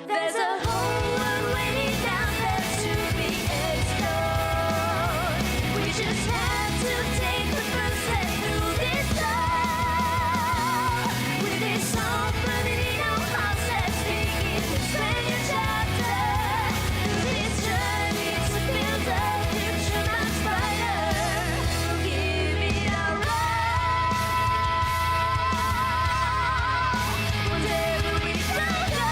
There's a whole world waiting down there to be explored. We just have to take the first step through this door. With this song burning in our hearts, let's begin this brand new chapter. Through this journey to build a future much brighter. We'll give it our all. Whatever we found out.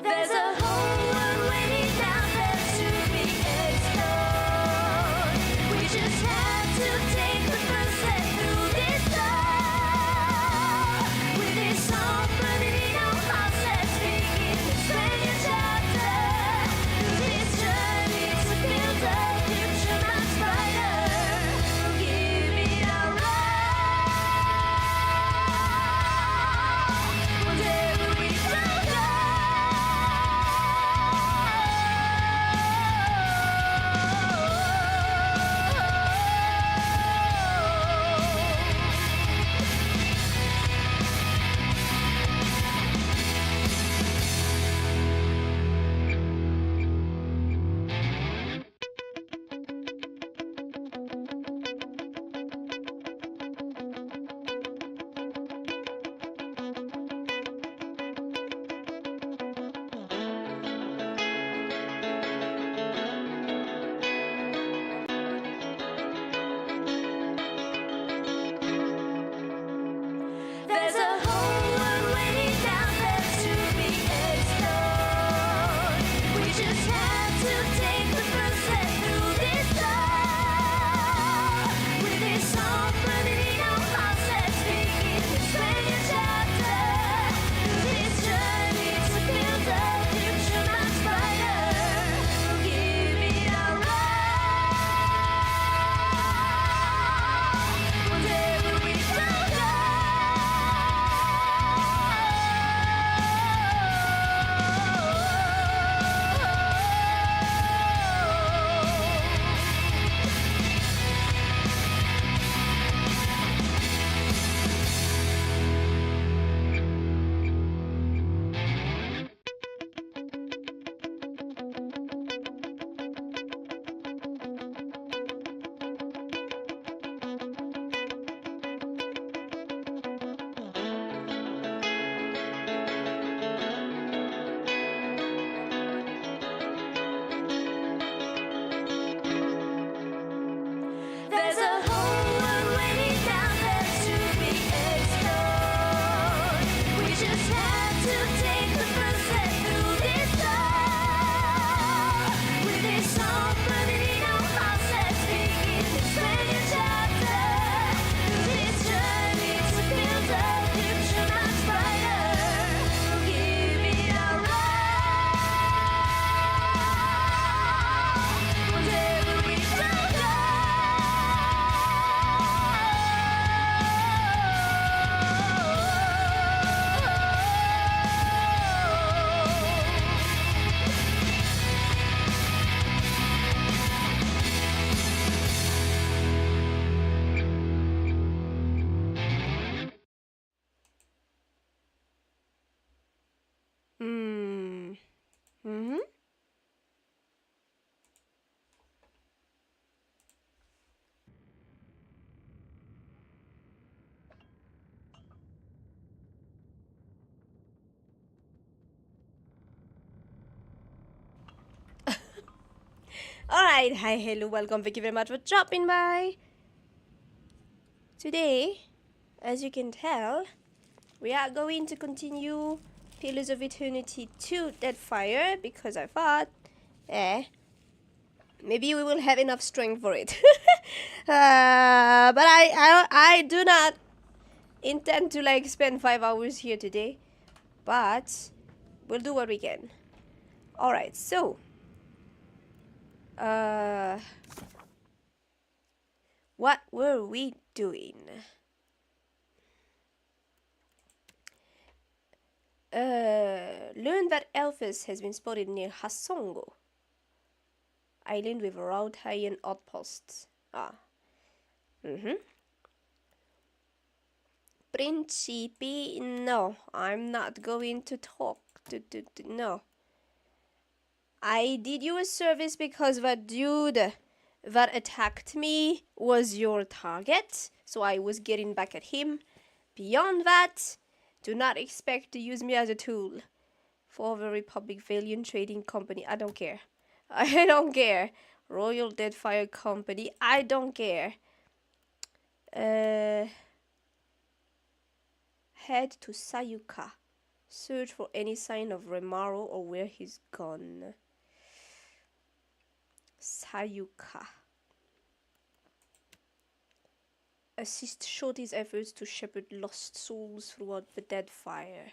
There's a whole world waiting down there to be explored. We just have to take the first step through this door. With this song burning in our hearts, let's begin this brand new chapter. Through this journey to build a future much brighter. We'll give it our all. Whatever we found out. There's a whole world waiting down there to be explored. We just have to take the first step through this door. With this song burning in our hearts, let's begin this brand new chapter. Through this journey to build a future much brighter. We'll give it our all. Whatever we found out. There's a whole world waiting down there to be explored. We just have to take the first step through this door. With this song burning in our hearts, let's begin this brand new chapter. Through this journey to build a future much brighter. We'll give it our all. Whatever we found out. Alright, hi, hello, welcome, thank you very much for dropping by. Today, as you can tell, we are going to continue Pillars of Eternity 2 Deadfire because I thought, Maybe we will have enough strength for it. But I do not intend to like spend 5 hours here today. But we'll do what we can. Alright, so what were we doing? Learn that Elphus has been spotted near Hasongo Island with route high and outposts. Principi, no, I'm not going to talk. No. I did you a service because that dude that attacked me was your target, so I was getting back at him. Beyond that, do not expect to use me as a tool for the Republic Valiant Trading Company. I don't care. I don't care. Royal Deadfire Company. I don't care. Head to Sayuka. Search for any sign of Remaro or where he's gone. Sayuka. Assist Shorty's efforts to shepherd lost souls throughout the Deadfire.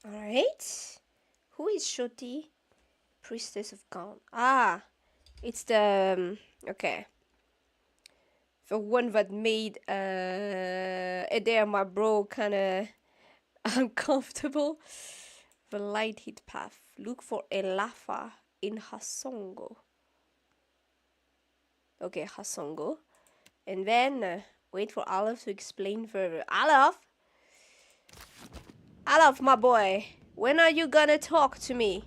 Alright. Who is Shorty? Priestess of Gaunt. Ah, it's the okay. The one that made Adair, my bro, kinda uncomfortable. The light hit path. Look for Elafa in Hasongo. Okay, Hasongo. And then wait for Alaf to explain further. Alaf! Alaf, my boy. When are you gonna talk to me?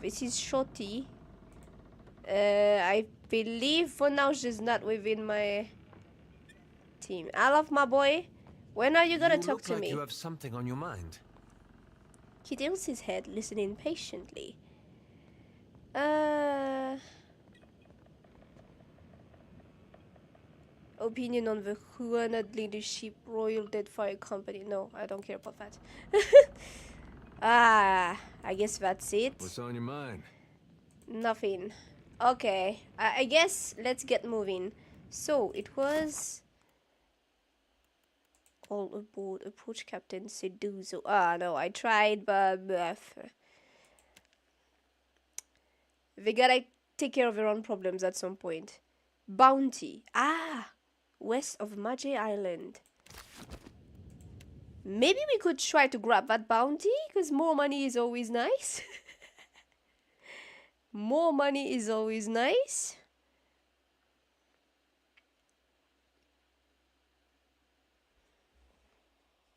This is Shorty. I believe for now she's not within my team. Alaf, my boy. When are you gonna talk to me? You have something on your mind. He tilts his head, listening patiently. Opinion on the Huanad Leadership Royal Deadfire Company. No, I don't care about that. I guess that's it. What's on your mind? Nothing. Okay, I guess let's get moving. So, it was... All aboard, approach Captain Seduzo. No, I tried, but... They gotta take care of their own problems at some point. Bounty. West of Maje Island. Maybe we could try to grab that bounty, because more money is always nice. More money is always nice.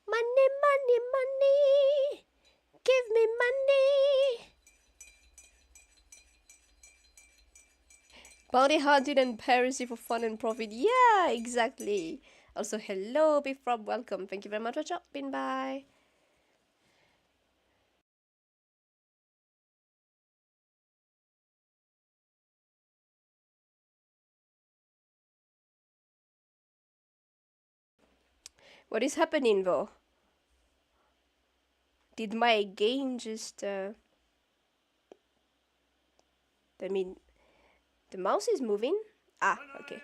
Money, money, money. Give me money. Bounty hunting and piracy for fun and profit. Yeah, exactly. Also, hello, Beef Rob. Welcome. Thank you very much for dropping by. What is happening though? Did my game just I mean, the mouse is moving? Okay.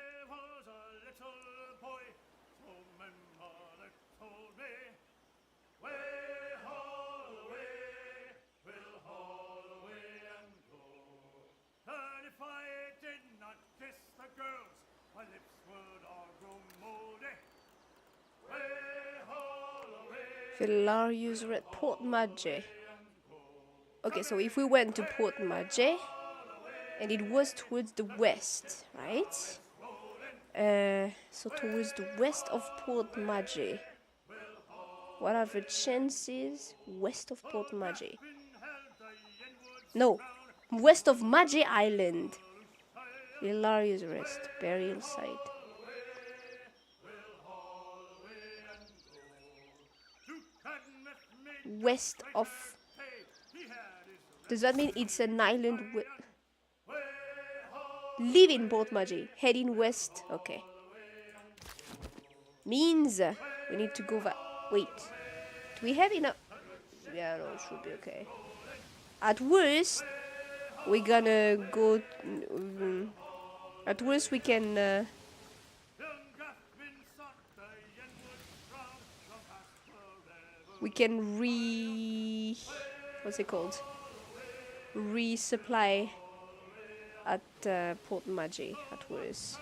Vilarius at Port Maje. Okay, so if we went to Port Maje, and it was towards the west, right? So towards the west of Port Maje. What are the chances west of Port Maje? No, West of Maji Island. Hilarious rest. Burial site. West of... Does that mean it's an island? Live in Port Maji. Heading west. Okay. Means we need to go back. Wait. Do we have enough? Yeah, no, it should be okay. At worst, we're gonna go... at worst, we can... we can what's it called? Resupply at Port Maji at worst.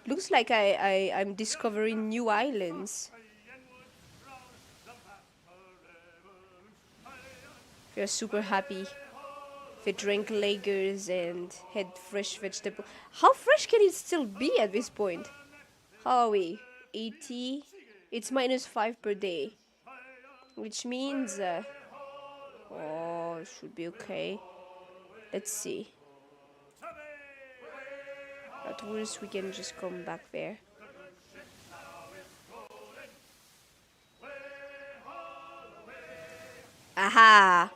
Looks like I'm discovering new islands. We're super happy. We drink lagers and had fresh vegetable. How fresh can it still be at this point? How are we? 80? It's -5 per day. Which means... oh, it should be okay. Let's see. At worst, we can just come back there. Aha!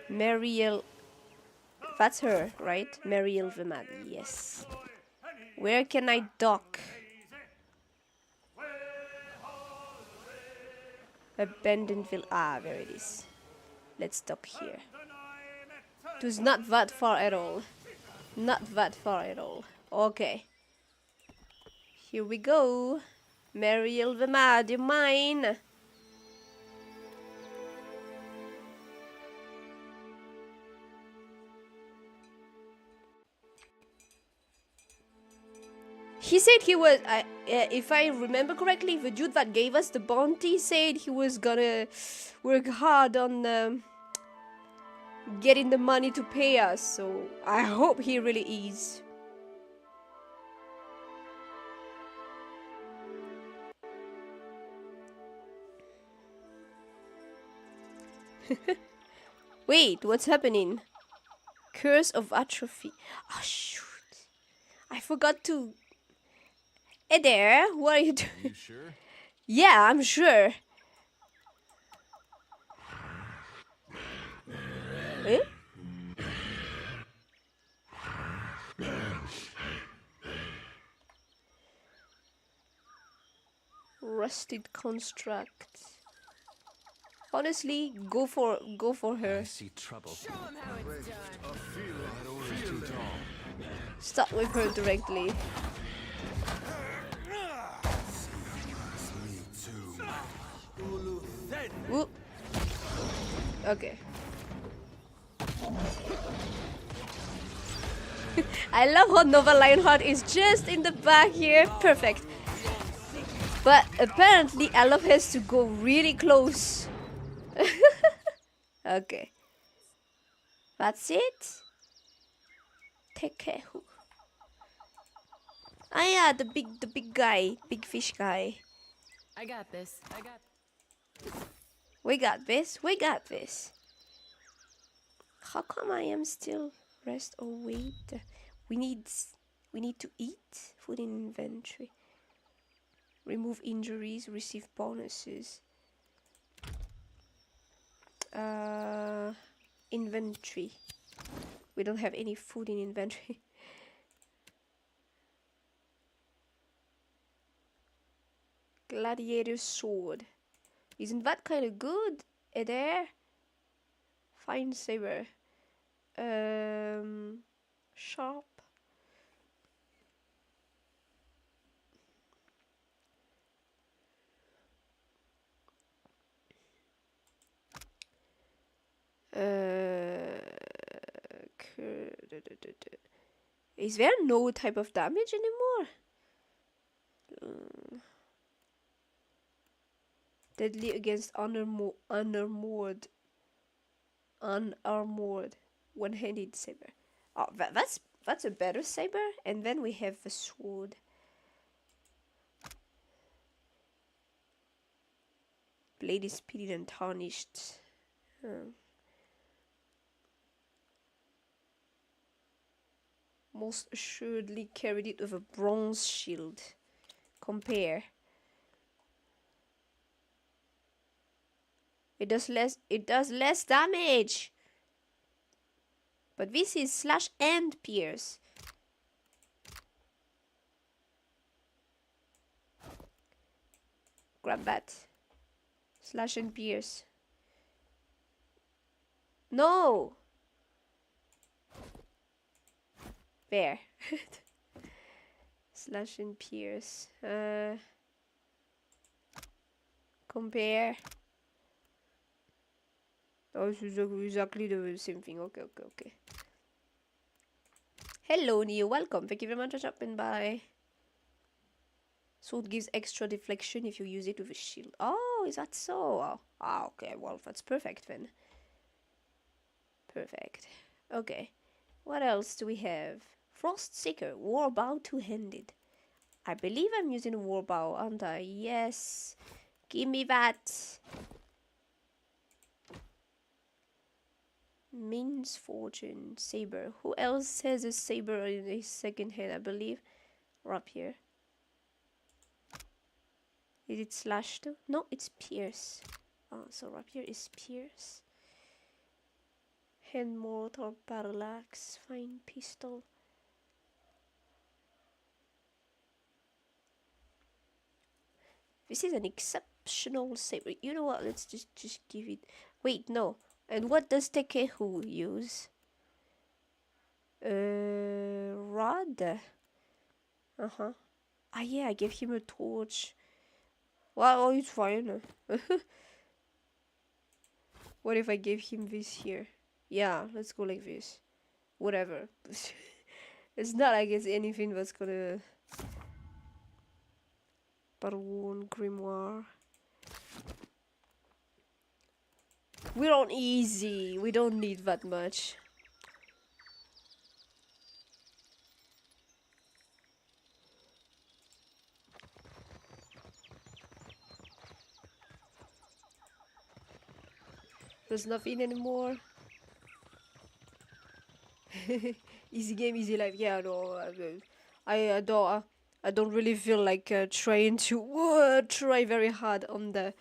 Mariel... That's her, right? Mariel Vimad, yes. Where can I dock? Abandoned Ville. Ah, there it is. Let's dock here. It was not that far at all. Not that far at all. Okay. Here we go. Mariel Vimad, you're mine. He said he was, if I remember correctly, the dude that gave us the bounty said he was gonna work hard on getting the money to pay us, so I hope he really is. Wait, what's happening? Curse of atrophy. Oh shoot. I forgot to... Hey there, what are you doing? You sure? Yeah, I'm sure. Eh? Rusted construct. Honestly, go for her. I see trouble. Start with her directly. Whoop. Okay. I love how Nova Lionheart is just in the back here. Perfect. But apparently Alof has to go really close. Okay. That's it. Tekehu. Ah yeah, the big guy, big fish guy. I got this. We got this. We got this. How come I am still rest? Oh wait, we need to eat. Food in inventory. Remove injuries. Receive bonuses. Inventory. We don't have any food in inventory. Gladiator sword. Isn't that kind of good? There. Fine saber. Sharp. Is there no type of damage anymore? Deadly against unarmored one-handed saber. Oh, that's a better saber. And then we have the sword. Blade is pitted and tarnished. Most assuredly carried it with a bronze shield. Compare. It does less damage. But this is slash and pierce. Grab that. Slash and pierce. No! There. Slash and pierce. Compare. Oh, this is exactly the same thing. Okay. Hello, Neo. Welcome. Thank you very much for dropping by. Sword gives extra deflection if you use it with a shield. Oh, is that so? Oh, okay. Well, that's perfect then. Perfect. Okay. What else do we have? Frostseeker. Warbow two-handed. I believe I'm using a warbow, aren't I? Yes. Give me that. Min's Fortune. Saber. Who else has a saber in his second hand, I believe? Rapier. Is it slash too? No, it's pierce. Oh, so rapier is pierce. Hand mortar, parallax, fine pistol. This is an exceptional saber. You know what? Let's just give it. Wait, no. And what does Tekehu use? Rod. Ah, yeah, I gave him a torch. Well, it's fine. What if I gave him this here? Yeah, let's go like this. Whatever. It's not like it's anything that's gonna... Baron Grimoire. We're on easy. We don't need that much. There's nothing anymore. Easy game, easy life. Yeah, no, I don't really feel like trying to try very hard on the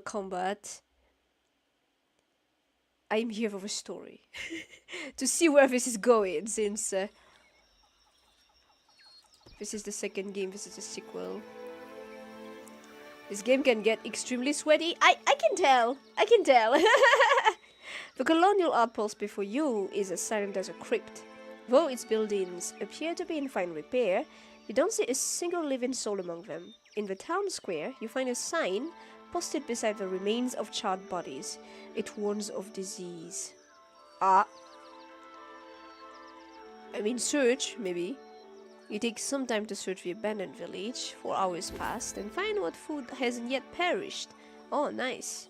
combat. I'm here for the story. To see where this is going, since this is the second game, this is a sequel. This game can get extremely sweaty. I can tell. I can tell. The colonial outpost before you is as silent as a crypt. Though its buildings appear to be in fine repair, you don't see a single living soul among them. In the town square, you find a sign posted beside the remains of charred bodies. It warns of disease. Ah. I mean, search, maybe. You take some time to search the abandoned village, 4 hours past, and find what food hasn't yet perished. Oh, nice.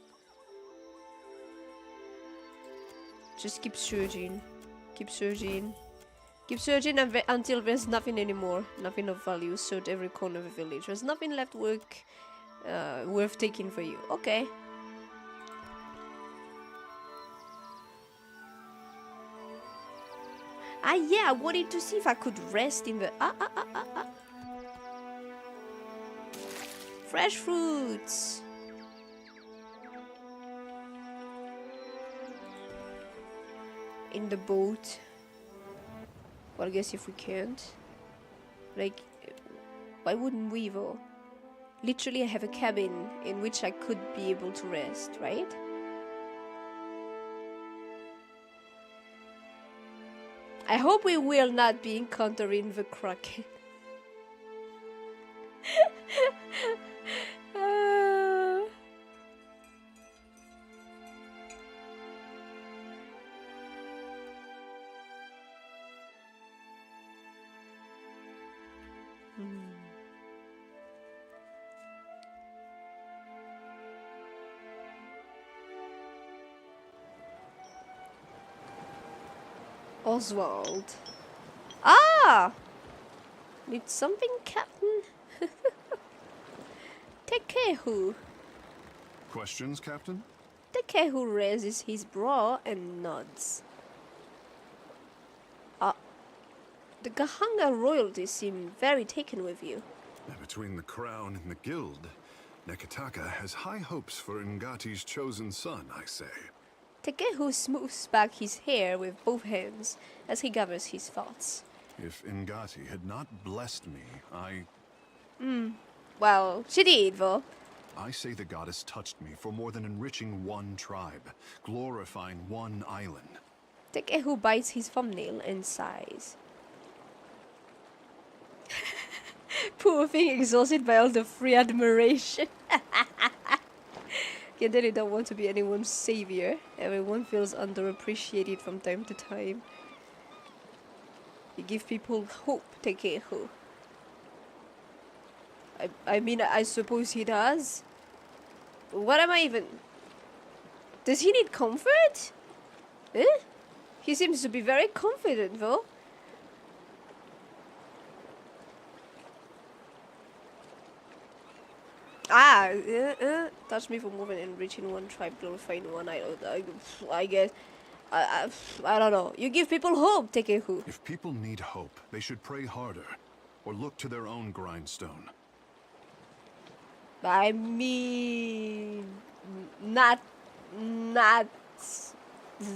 Just keep searching. Keep searching. Keep searching until there's nothing anymore. Nothing of value. Search every corner of the village. There's nothing left worth taking for you. Okay. Ah, yeah, I wanted to see if I could rest in the... Fresh fruits! In the boat. Well, I guess if we can't. Like, why wouldn't we though? Literally, I have a cabin in which I could be able to rest, right? I hope we will not be encountering the Kraken. Oswald. Ah! Need something, Captain? Tekehu. Questions, Captain? Tekehu raises his brow and nods. The Gahanga royalty seem very taken with you. Between the crown and the guild, Nekataka has high hopes for Ngati's chosen son, I say. Tekehu smooths back his hair with both hands as he gathers his thoughts. If Ngati had not blessed me, Well, she did, though. I say the goddess touched me for more than enriching one tribe, glorifying one island. Tekehu bites his thumbnail and sighs. Poor thing, exhausted by all the free admiration. Can tell you don't want to be anyone's savior. Everyone feels underappreciated from time to time. You give people hope, Tekehu. I mean, I suppose he does. What am I even... Does he need comfort? Eh? He seems to be very confident, though. Touch me for more than enriching one tribe, glorifying one idol. I guess. I don't know. You give people hope, Tekehu. If people need hope, they should pray harder, or look to their own grindstone. I mean, not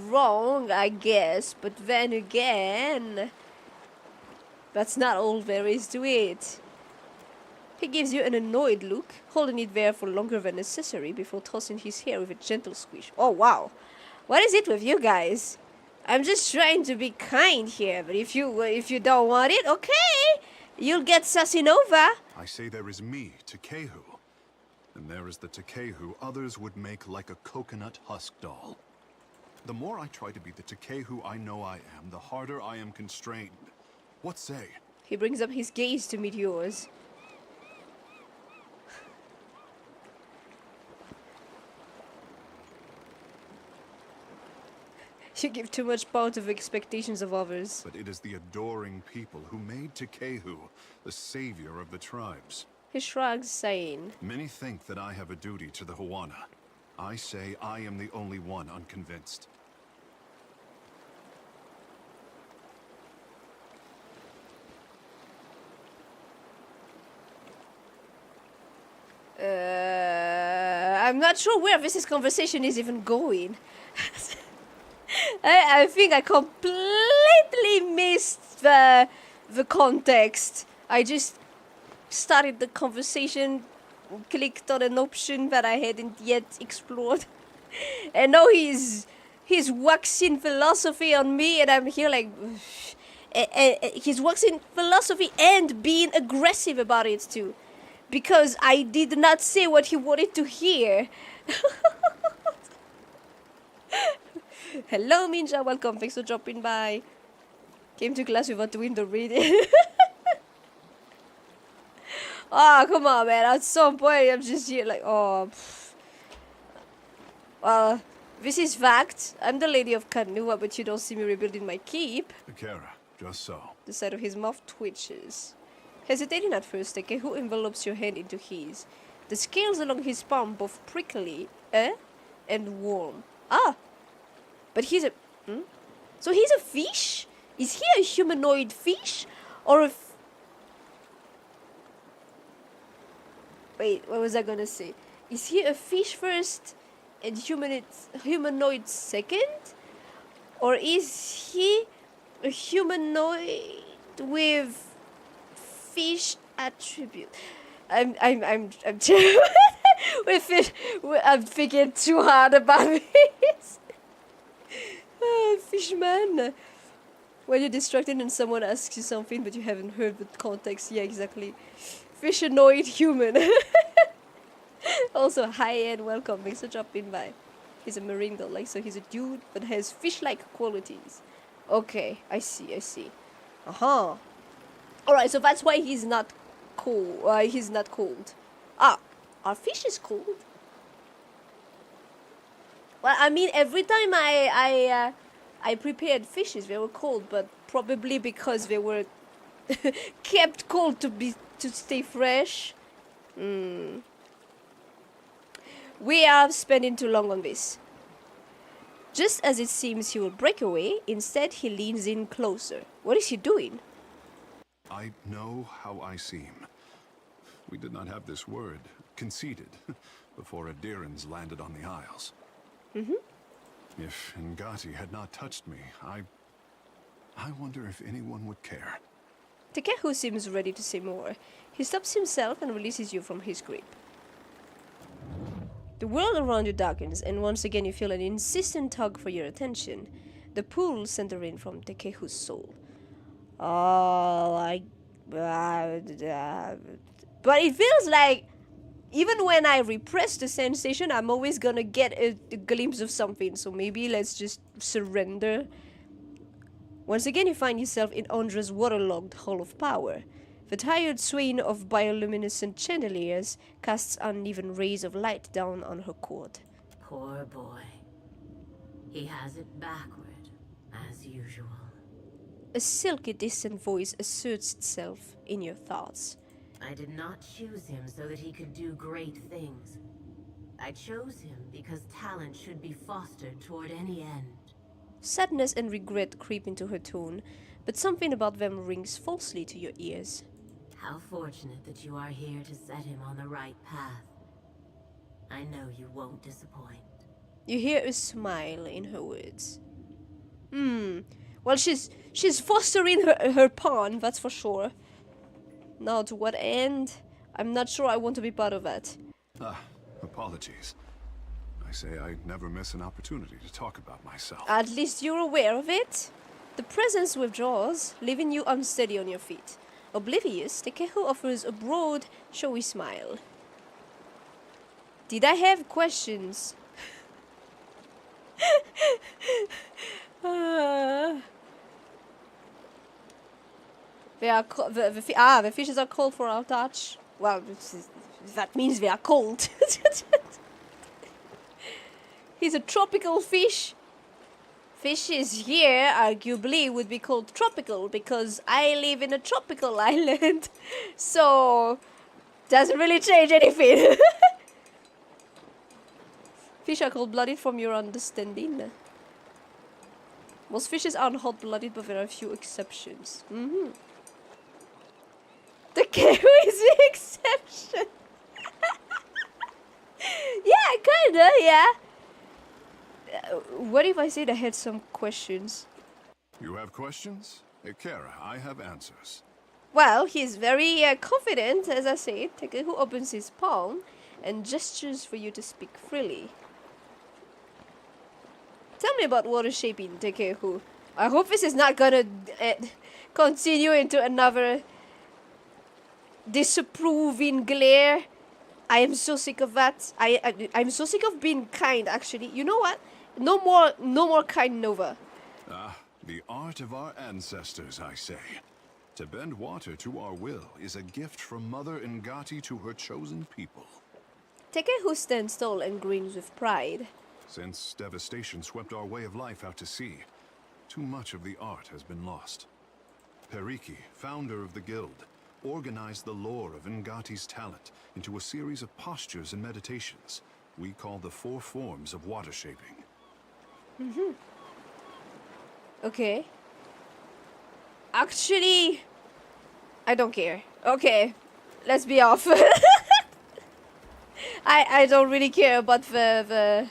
wrong, I guess. But then again, that's not all there is to it. He gives you an annoyed look, holding it there for longer than necessary before tossing his hair with a gentle squish. Oh, wow. What is it with you guys? I'm just trying to be kind here, but if you don't want it, okay. You'll get sassy Nova. I say there is me, Tekehu, and there is the Tekehu others would make like a coconut husk doll. The more I try to be the Tekehu I know I am, the harder I am constrained. What say? He brings up his gaze to meet yours. You give too much power to the expectations of others. But it is the adoring people who made Tekehu the savior of the tribes. He shrugs, saying, Many think that I have a duty to the Hawana. I say I am the only one unconvinced. I'm not sure where this conversation is even going. I think I completely missed the context. I just started the conversation, clicked on an option that I hadn't yet explored, and now he's waxing philosophy on me, and I'm here like he's waxing philosophy and being aggressive about it too, because I did not say what he wanted to hear. Hello, Minja. Welcome. Thanks for dropping by. Came to class without doing the reading. Ah, come on, man. At some point, I'm just here like, oh. Well, this is fact. I'm the lady of Kanua, but you don't see me rebuilding my keep. Akira, just so. The side of his mouth twitches. Hesitating at first, Tekehu envelopes your hand into his. The scales along his palm both prickly, and warm. Ah! But he's a... So he's a fish? Is he a humanoid fish? Or a... Wait, what was I gonna say? Is he a fish first and humanoid second? Or is he a humanoid with fish attribute? I'm with it. I'm thinking too hard about this. Fishman. When you're distracted and someone asks you something but you haven't heard the context. Yeah, exactly. Fishanoid human. Also, hi and welcome. Thanks for dropping by. He's a marine though, like, so he's a dude but has fish-like qualities. Okay, I see. Uh-huh. Alright, so that's why he's not cold. He's not cold. Ah, are fishes cold? Well, I mean, every time I I prepared fishes. They were cold, but probably because they were kept cold to stay fresh. We have spending too long on this. Just as it seems he will break away, instead he leans in closer. What is he doing? I know how I seem. We did not have this word, conceited, before Adirans landed on the Isles. If Ngati had not touched me, I wonder if anyone would care. Takehu seems ready to say more. He stops himself and releases you from his grip. The world around you darkens, and once again you feel an insistent tug for your attention. The pull centering from Takehu's soul. But it feels like even when I repress the sensation, I'm always gonna get a glimpse of something. So maybe let's just surrender. Once again, you find yourself in Andra's waterlogged hall of power. The tired swaying of bioluminescent chandeliers casts uneven rays of light down on her court. Poor boy. He has it backward, as usual. A silky distant voice asserts itself in your thoughts. I did not choose him so that he could do great things. I chose him because talent should be fostered toward any end. Sadness and regret creep into her tone, but something about them rings falsely to your ears. How fortunate that you are here to set him on the right path. I know you won't disappoint. You hear a smile in her words. Well, she's fostering her pawn, that's for sure. Now, to what end? I'm not sure I want to be part of that. Apologies. I say I never miss an opportunity to talk about myself. At least you're aware of it. The presence withdraws, leaving you unsteady on your feet. Oblivious, Takehu offers a broad, showy smile. Did I have questions? The fishes are cold for our touch. Well, that means they are cold. He's a tropical fish. Fishes here, arguably, would be called tropical because I live in a tropical island. So, doesn't really change anything. Fish are cold-blooded from your understanding. Most fishes aren't hot-blooded, but there are a few exceptions. The Kehu is the exception. Yeah, kinda, yeah. What if I said I had some questions? You have questions? Ikera, I have answers. Well, he's very confident, as I said. Takehu opens his palm and gestures for you to speak freely. Tell me about water shaping, Takehu. I hope this is not gonna continue into another disapproving glare. I am so sick of that. I'm so sick of being kind, actually. You know what? No more kind Nova. The art of our ancestors, I say. To bend water to our will is a gift from Mother Ngati to her chosen people. Takehu stands tall and grins with pride. Since devastation swept our way of life out to sea, too much of the art has been lost. Periki, founder of the guild, organized the lore of Ngati's talent into a series of postures and meditations we call the 4 forms of water shaping. Okay. Actually, I don't care. Okay, let's be off. I don't really care about the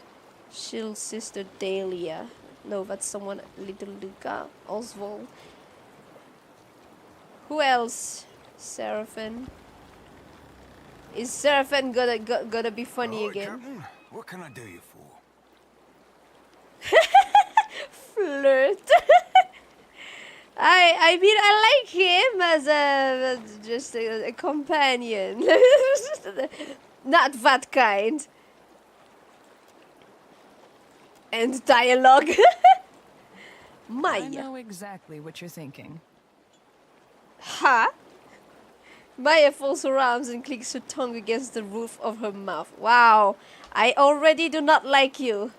Shield sister Dahlia. No, that's someone. Little Luca, Oswald. Who else? Seraphim. Is Seraphim gonna be funny again? Captain, what can I do you for? Flirt. I mean, I like him as just a companion. Not that kind. And dialogue. Maya. I know exactly what you're thinking. Huh? Maya folds her arms and clicks her tongue against the roof of her mouth. Wow, I already do not like you.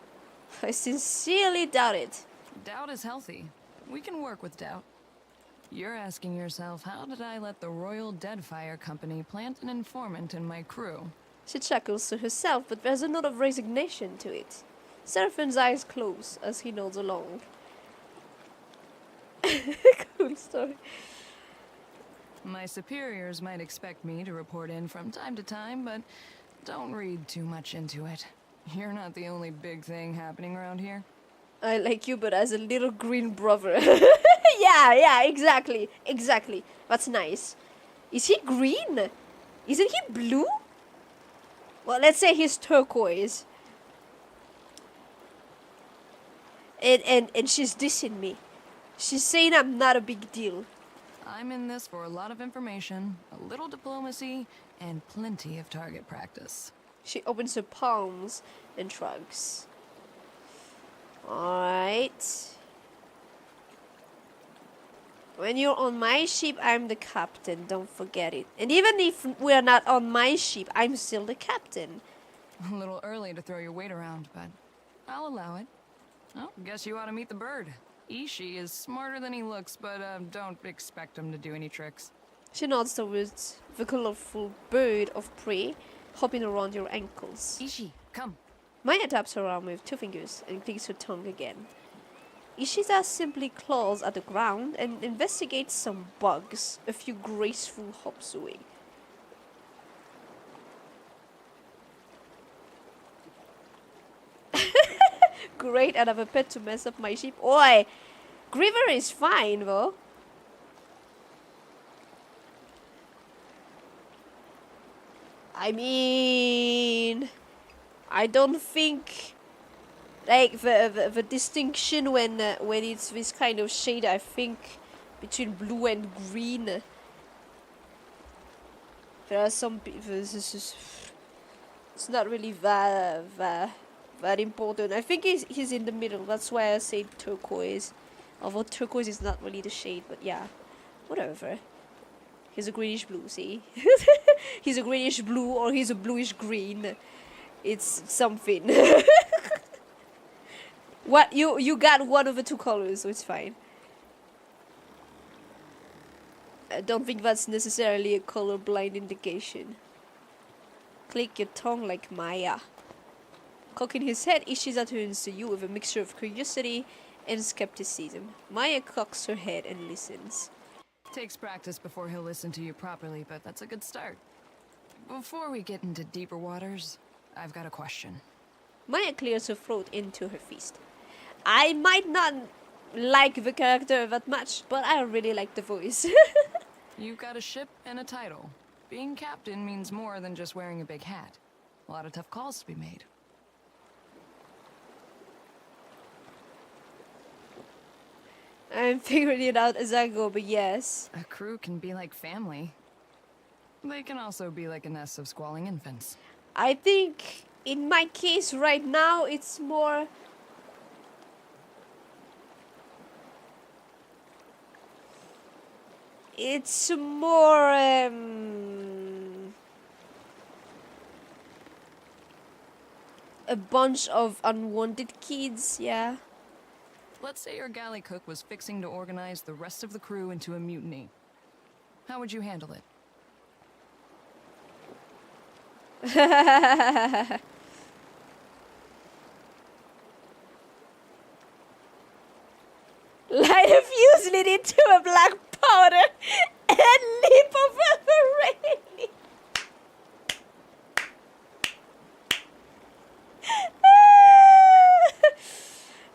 I sincerely doubt it. Doubt is healthy. We can work with doubt. You're asking yourself, how did I let the Royal Deadfire Company plant an informant in my crew? She chuckles to herself, but there's a note of resignation to it. Seraphine's eyes close as he nods along. Cool story. My superiors might expect me to report in from time to time, but don't read too much into it. You're not the only big thing happening around here. I like you, but as a little green brother. Yeah, exactly. That's nice. Is he green? Isn't he blue? Well, let's say he's turquoise. And she's dissing me. She's saying I'm not a big deal. I'm in this for a lot of information, a little diplomacy, and plenty of target practice. She opens her palms and shrugs. Alright. When you're on my ship, I'm the captain. Don't forget it. And even if we're not on my ship, I'm still the captain. A little early to throw your weight around, but I'll allow it. Oh, guess you ought to meet the bird. Ishi is smarter than he looks, but don't expect him to do any tricks. She nods towards the colorful bird of prey hopping around your ankles. Ishi, come. Maya taps her arm with 2 fingers and clicks her tongue again. Ishida simply claws at the ground and investigates some bugs a few graceful hops away. Great, another pet to mess up my ship. Oi! Griver is fine though. I mean, I don't think like the distinction when it's this kind of shade, I think between blue and green, there are some it's not really that important. I think he's in the middle. That's why I say turquoise. Although turquoise is not really the shade, but yeah, whatever. He's a greenish blue, see? He's a greenish blue or he's a bluish green. It's something. What you got one of the 2 colors, so it's fine. I don't think that's necessarily a colorblind indication. Click your tongue like Maya. Cocking his head, Ishiza turns to you with a mixture of curiosity and skepticism. Maya cocks her head and listens. Takes practice before he'll listen to you properly, but that's a good start. Before we get into deeper waters, I've got a question. Maya clears her throat into her fist. I might not like the character that much, but I really like the voice. You've got a ship and a title. Being captain means more than just wearing a big hat. A lot of tough calls to be made. I'm figuring it out as I go, but yes. A crew can be like family. They can also be like a nest of squalling infants. I think in my case right now, it's more... It's more... a bunch of unwanted kids, yeah. Let's say your galley cook was fixing to organize the rest of the crew into a mutiny. How would you handle it? Light a fuse lit into a black powder and leap over the railing.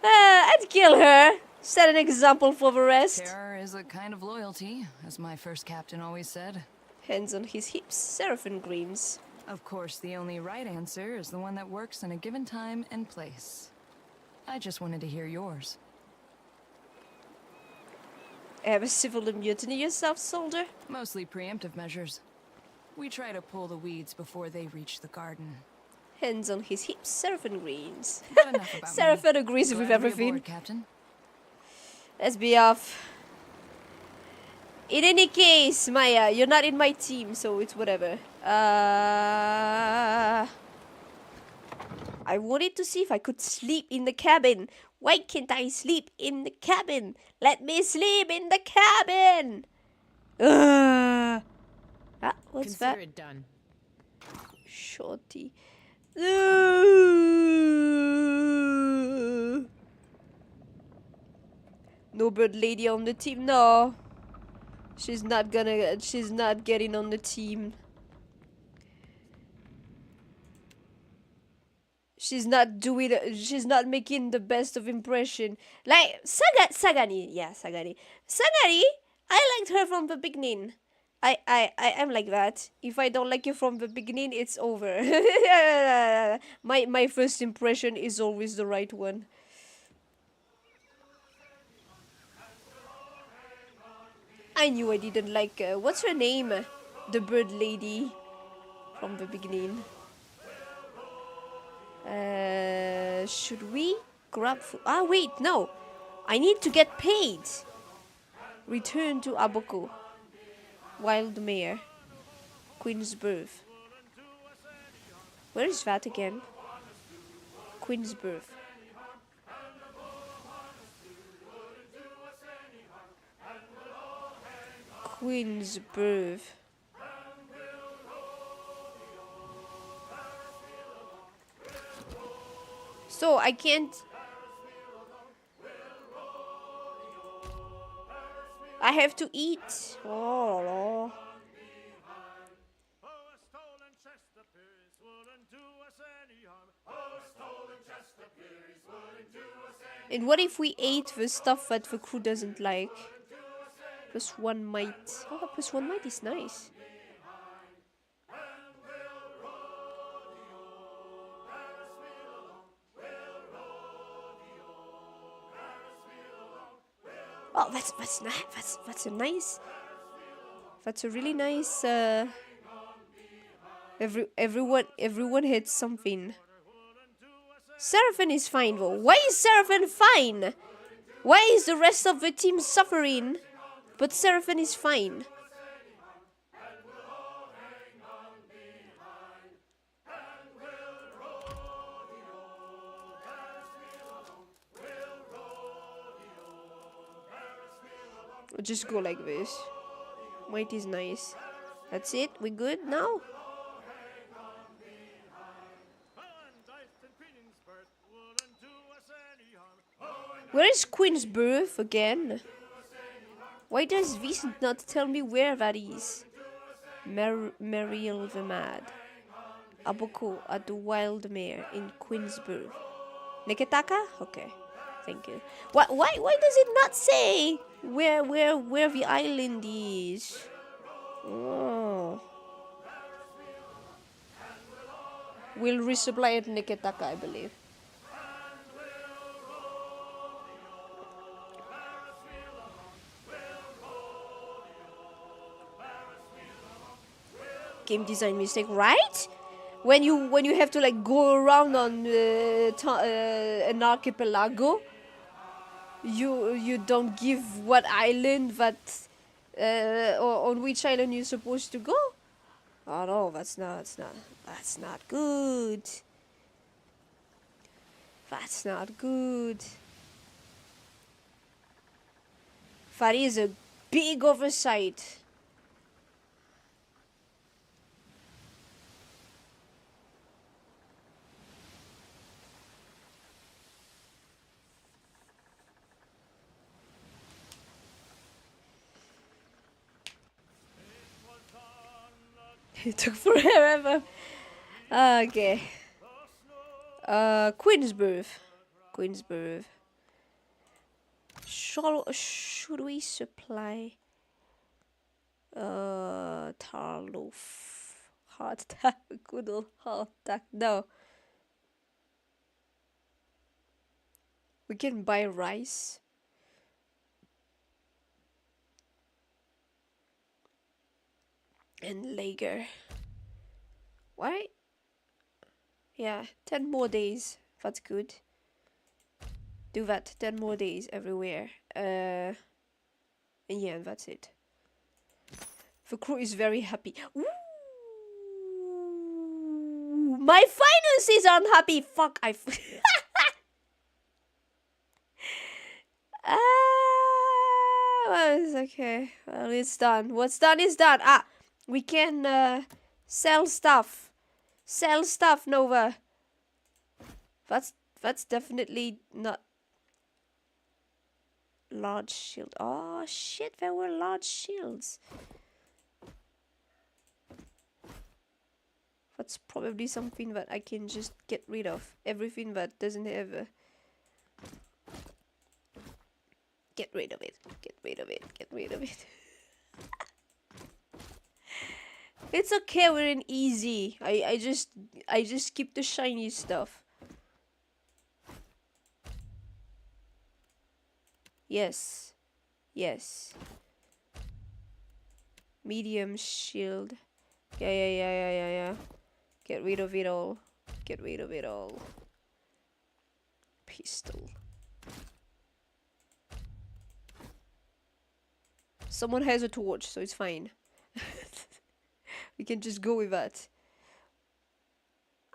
I'd kill her. Set an example for the rest. Terror is a kind of loyalty, as my first captain always said. Hands on his hips, Seraphine grins. Of course, the only right answer is the one that works in a given time and place. I just wanted to hear yours. Ever civil mutiny yourself, soldier? Mostly preemptive measures. We try to pull the weeds before they reach the garden. Hands on his hips, Seraphine grins. But enough about me. Seraphine agrees Glad with to be everything. aboard, Captain. Let's be off. In any case, Maya, you're not in my team, so it's whatever. I I wanted to see if I could sleep in the cabin. Why can't I sleep in the cabin? Let me sleep in the cabin. What's Consider that? it done. Shorty. No bird lady on the team. No. She's not getting on the team. She's not making the best of impression. Like Sagani. Yeah, Sagani. Sagani, I liked her from the beginning. I am like that. If I don't like you from the beginning, it's over. My first impression is always the right one. I knew I didn't like what's her name? The bird lady from the beginning. Should we grab food? Ah, wait, no. I need to get paid. Return to Aboko. Wild Mare. Queen's Birth. Where is that again? Queen's Birth. Queen's Birth. So I can't. I have to eat. Oh. And what if we ate the stuff that the crew doesn't like? +1 might. Oh, +1 might is nice. Oh, that's nice. That's a nice. That's a really nice. Everyone hits something. Seraphine is fine though. Why is Seraphine fine? Why is the rest of the team suffering, but Seraphine is fine? I'll just go like this. Might is nice. That's it. We good now? Where is Queen's Birth again? Why does this not tell me where that is? Mariel the Mad. Aboko at the Wild Mare in Queen's Birth. Neketaka? Okay. Thank you. Why does it not say where the island is? Oh. We'll resupply at Neketaka, I believe. Game design mistake, right? When you have to like go around on an archipelago, you don't give what island that or on which island you're supposed to go. Oh no, that's not good. That's not good. That is a big oversight. It took forever. Okay. Queen's Birth. Should we supply Tarlof? Hardtack, good old hardtack. No. We can buy rice. And lager. Why? Yeah, 10 more days. That's good. Do that. 10 more days everywhere. And yeah, that's it. The crew is very happy. Ooh, My finances aren't happy. Fuck, well, it's okay. Well, it's done. What's done is done. Ah, we can sell stuff. Sell stuff, Nova. That's definitely not large shield. Oh shit, there were large shields. That's probably something that I can just get rid of. Everything that doesn't have a... Get rid of it. Get rid of it. Get rid of it. It's okay, we're in easy. I just keep the shiny stuff. Yes. Yes. Medium shield. Yeah. Get rid of it all. Get rid of it all. Pistol. Someone has a torch, so it's fine. We can just go with that.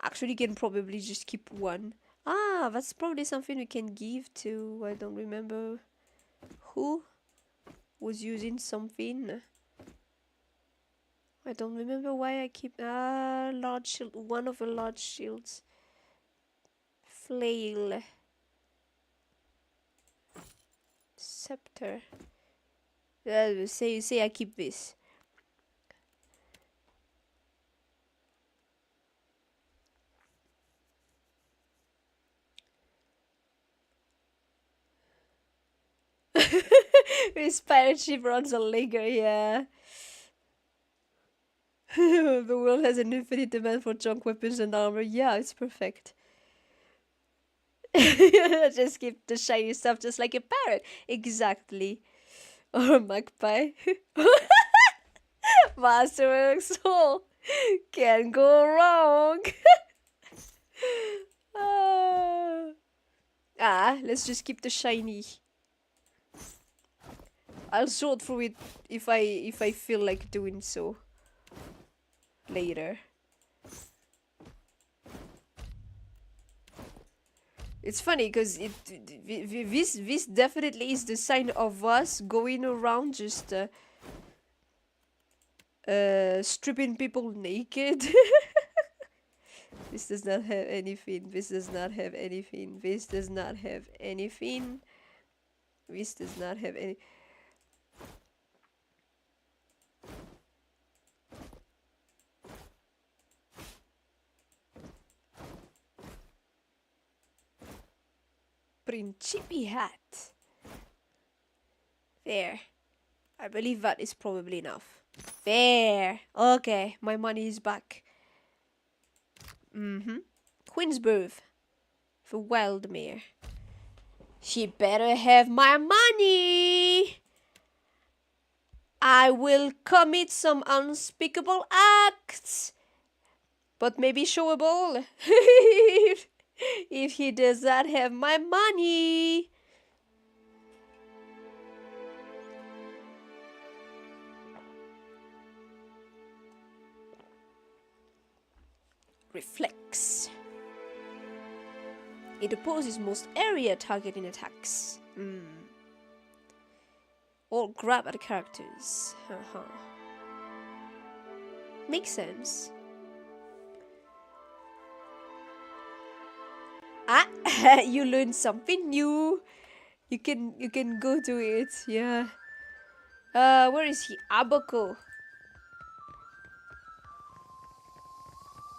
Actually, can probably just keep one. Ah, that's probably something we can give to... I don't remember who was using something. I don't remember why I keep... large shield. One of the large shields. Flail. Scepter. Say I keep this. This pirate ship runs on Lego, yeah. The world has an infinite demand for junk weapons and armor. Yeah, it's perfect. Just keep the shiny stuff just like a parrot. Exactly. Or a magpie. Masterwork soul. Can't go wrong. Let's just keep the shiny. I'll sort through it if I feel like doing so later. It's funny because this definitely is the sign of us going around just stripping people naked. This does not have anything. This does not have anything. This does not have anything. This does not have any. Principi hat. There. I believe that is probably enough. There. Okay, my money is back. Queensborough. For Wildmere. She better have my money. I will commit some unspeakable acts. But maybe showable. If he does not have my money. Reflex. It opposes most area targeting attacks. Or grab at characters. Makes sense. You learn something new. You can go to it. Yeah. Where is he? Abako.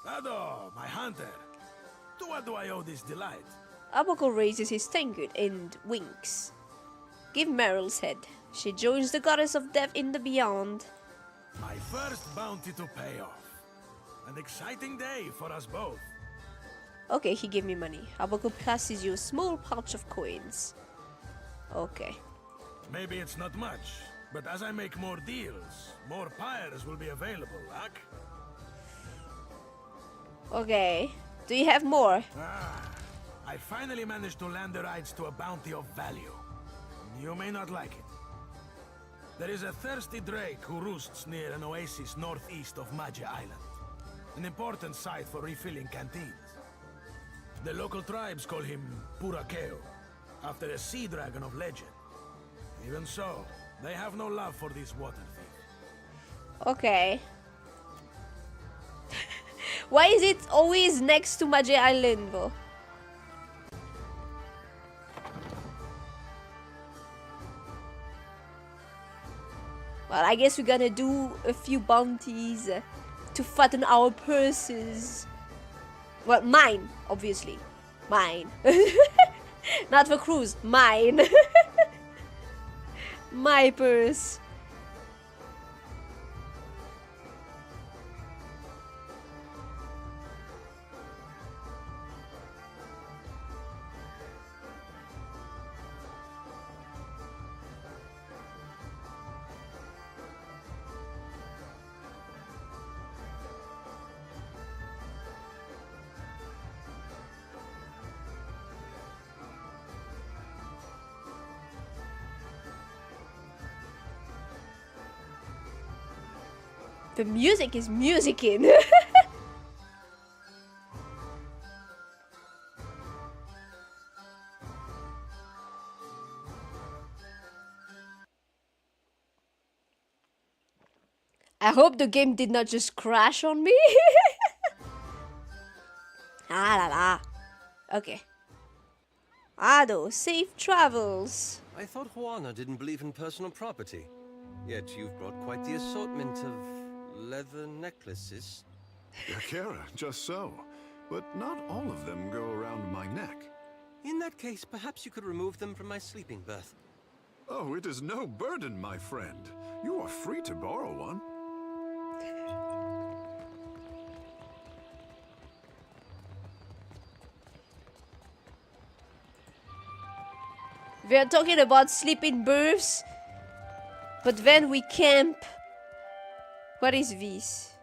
Ado, my hunter. To what do I owe this delight? Abako raises his tankard and winks. Give Meryl's head. She joins the goddess of death in the beyond. My first bounty to pay off. An exciting day for us both. Okay, he gave me money. Abako passes you a small pouch of coins. Okay. Maybe it's not much, but as I make more deals, more pyres will be available, Ak? Okay. Do you have more? I finally managed to land the rights to a bounty of value. You may not like it. There is a thirsty drake who roosts near an oasis northeast of Maja Island. an important site for refilling canteens. The local tribes call him Purakeo, after a sea dragon of legend. Even so, they have no love for this water thief. Okay. Why is it always next to Maje Island though? Well, I guess we're gonna do a few bounties to fatten our purses. Well, mine, obviously. Mine. Not for cruise, mine. My purse. The music is musicking. I hope the game did not just crash on me. Ah la la. Okay. Ado, safe travels. I thought Juana didn't believe in personal property. Yet you've brought quite the assortment of leather necklaces. Akira, just so. But not all of them go around my neck. In that case, perhaps you could remove them from my sleeping berth. Oh, it is no burden, my friend. You are free to borrow one. We are talking about sleeping berths, but then we camp. What is this?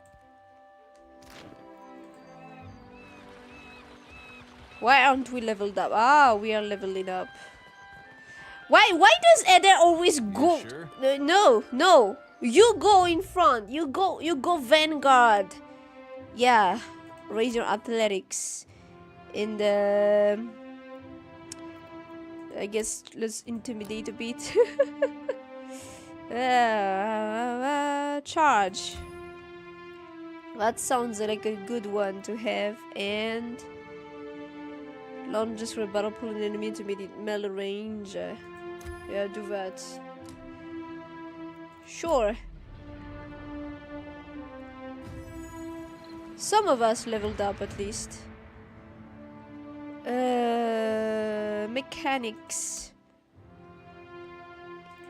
Why aren't we leveled up? Ah, we are leveling up. Why does Eder always go? Sure? No. You go in front. You go vanguard. Yeah. Raise your athletics. In the I guess let's intimidate a bit. Charge. That sounds like a good one to have. And launches rebuttal, pull an enemy to melee range. Yeah, do that. Sure. Some of us leveled up at least. Mechanics.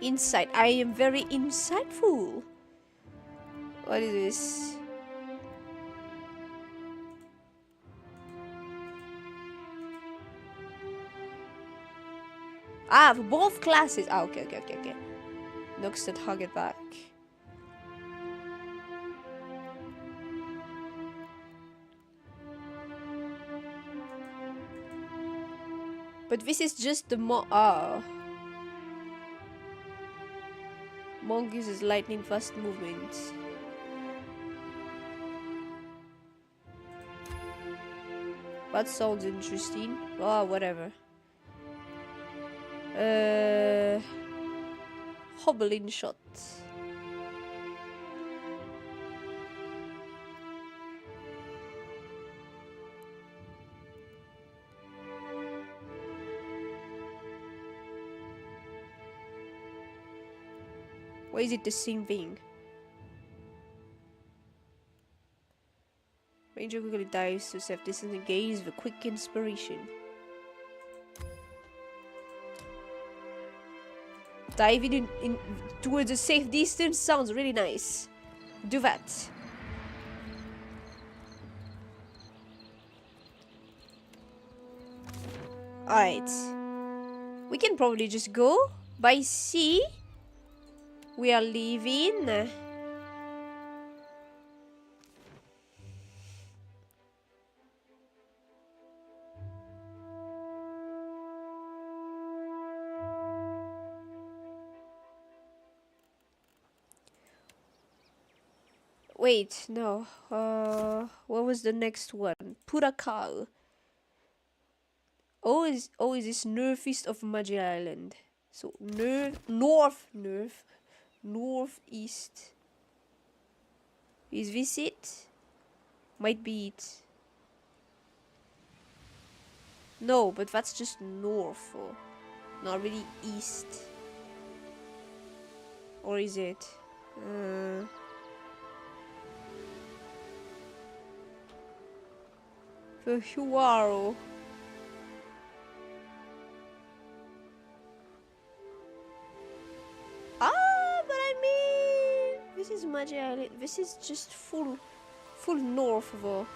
Insight. I am very insightful. What is this? Ah, for both classes. Ah, okay. Knocks the target back. But this is just the Monk uses lightning fast movement. That sounds interesting. Oh, whatever. Hobbling shot. Why is it the same thing? Ranger quickly dives to safe distance and gains the quick inspiration. Diving in towards a safe distance sounds really nice. Do that. Alright. We can probably just go by sea. We are leaving. Wait, no. What was the next one? Purakal. Oh, is this northeast of Magic Island? So northeast. Is this it? Might be it. No, but that's just north, or not really east. Or is it? The Huaro. Ah, but I mean, this is Magic Island. This is just full north though.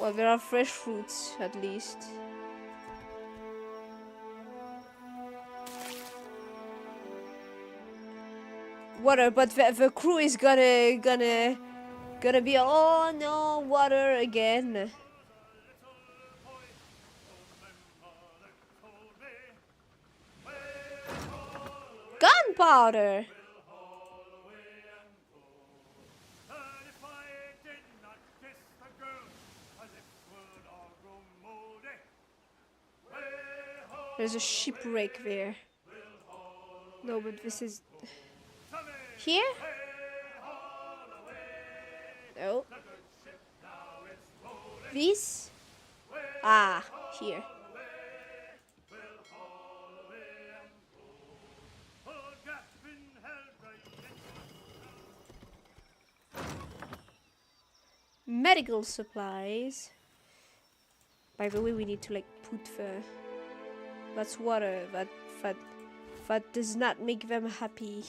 Well, there are fresh fruits at least. Water, but the crew is gonna be, oh no, water again. Gunpowder. There's a shipwreck there. No, but this is here? No. This? Ah, here. Medical supplies. By the way, we need to like put the... That's water. That does not make them happy.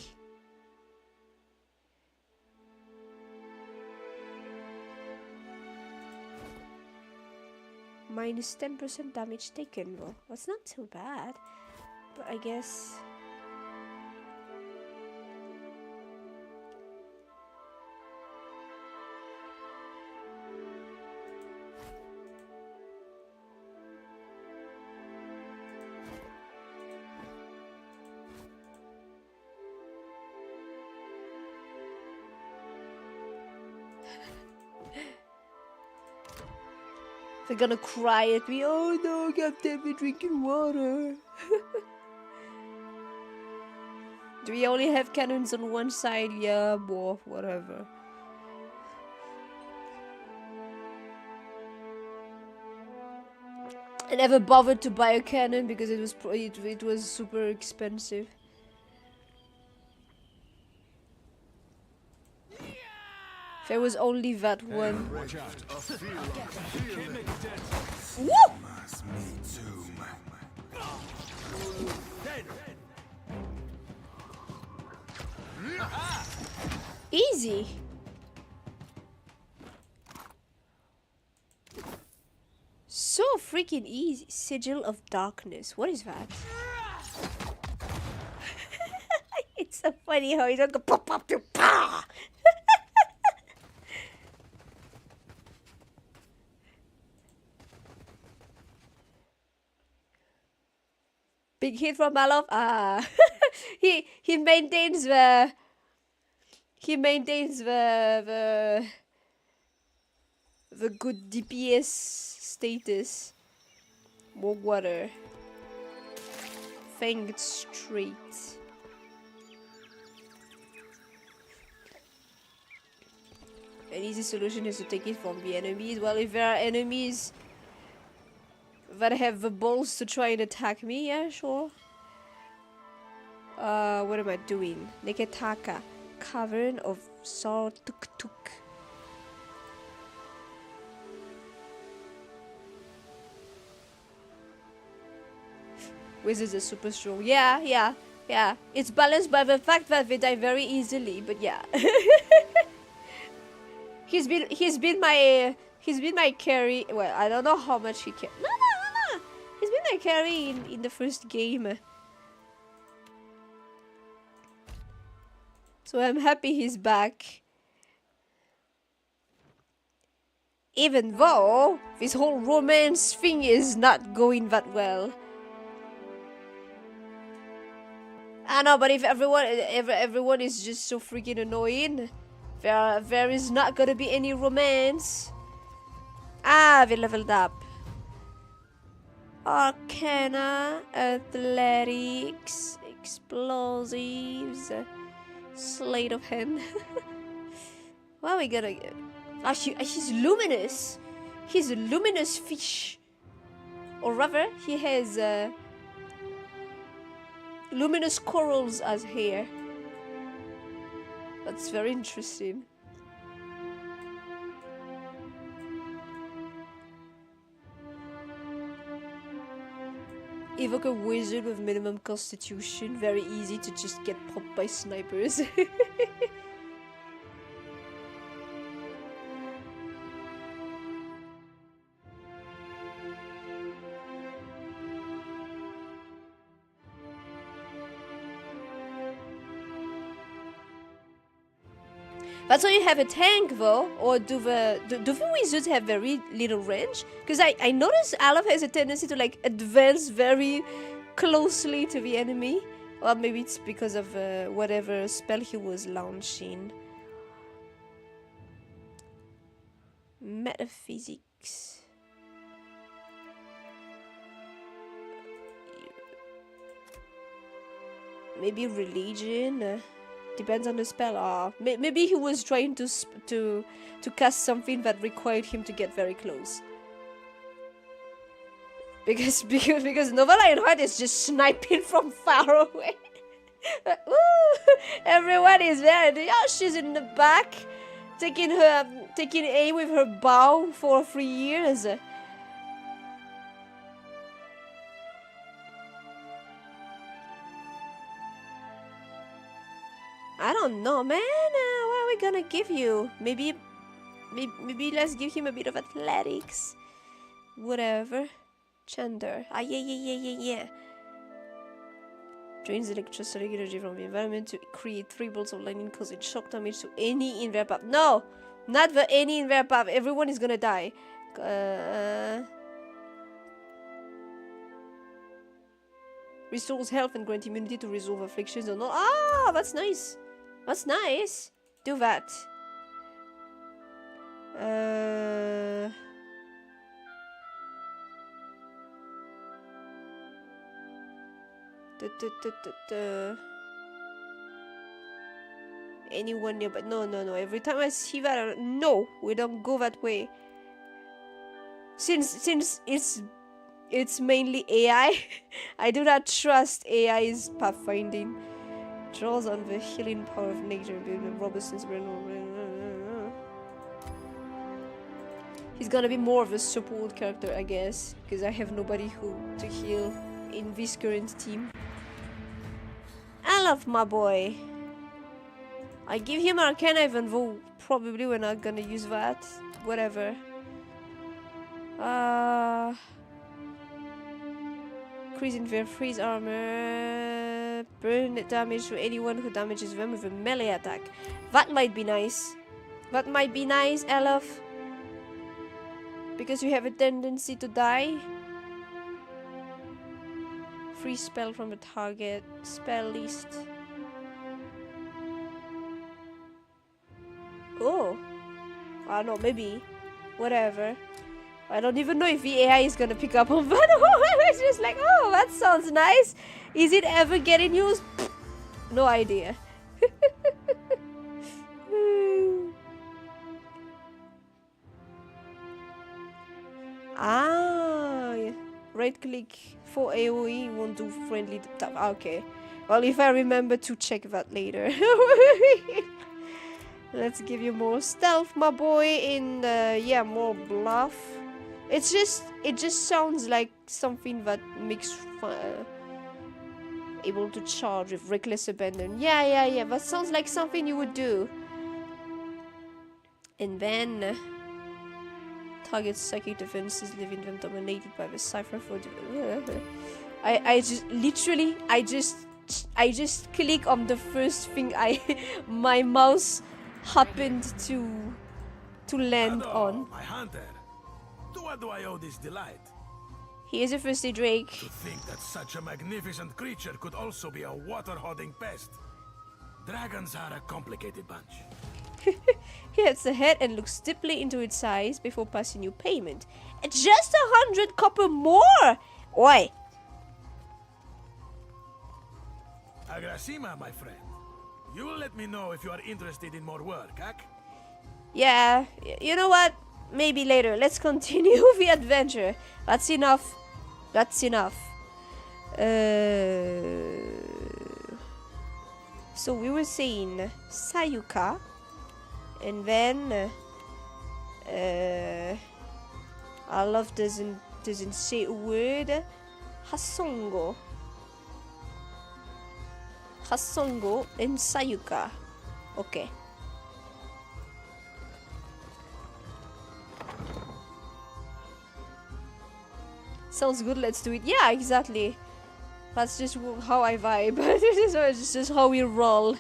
Minus 10% damage taken. Well, that's not too bad. But I guess... They're gonna cry at me. Oh no, Captain, we're drinking water. Do we only have cannons on one side? Yeah, boh, whatever. I never bothered to buy a cannon because it was super expensive. There was only that one. Watch out. Woo! Easy. So freaking easy. Sigil of Darkness. What is that? It's so funny how he's like pop pop pop pa. Big hit from Malov. Ah, he maintains the good DPS status. More water. Fanged straight. An easy solution is to take it from the enemies. Well, if there are enemies that have the balls to try and attack me, yeah, sure. What am I doing? Neketaka. Cavern of Sartuktuk. Wizards are super strong. Yeah. It's balanced by the fact that they die very easily, but yeah. He's been my carry. Well, I don't know how much he can. No. He's been my carry in the first game. So I'm happy he's back. Even though this whole romance thing is not going that well. I know, but if everyone is just so freaking annoying, there is not gonna be any romance. Ah, we leveled up. Arcana, athletics, explosives, sleight of hand. What are we gonna get? Ah, he's luminous. He's a luminous fish. Or rather, he has luminous corals as hair. That's very interesting. Evoke a wizard with minimum constitution. Very easy to just get popped by snipers. That's why you have a tank, though. Or do the wizards have very little range? Because I noticed Aleph has a tendency to like advance very closely to the enemy. Or maybe it's because of whatever spell he was launching. Metaphysics. Maybe religion. Depends on the spell. Maybe he was trying to cast something that required him to get very close. Because Nova Lionheart is just sniping from far away. Everyone is there. Yeah, she's in the back, taking aim with her bow for 3 years. I don't know, man. What are we gonna give you? Maybe let's give him a bit of athletics. Whatever. Chander. Ah, yeah. Drains electrostatic energy from the environment to create 3 bolts of lightning, causing shock damage to any in their path. No! Not the any in their path. Everyone is gonna die. Restores health and grant immunity to resolve afflictions or not. Ah, that's nice. That's nice. Do that. Anyone near, but no. Every time I see that, no, we don't go that way. Since it's mainly AI, I do not trust AI's pathfinding. Draws on the healing power of nature, building robustness. He's gonna be more of a support character, I guess, because I have nobody to heal in this current team. I love my boy. I give him Arcana, even though probably we're not gonna use that. Whatever. Increasing their freeze armor. Burn damage to anyone who damages them with a melee attack. That might be nice. That might be nice, Elf. Because you have a tendency to die. Free spell from the target. Spell list. Oh. I don't know, maybe. Whatever. I don't even know if the AI is gonna pick up on that. It's just like, oh, that sounds nice. Is it ever getting used? No idea. Yeah. Right click for AoE won't do friendly tap. Okay. Well, if I remember to check that later. Let's give you more stealth, my boy, in the more bluff. It just sounds like something that makes able to charge with reckless abandon. Yeah. That sounds like something you would do. And then target psychic defenses, leaving them dominated by the cipher for I just click on the first thing my mouse happened to to land Hello, on. my hunter. To what do I owe this delight? Here's a thirsty Drake. To think that such a magnificent creature could also be a water-hoarding pest. Dragons are a complicated bunch. He hits the head and looks deeply into its eyes before passing you payment. It's just 100 copper more! Oi! Agrasima, my friend. You will let me know if you are interested in more work, Ak? Yeah, you know what? Maybe later. Let's continue the adventure. That's enough. That's enough. So we were saying Sayuka, and then Olaf doesn't say a word. Hasongo and Sayuka. Okay. Sounds good, let's do it. Yeah, exactly. That's just how I vibe. This is just how we roll.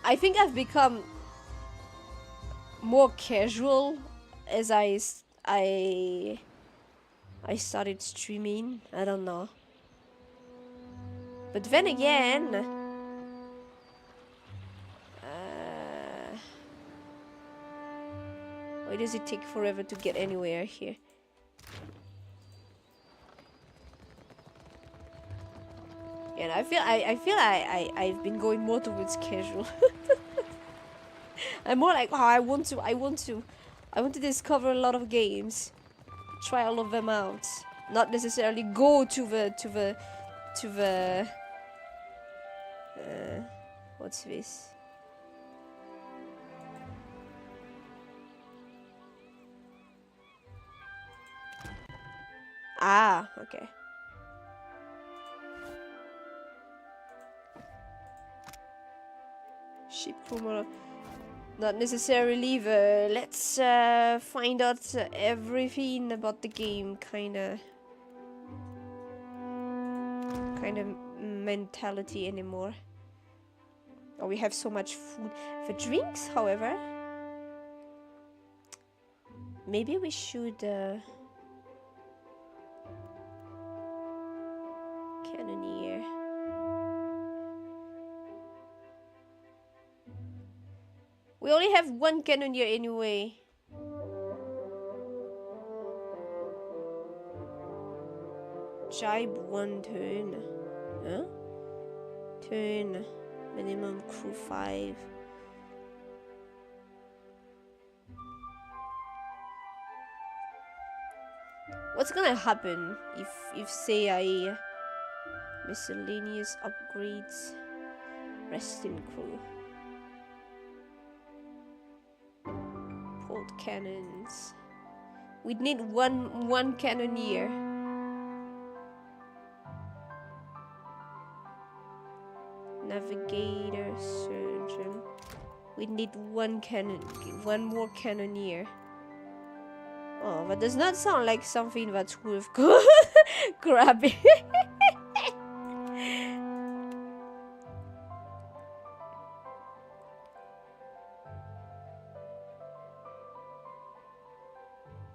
I think I've become more casual as I started streaming. I don't know. But then again, why does it take forever to get anywhere here? And I feel I've been going more towards casual. I'm more like, oh, I want to discover a lot of games, try all of them out, not necessarily go to the what's this? Ah, okay. Ship crew, not necessarily the let's find out everything about the game kind of mentality anymore. Oh, we have so much food. For drinks, however, maybe we should cannoneer. We only have one cannoneer anyway. Jibe 1 turn. Huh? Turn. Minimum crew 5. What's gonna happen if say I miscellaneous upgrades resting crew? Port cannons. We'd need one cannoneer. Navigator, surgeon. We need one more cannoneer. Oh, that does not sound like something that's worth grabbing.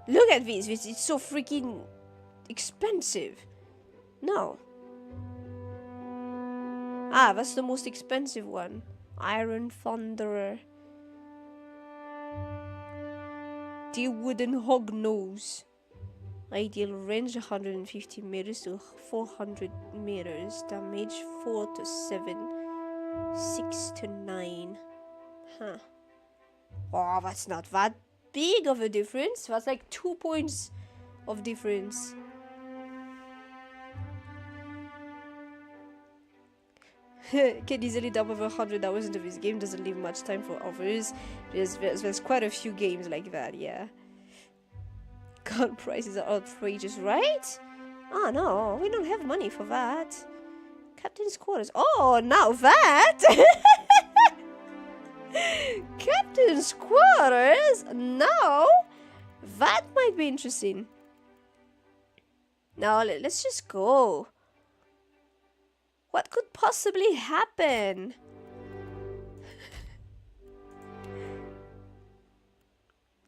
Look at this. It's so freaking expensive. No. Ah, that's the most expensive one. Iron Thunderer. The wooden hog nose. Ideal range 150 meters to 400 meters. Damage 4 to 7. 6 to 9. Huh. Oh, that's not that big of a difference. That's like 2 points of difference. Can easily dump over 100 hours into this game. Doesn't leave much time for others. There's quite a few games like that, yeah. God, prices are outrageous, right? Oh no, we don't have money for that. Captain's quarters. Oh, now that! Captain's quarters? No! That might be interesting. Now, let's just go. What could possibly happen?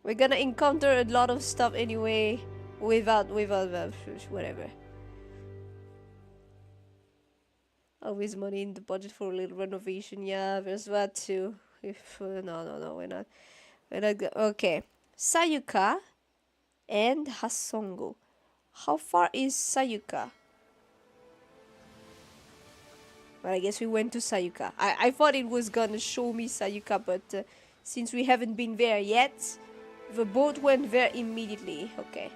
We're gonna encounter a lot of stuff anyway without whatever. Always money in the budget for a little renovation. Yeah, there's that too. If no, we're not okay. Sayuka and Hasongo. How far is Sayuka? Well, I guess we went to Sayuka. I thought it was gonna show me Sayuka, but since we haven't been there yet, the boat went there immediately. Okay.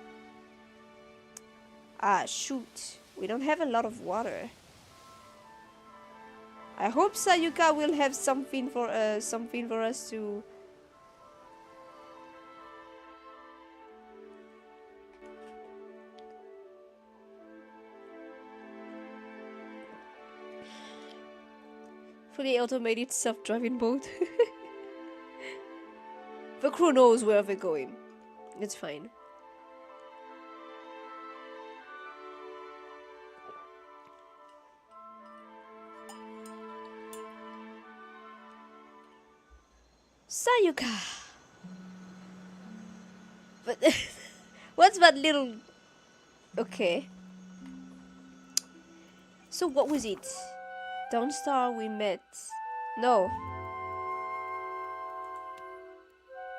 Ah, shoot. We don't have a lot of water. I hope Sayuka will have something for us to. Fully automated self-driving boat. The crew knows where they're going. It's fine. Sayuka. But what's that little? Okay. So what was it? Dawnstar we met. No.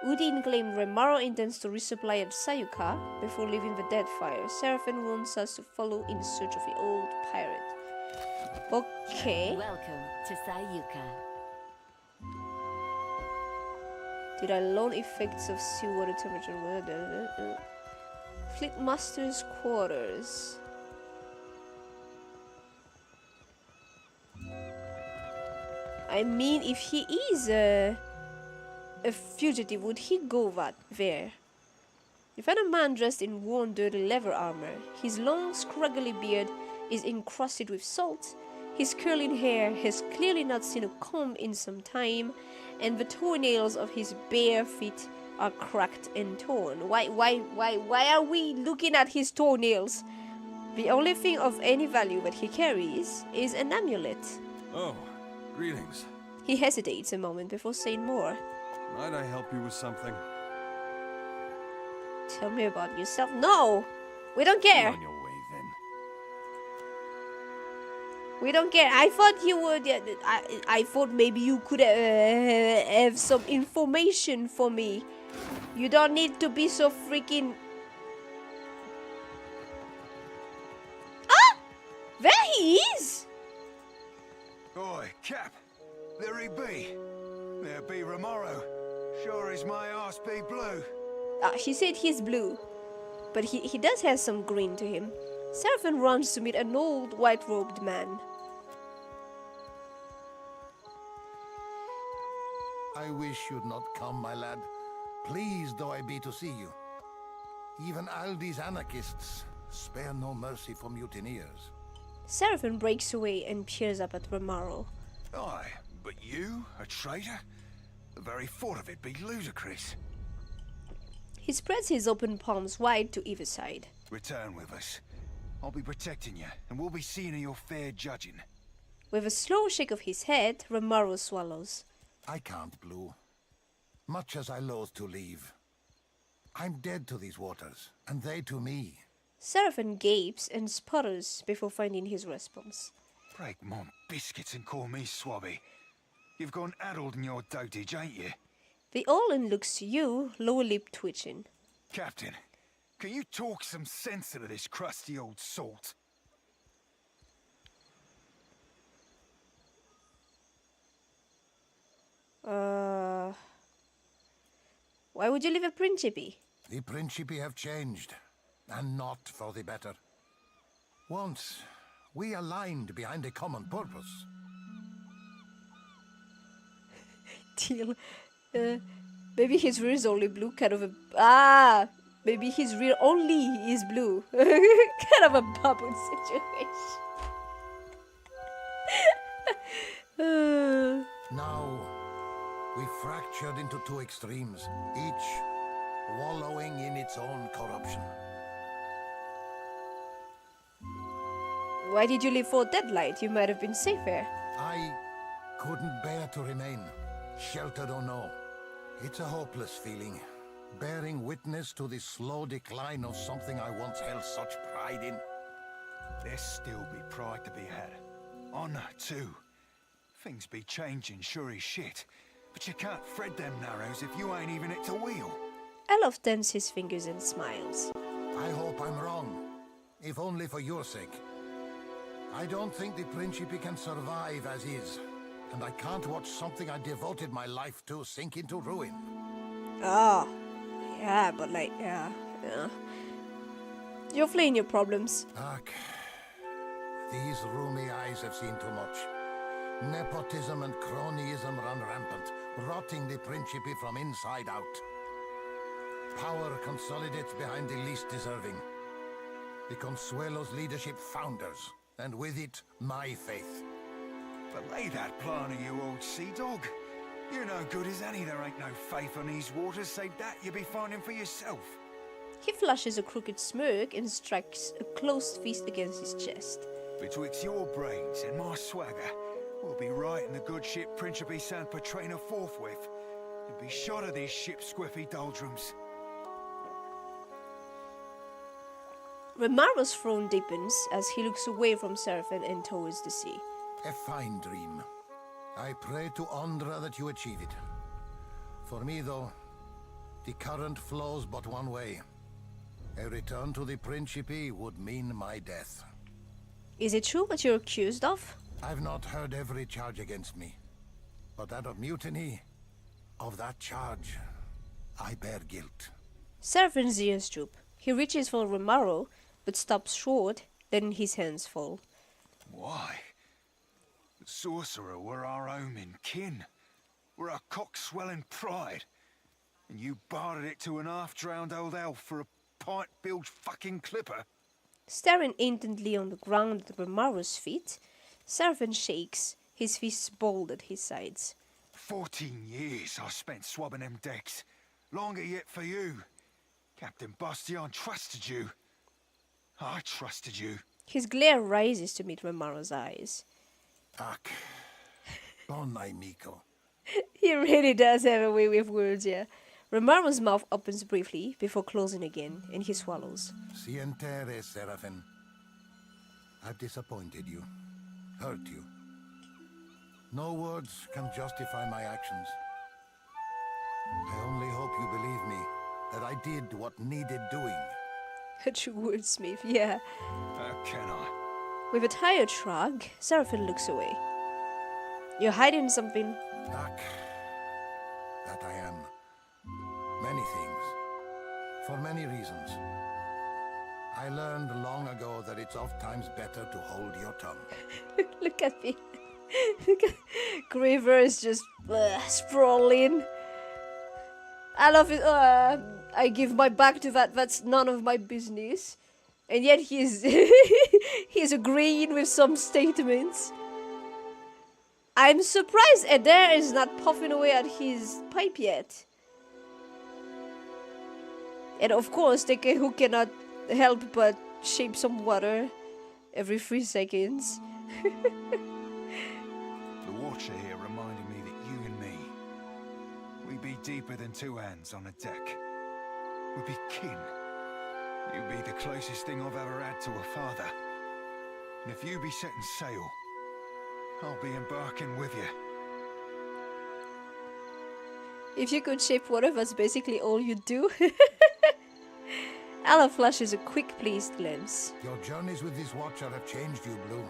Udin claimed Remaro intends to resupply at Sayuka before leaving the Deadfire. Seraphin wants us to follow in search of the old pirate. Okay. Welcome to Sayuka. Did I learn effects of seawater temperature? Fleet Master's quarters. I mean, if he is a fugitive, would he go there? You find a man dressed in worn, dirty leather armor. His long, scraggly beard is encrusted with salt. His curling hair has clearly not seen a comb in some time, and the toenails of his bare feet are cracked and torn. Why are we looking at his toenails? The only thing of any value that he carries is an amulet. Oh, greetings. He hesitates a moment before saying more. Might I help you with something? Tell me about yourself. No! We don't care. On your way, then. We don't care. I thought you would. I thought maybe you could have some information for me. You don't need to be so freaking. Ah! There he is! Oi, Cap. There he be. There be Remaro. Sure is my arse be blue. He said he's blue, but he does have some green to him. Seraphin runs to meet an old white-robed man. I wish you'd not come, my lad. Pleased though I be to see you. Even Aldi's anarchists spare no mercy for mutineers. Seraphin breaks away and peers up at Remaro. Aye, but you, a traitor? The very thought of it be ludicrous. He spreads his open palms wide to either side. Return with us. I'll be protecting you, and we'll be seeing your fair judging. With a slow shake of his head, Remaro swallows. I can't, Blue. Much as I loathe to leave. I'm dead to these waters, and they to me. Seraphin gapes and sputters before finding his response. Break my biscuits and call me Swabby. You've gone addled in your dotage, ain't you? The Olin looks to you, lower lip twitching. Captain, can you talk some sense into this crusty old salt? Why would you leave a Principe? The Principi have changed, and not for the better. Once, we aligned behind a common purpose. Deal. Maybe his rear is only blue, kind of a... maybe his rear only is blue. Kind of a bubble situation. Now, we fractured into two extremes, each wallowing in its own corruption. Why did you leave for Deadlight? You might have been safer. I couldn't bear to remain, sheltered or no. It's a hopeless feeling, bearing witness to the slow decline of something I once held such pride in. There still be pride to be had. Honor, too. Things be changing, sure as shit. But you can't thread them narrows if you ain't even at the wheel. Elf dents his fingers and smiles. I hope I'm wrong, if only for your sake. I don't think the Principe can survive as is, and I can't watch something I devoted my life to sink into ruin. Ah, yeah, but like, yeah. You're fleeing your problems. Ugh. These roomy eyes have seen too much. Nepotism and cronyism run rampant, rotting the Principe from inside out. Power consolidates behind the least deserving. The Consuelo's leadership founders, and with it, my faith. Belay that plan of you, old sea dog. You're no good as any. There ain't no faith on these waters, save that you be finding for yourself. He flushes a crooked smirk and strikes a closed fist against his chest. Betwixt your brains and my swagger, we'll be right in the good ship Principe San Petrino forthwith, and be shot of these ship's squiffy doldrums. Remaro's frown deepens as he looks away from Seraphim and towards the sea. A fine dream. I pray to Ondra that you achieve it. For me, though, the current flows but one way. A return to the Principe would mean my death. Is it true what you're accused of? I've not heard every charge against me. But that of mutiny, of that charge, I bear guilt. Seraphim's ears droop. He reaches for Romaro, but stops short, then his hands fall. Why? The sorcerer were our home in kin. We're a cock-swelling pride. And you bartered it to an half-drowned old elf for a pint-bilged fucking clipper? Staring intently on the ground at Romaro's feet, Seraphim shakes, his fists balled at his sides. 14 years I spent swabbing them decks. Longer yet for you. Captain Bastion trusted you. I trusted you. His glare rises to meet Romaro's eyes. Ak. Bon amico. He really does have a way with words, yeah. Romaro's mouth opens briefly before closing again, and he swallows. Sientere, Seraphim. I've disappointed you, hurt you. No words can justify my actions. I only hope you believe me, that I did what needed doing. A true wordsmith, yeah. How can I? With a tired shrug, Seraphim looks away. You're hiding something. Ak. That I am. Many things. For many reasons. I learned long ago that it's oft-times better to hold your tongue. Look at me. Look at Graver is just sprawling. I love it. I give my back to that. That's none of my business. And yet he's he's agreeing with some statements. I'm surprised Adair is not puffing away at his pipe yet. And of course, who cannot help but shape some water every 3 seconds. The Watcher here reminded me that you and me, we be deeper than 2 hands on a deck. We be kin. You be the closest thing I've ever had to a father. And if you be setting sail, I'll be embarking with you. If you could shape water, that's basically all you do. Ella flashes a quick, pleased glance. Your journeys with this Watcher have changed you, Blue.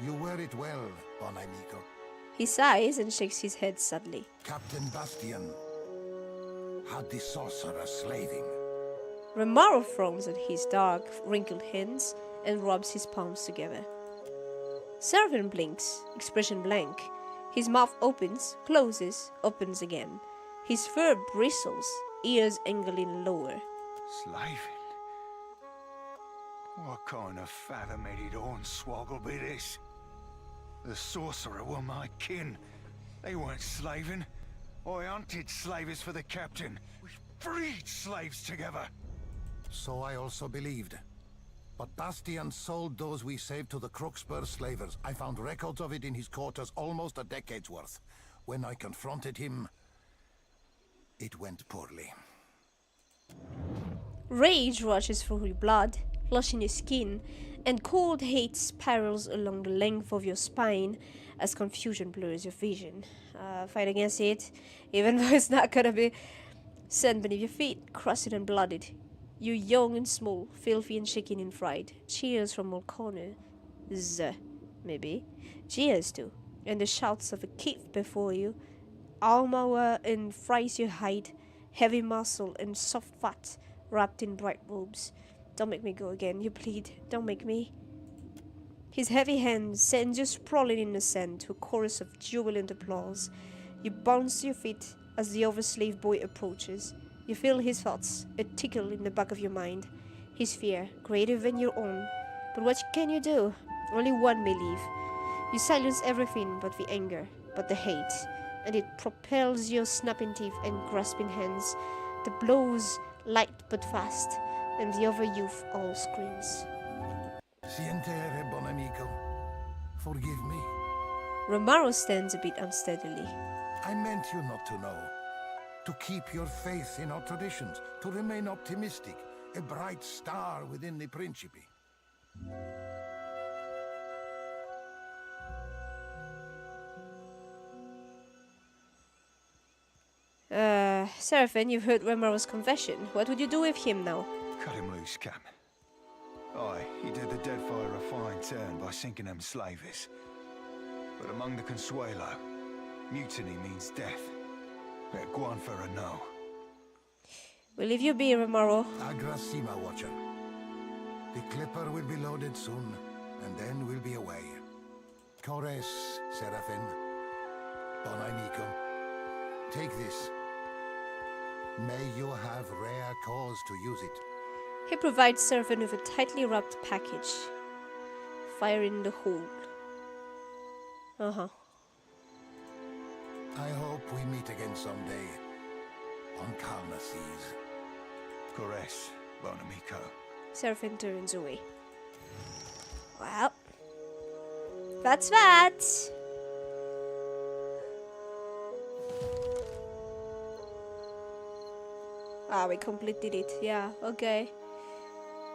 You wear it well, bon amico. He sighs and shakes his head sadly. Captain Bastion had the sorcerer slaving. Romaro frowns at his dark, wrinkled hands and rubs his palms together. Seraphim blinks, expression blank. His mouth opens, closes, opens again. His fur bristles, ears angling lower. Slaving? What kind of fathom-headed hornswoggle be this? The sorcerer were my kin. They weren't slaving. I hunted slavers for the captain. We freed slaves together. So I also believed. But Bastian sold those we saved to the Crooksburg slavers. I found records of it in his quarters, almost a decade's worth. When I confronted him, it went poorly. Rage rushes through your blood, flushing your skin, and cold hate spirals along the length of your spine as confusion blurs your vision. Fight against it, even though it's not gonna be sand beneath your feet, crusted and blooded. You're young and small, filthy and shaking in fright. Cheers from all corners. Maybe. Cheers too. And the shouts of a kid before you. Armor and fries you hide. Heavy muscle and soft fat wrapped in bright robes. Don't make me go again, you plead. Don't make me. His heavy hand sends you sprawling in the sand to a chorus of jubilant applause. You bounce to your feet as the overslave boy approaches. You feel his thoughts, a tickle in the back of your mind. His fear, greater than your own. But what can you do? Only one may leave. You silence everything but the anger, but the hate. And it propels your snapping teeth and grasping hands. The blows, light but fast, and the other youth all screams. Sientere, bon amico. Forgive me. Romaro stands a bit unsteadily. I meant you not to know. To keep your faith in our traditions, to remain optimistic, a bright star within the Principe. Seraphin, you've heard Romaro's confession. What would you do with him now? Cut him loose, Cap. Aye, he did the Deadfire a fine turn by sinking them slavers. But among the Consuelo, mutiny means death. Better go on for a no. We'll leave you be, Romaro. Agrasima, Watcher. The Clipper will be loaded soon, and then we'll be away. Cores, Seraphin. Bon amico. Take this. May you have rare cause to use it. He provides Seraphin with a tightly wrapped package. Fire in the hole. Uh-huh. I hope we meet again someday. On calmer seas. Cores, bon amico. Seraphin turns away. Well, that's that. Ah, we completed it. Yeah, okay.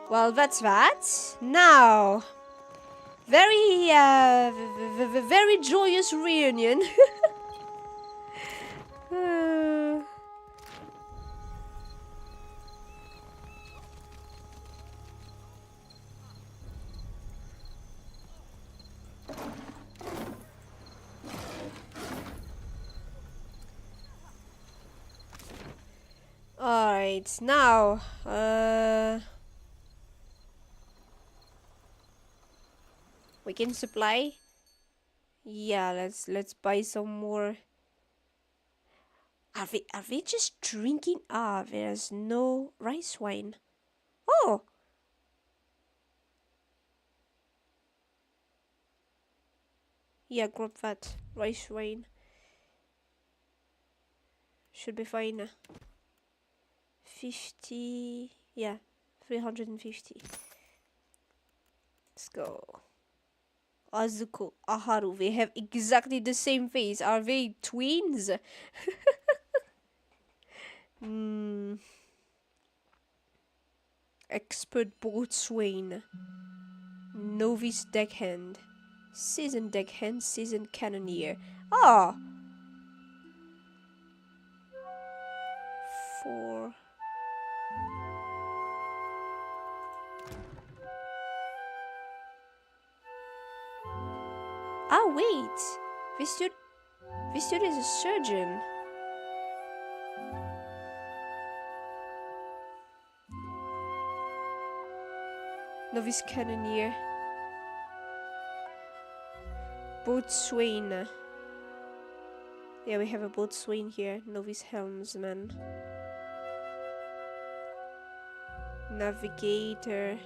Well, that's that. Now, very joyous reunion. Alright, now, we can supply. Yeah, let's buy some more. Are we just drinking? Ah, there's no rice wine. Oh. Yeah, grab that rice wine. Should be fine. 50, yeah, 350. Let's go. Azuko, Aharu, they have exactly the same face. Are they twins? Expert boatswain. Novice deckhand. Seasoned deckhand, seasoned cannoneer. Ah! 4. Ah, wait! This dude is a surgeon. Novice cannoneer. Boatswain. Yeah, we have a boatswain here. Novice helmsman. Navigator.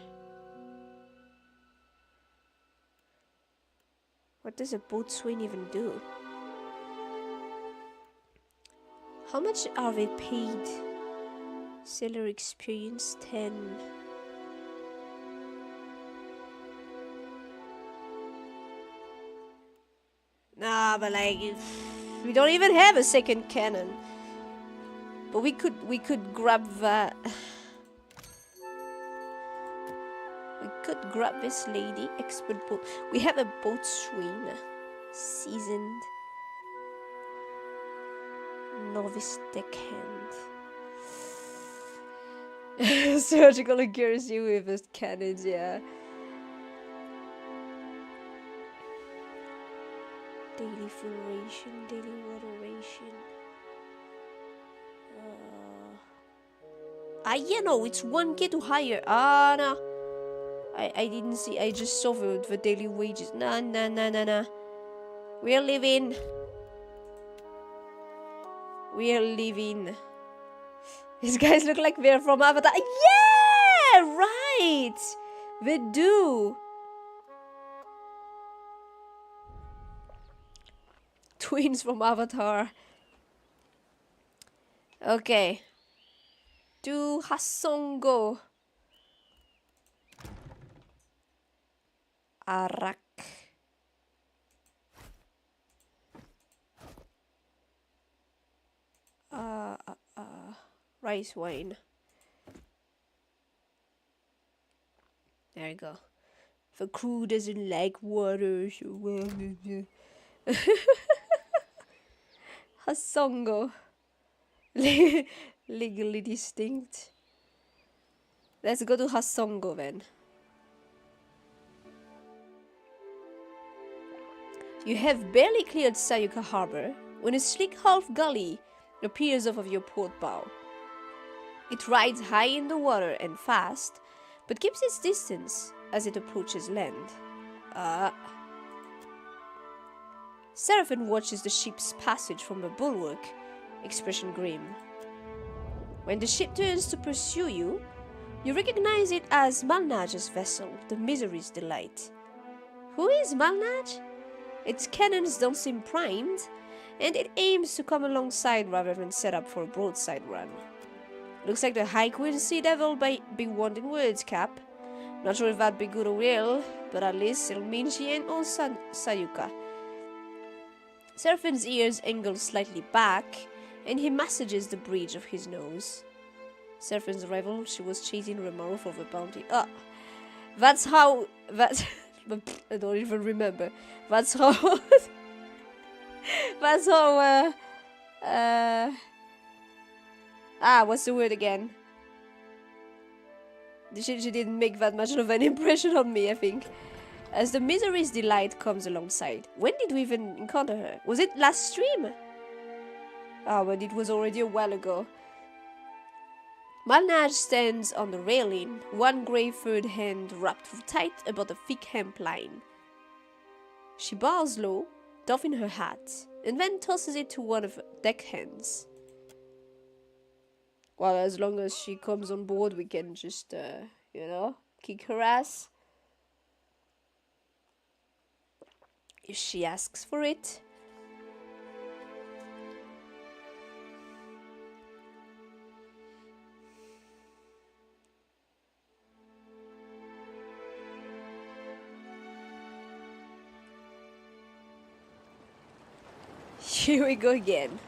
What does a boatswain even do? How much are they paid? Sailor experience 10. Yeah, but like, we don't even have a second cannon. But we could grab that. We could grab this lady. Expert boat. We have a boat stream. Seasoned. Novice deckhand. Surgical accuracy with his cannons, yeah. Daily food ration, daily water ration. Yeah, no, it's 1k to hire. No. I didn't see, I just saw the daily wages. Nah. We're living. These guys look like they're from Avatar. Yeah, right. They do. Twins from Avatar. Okay. To Hasongo. Arak. Rice wine. There you go. The crew doesn't like water, so well. Hasongo. Legally distinct. Let's go to Hasongo then. You have barely cleared Sayuka Harbor when a sleek half gully appears off of your port bow. It rides high in the water and fast, but keeps its distance as it approaches land. Seraphim watches the ship's passage from the bulwark, expression grim. When the ship turns to pursue you, you recognize it as Malnage's vessel, the Misery's Delight. Who is Malnage? Its cannons don't seem primed, and it aims to come alongside rather than set up for a broadside run. Looks like the High Queen Sea Devil by Big Wanting Words Cap. Not sure if that'd be good or ill, but at least it'll mean she ain't on Sayuka. Seraphim's ears angle slightly back, and he massages the bridge of his nose. Seraphim's rival, she was chasing Rimuru for the bounty. That's how... I don't even remember. That's how... That's how... what's the word again? She didn't make that much of an impression on me, I think. As the Misery's Delight comes alongside. When did we even encounter her? Was it last stream? But it was already a while ago. Malnage stands on the railing, one grey-furred hand wrapped tight about a thick hemp line. She bows low, doffing her hat, and then tosses it to one of the deckhands. Well, as long as she comes on board, we can just, kick her ass. If she asks for it. Here we go again.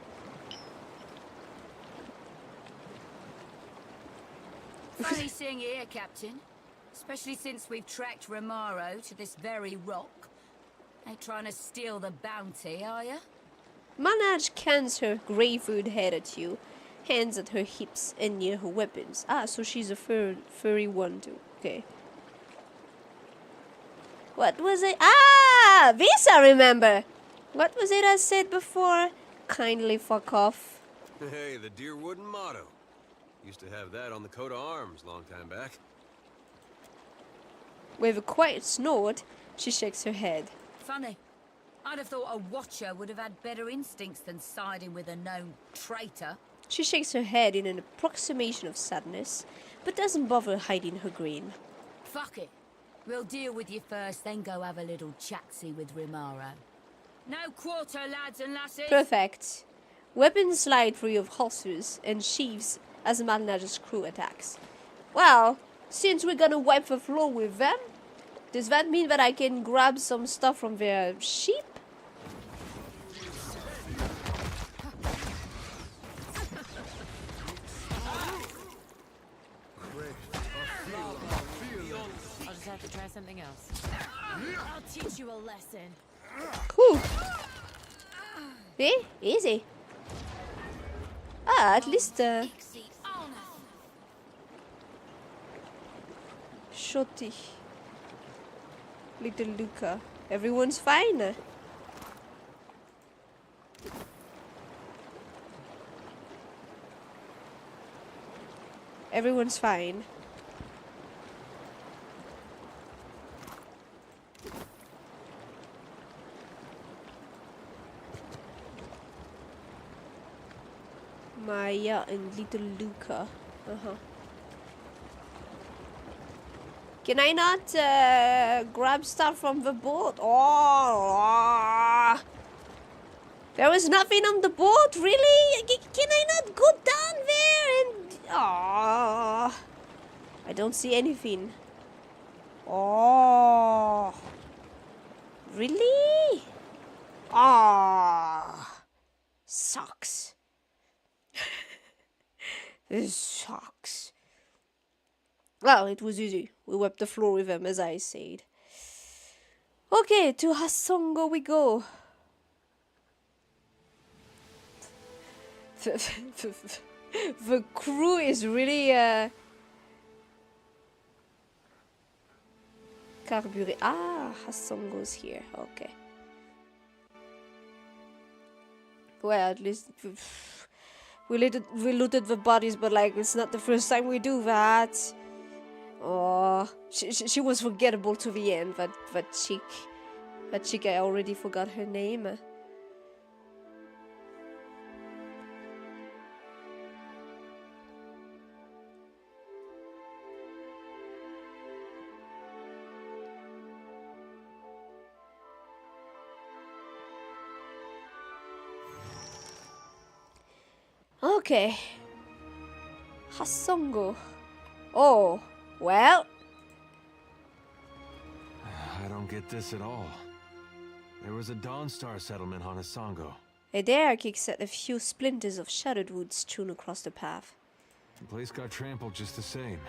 Funny seeing you here, Captain. Especially since we've tracked Rimuru to this very rock. Ain't trying to steal the bounty, are ya? Malnage cans her grey-furred head at you, hands at her hips and near her weapons. So she's a furry one too. Okay. What was it? This I remember! What was it I said before? Kindly fuck off. Hey, the Deerwooden motto. Used to have that on the coat of arms long time back. With a quiet snort, she shakes her head. Funny. I'd have thought a watcher would have had better instincts than siding with a known traitor. She shakes her head in an approximation of sadness, but doesn't bother hiding her grin. Fuck it. We'll deal with you first, then go have a little chatsy with Rimuru. No quarter, lads and lasses. Perfect. Weapons slide free of holsters and sheaths as Malnage's crew attacks. Well, since we're gonna wipe the floor with them, does that mean that I can grab some stuff from their ship? just have to try something else. I'll teach you a lesson. Whew. See? Easy. Ah, at least Shorty. Little Luca. Everyone's fine. Everyone's fine. Maya and little Luca. Can I not grab stuff from the boat? Oh, there was nothing on the boat, really? Can I not go down there and... Oh, I don't see anything. Oh, really? Ah, sucks. This sucks. Well, it was easy. We wiped the floor with them, as I said. Okay, to Hasongo we go. The crew is really carburé. Ah, Hasongo's here. Okay. Well, at least we looted the bodies, but like it's not the first time we do that. Oh, she was forgettable to the end. That chick, I already forgot her name. Okay. Hasongo. Oh, well. I don't get this at all. There was a Dawnstar settlement on Hasongo. A dare kicks at a few splinters of shattered wood strewn across the path. The place got trampled just the same.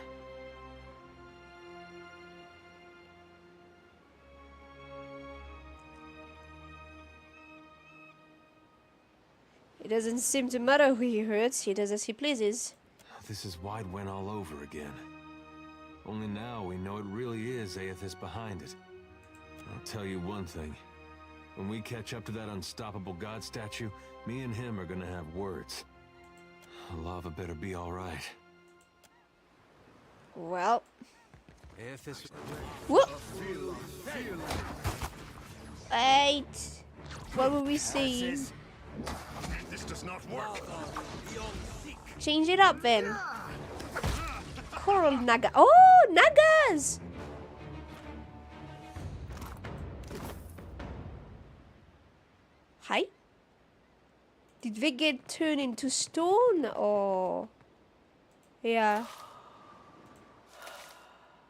It doesn't seem to matter who he hurts, he does as he pleases. This is Wide Wen all over again. Only now we know it really is Aethys behind it. I'll tell you one thing. When we catch up to that unstoppable god statue, me and him are gonna have words. Lava better be alright. Well. Aethys... Whoop! Wait. What were we saying? This does not work. Change it up then. Coral Naga. Oh, Nagas! Hi? Did they get turned into stone or... Yeah.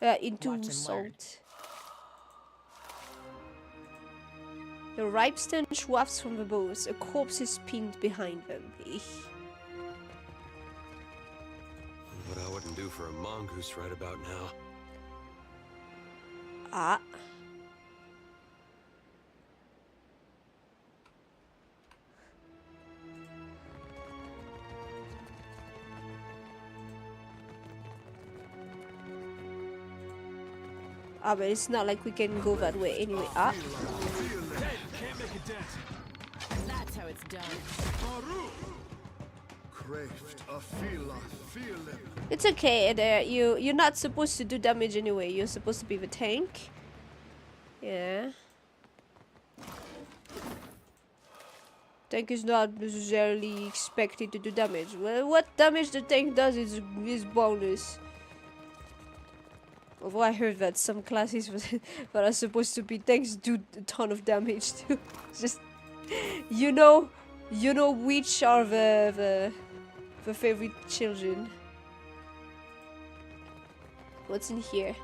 Into salt. The ripe stench wafts from the bows. A corpse is pinned behind them. Eek. What I wouldn't do for a mongoose right about now. Ah. Ah, but it's not like we can go that way anyway. Ah. That's how it's done. It's okay, there. You're not supposed to do damage anyway. You're supposed to be the tank. Yeah. Tank is not necessarily expected to do damage. Well, what damage the tank does is bonus. Although I heard that some classes that are supposed to be tanks do a ton of damage too. Just you know which are the favorite children. What's in here?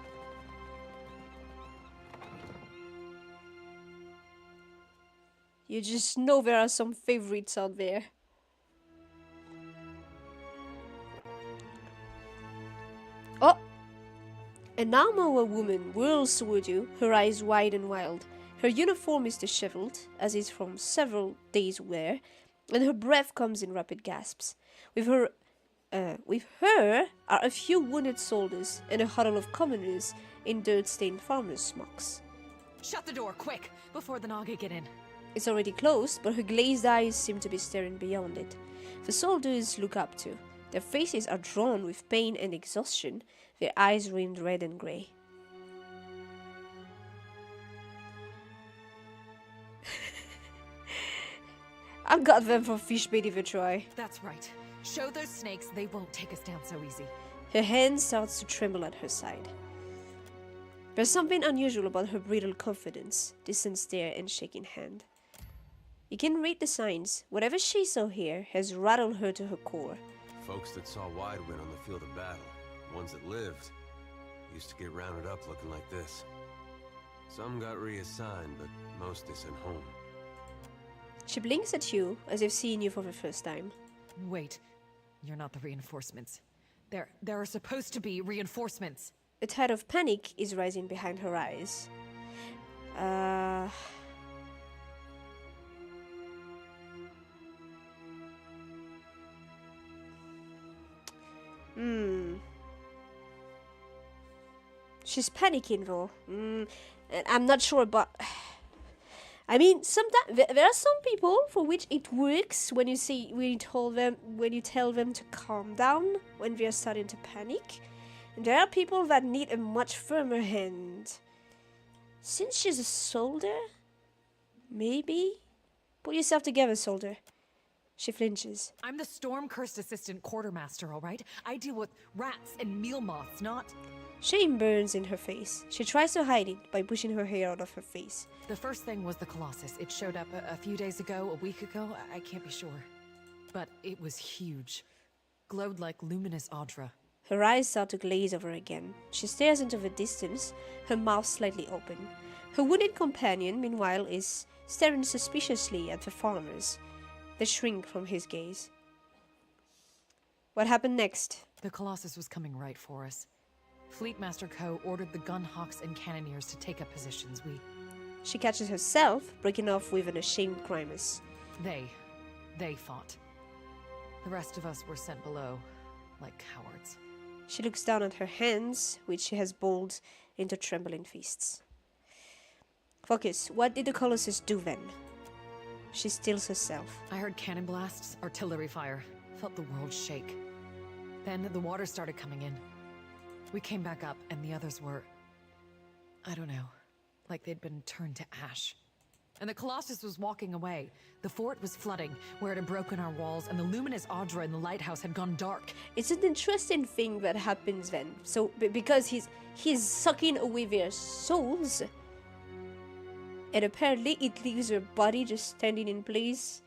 You just know there are some favorites out there. Oh! A Naumauer woman whirls toward you, her eyes wide and wild. Her uniform is disheveled, as is from several days' wear, and her breath comes in rapid gasps. With her are a few wounded soldiers and a huddle of commoners in dirt-stained farmers' smocks. Shut the door, quick, before the Naga get in. It's already closed, but her glazed eyes seem to be staring beyond it. The soldiers look up too. Their faces are drawn with pain and exhaustion, their eyes rimmed red and grey. I've got them for fish bait if I try. That's right. Show those snakes they won't take us down so easy. Her hand starts to tremble at her side. There's something unusual about her brittle confidence, distant stare and shaking hand. You can read the signs. Whatever she saw here has rattled her to her core. Folks that saw Widewind on the field of battle, ones that lived, used to get rounded up looking like this. Some got reassigned, but most they sent home. She blinks at you as if seeing you for the first time. Wait, you're not the reinforcements. There are supposed to be reinforcements. A tide of panic is rising behind her eyes. She's panicking though. And I'm not sure about... I mean, sometimes there are some people for which it works when you tell them to calm down when they're starting to panic. And there are people that need a much firmer hand. Since she's a soldier, maybe? Put yourself together, soldier. She flinches. I'm the storm-cursed assistant quartermaster, all right? I deal with rats and meal moths, not... Shame burns in her face. She tries to hide it by pushing her hair out of her face. The first thing was the Colossus. It showed up a few days ago, a week ago, I can't be sure. But it was huge. Glowed like luminous Audra. Her eyes start to glaze over again. She stares into the distance, her mouth slightly open. Her wounded companion, meanwhile, is staring suspiciously at the farmers. They shrink from his gaze. What happened next? The Colossus was coming right for us. Fleetmaster Ko ordered the gunhawks and cannoneers to take up positions. She catches herself, breaking off with an ashamed grimace. They fought. The rest of us were sent below, like cowards. She looks down at her hands, which she has balled into trembling fists. Focus, what did the Colossus do then? She stills herself. I heard cannon blasts, artillery fire. Felt the world shake. Then the water started coming in. We came back up, and the others were... I don't know. Like they'd been turned to ash. And the Colossus was walking away. The fort was flooding, where it had broken our walls, and the luminous Audra in the lighthouse had gone dark. It's an interesting thing that happens then. So, because he's sucking away their souls, and apparently it leaves her body just standing in place,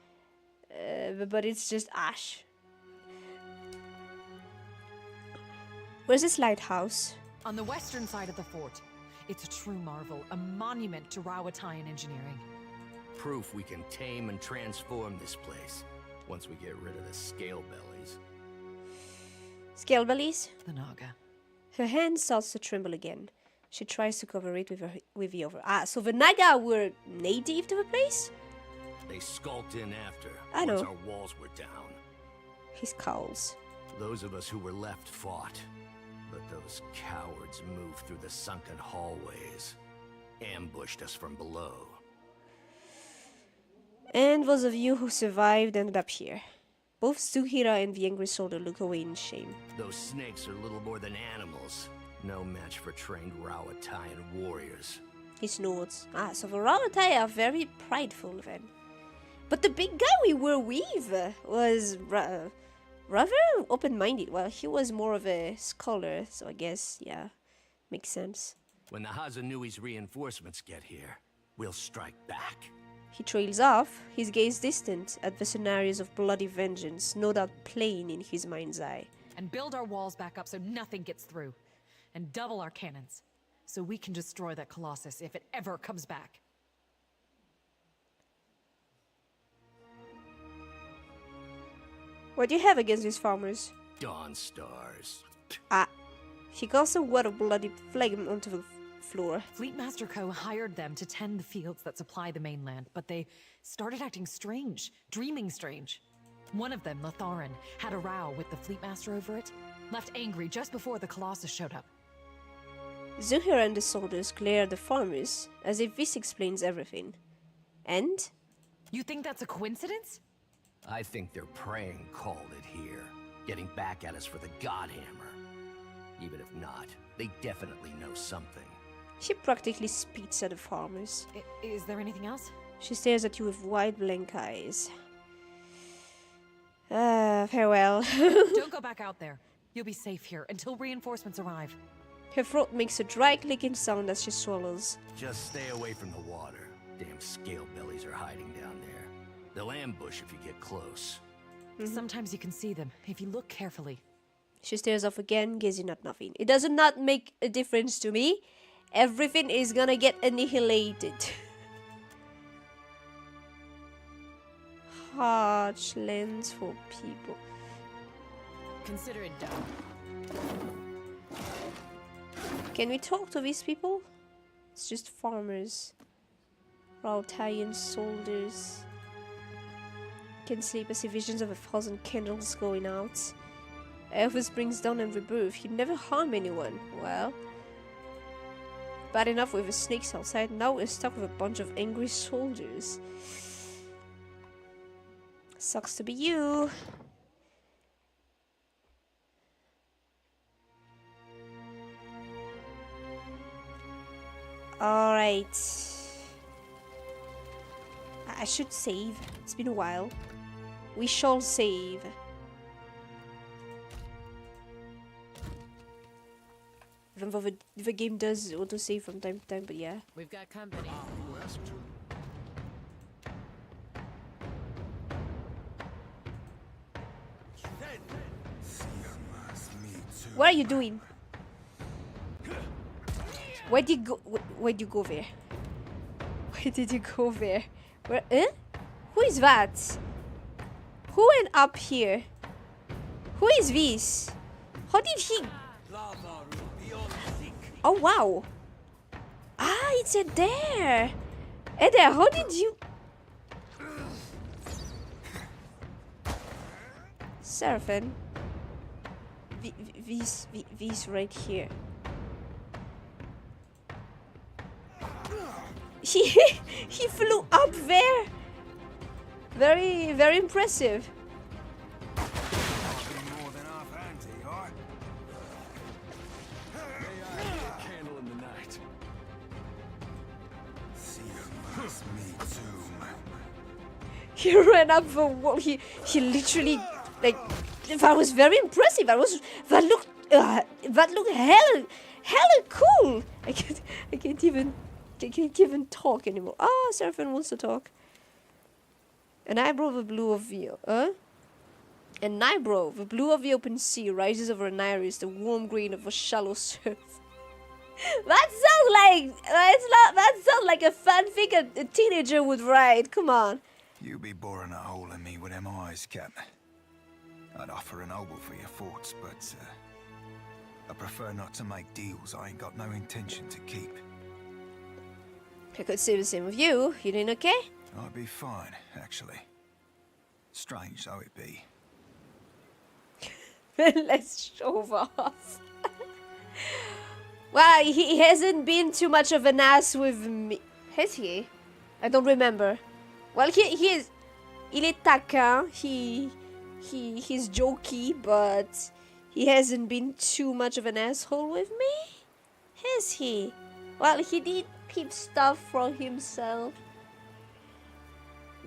but it's just ash. Where's this lighthouse? On the western side of the fort. It's a true marvel, a monument to Rawatayan engineering. Proof we can tame and transform this place, once we get rid of the scale bellies. Scale bellies? The Naga. Her hand starts to tremble again. She tries to cover it with the other. So the Naga were native to the place? They skulked in after, I know. once our walls were down. He scowls. Those of us who were left fought. But those cowards moved through the sunken hallways, ambushed us from below. And those of you who survived ended up here. Both Suhira and the angry soldier look away in shame. Those snakes are little more than animals. No match for trained Rawatayan warriors. He snorts. So the Rawatayan are very prideful then. But the big guy we were with was... rather open-minded. Well, he was more of a scholar, so I guess, yeah, makes sense. When the Hazanui's reinforcements get here, we'll strike back. He trails off, his gaze distant at the scenarios of bloody vengeance, no doubt playing in his mind's eye. And build our walls back up so nothing gets through. And double our cannons, so we can destroy that Colossus if it ever comes back. What do you have against these farmers? Dawn stars. He casts a wad of bloody flame onto the floor. Fleetmaster Co. hired them to tend the fields that supply the mainland, but they started acting strange, dreaming strange. One of them, Latharan, had a row with the Fleetmaster over it, left angry just before the Colossus showed up. Zuhir and the soldiers glare at the farmers, as if this explains everything. And? You think that's a coincidence? I think their praying called it here, getting back at us for the Godhammer. Even if not, they definitely know something. She practically spits at the farmers. Is there anything else? She stares at you with wide blank eyes. Farewell. Don't go back out there. You'll be safe here until reinforcements arrive. Her throat makes a dry clicking sound as she swallows. Just stay away from the water. Damn scale bellies are hiding down there. They'll ambush if you get close. Sometimes you can see them, if you look carefully. She stares off again, gazing at nothing. It does not make a difference to me. Everything is gonna get annihilated. Harsh lands for people. Consider it done. Can we talk to these people? It's just farmers. Rautaian soldiers. Can sleep and see visions of 1,000 candles going out. Elvis brings down and rebirth. He'd never harm anyone. Well, bad enough with the snakes outside. Now we're stuck with a bunch of angry soldiers. Sucks to be you. Alright. I should save. It's been a while. We shall save. Even though the game does autosave from time to time, but yeah. We've got company. What are you doing? Where'd you go? Where'd you go there? Why did you go there? Where? Eh? Who is that? Who went up here? Who is this? How did he? Oh wow! Ah, it's there. There. How did you? Seraphim. These right here. He flew up there. Very impressive. Candle in the night. He ran up the wall. He literally like. That was very impressive. That looked hella cool. I can't even talk anymore. Ah, Seraphim wants to talk. An eyebrow of the blue of the An eyebrow, the blue of the open sea, rises over an iris, the warm green of a shallow surf. That sounds like a fanfic a teenager would write. Come on. You be boring a hole in me with them eyes, Cap. I'd offer an oboe for your thoughts, but I prefer not to make deals I ain't got no intention to keep. I could say the same with you. You doing okay? I'd be fine, actually. Strange though it be. Let's show off. Well, he hasn't been too much of an ass with me. Has he? I don't remember. Well, he is. Il est taquin. He's jokey, but he hasn't been too much of an asshole with me. Has he? Well, he did keep stuff for himself.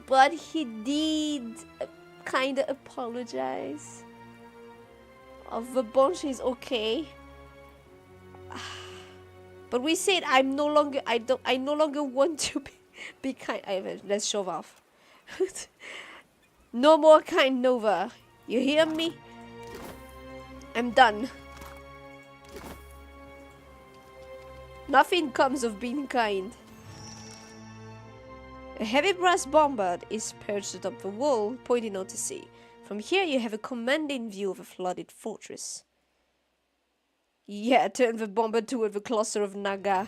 But he did kind of apologize. The bunch is okay. But we said I no longer want to be kind. Let's show off. No more kind Nova. You hear me? I'm done. Nothing comes of being kind. A heavy brass bombard is perched atop the wall, pointing out to sea. From here you have a commanding view of a flooded fortress. Yeah, turn the bomber toward the cluster of Naga.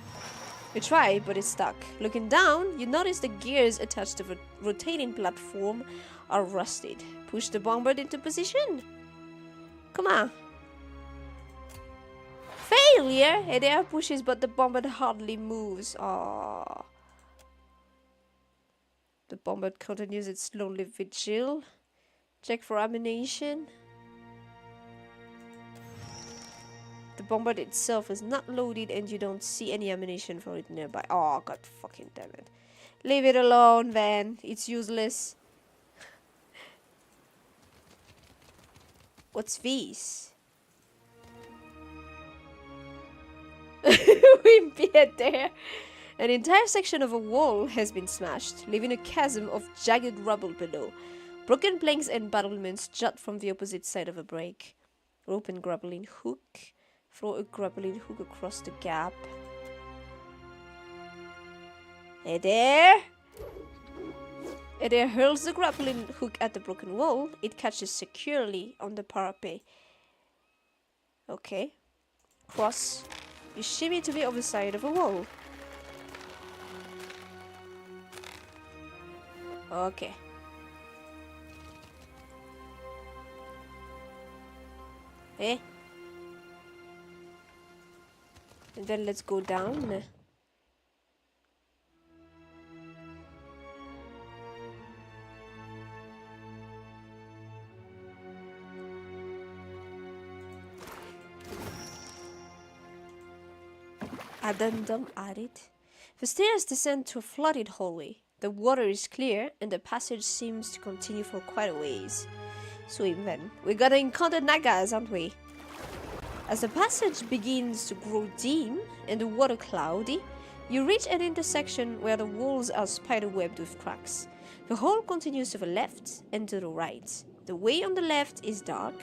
You try, but it's stuck. Looking down, you notice the gears attached to the rotating platform are rusted. Push the bomber into position. Come on. Failure! Adair pushes, but the bomber hardly moves. Aww. The bomber continues its lonely vigil. Check for ammunition. The bomber itself is not loaded and you don't see any ammunition for it nearby. Oh, god fucking damn it. Leave it alone, Van. It's useless. What's this? We appeared there. An entire section of a wall has been smashed, leaving a chasm of jagged rubble below. Broken planks and battlements jut from the opposite side of a break. Rope and grappling hook. Throw a grappling hook across the gap. Adair! Adair hurls the grappling hook at the broken wall. It catches securely on the parapet. Okay. Cross. You shimmy to the other side of a wall. Okay. Eh? And then let's go down. Addendum added. The stairs descend to a flooded hallway. The water is clear and the passage seems to continue for quite a ways. Swim then. We're gonna encounter Nagas, aren't we? As the passage begins to grow dim and the water cloudy, you reach an intersection where the walls are spiderwebbed with cracks. The hall continues to the left and to the right. The way on the left is dark.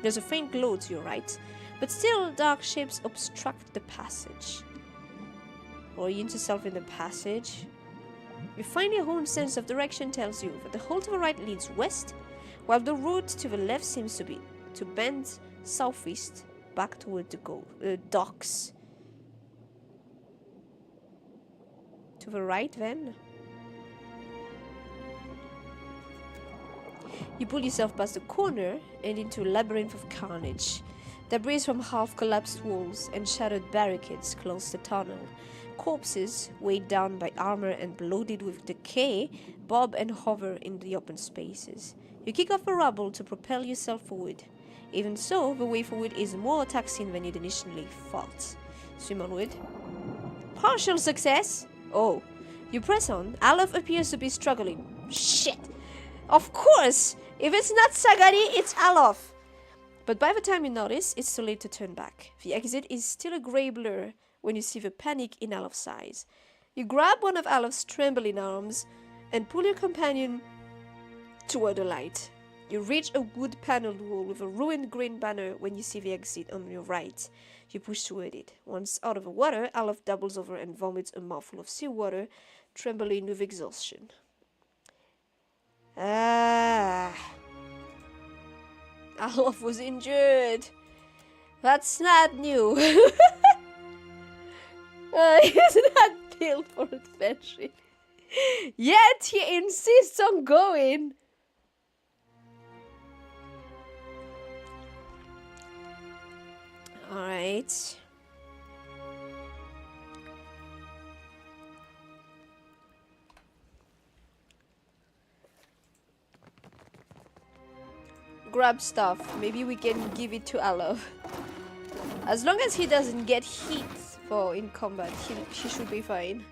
There's a faint glow to your right, but still dark shapes obstruct the passage. Orient yourself in the passage. You find your own sense of direction tells you that the hall to the right leads west, while the road to the left seems to bend southeast back toward the docks. To the right then. You pull yourself past the corner and into a labyrinth of carnage. Debris from half-collapsed walls and shattered barricades close the tunnel. Corpses, weighed down by armor and bloated with decay, bob and hover in the open spaces. You kick off the rubble to propel yourself forward. Even so, the way forward is more taxing than you'd initially thought. Swim onward. Partial success! Oh. You press on. Alof appears to be struggling. Shit! Of course! If it's not Sagari, it's Alof! But by the time you notice, it's too late to turn back. The exit is still a grey blur when you see the panic in Alof's eyes. You grab one of Alof's trembling arms and pull your companion toward the light. You reach a wood-paneled wall with a ruined green banner when you see the exit on your right. You push toward it. Once out of the water, Alof doubles over and vomits a mouthful of seawater, trembling with exhaustion. Ah. Alof was injured. That's not new. He's not built for adventure. Yet he insists on going. Alright. Grab stuff. Maybe we can give it to Alof. As long as he doesn't get hit in combat, she should be fine.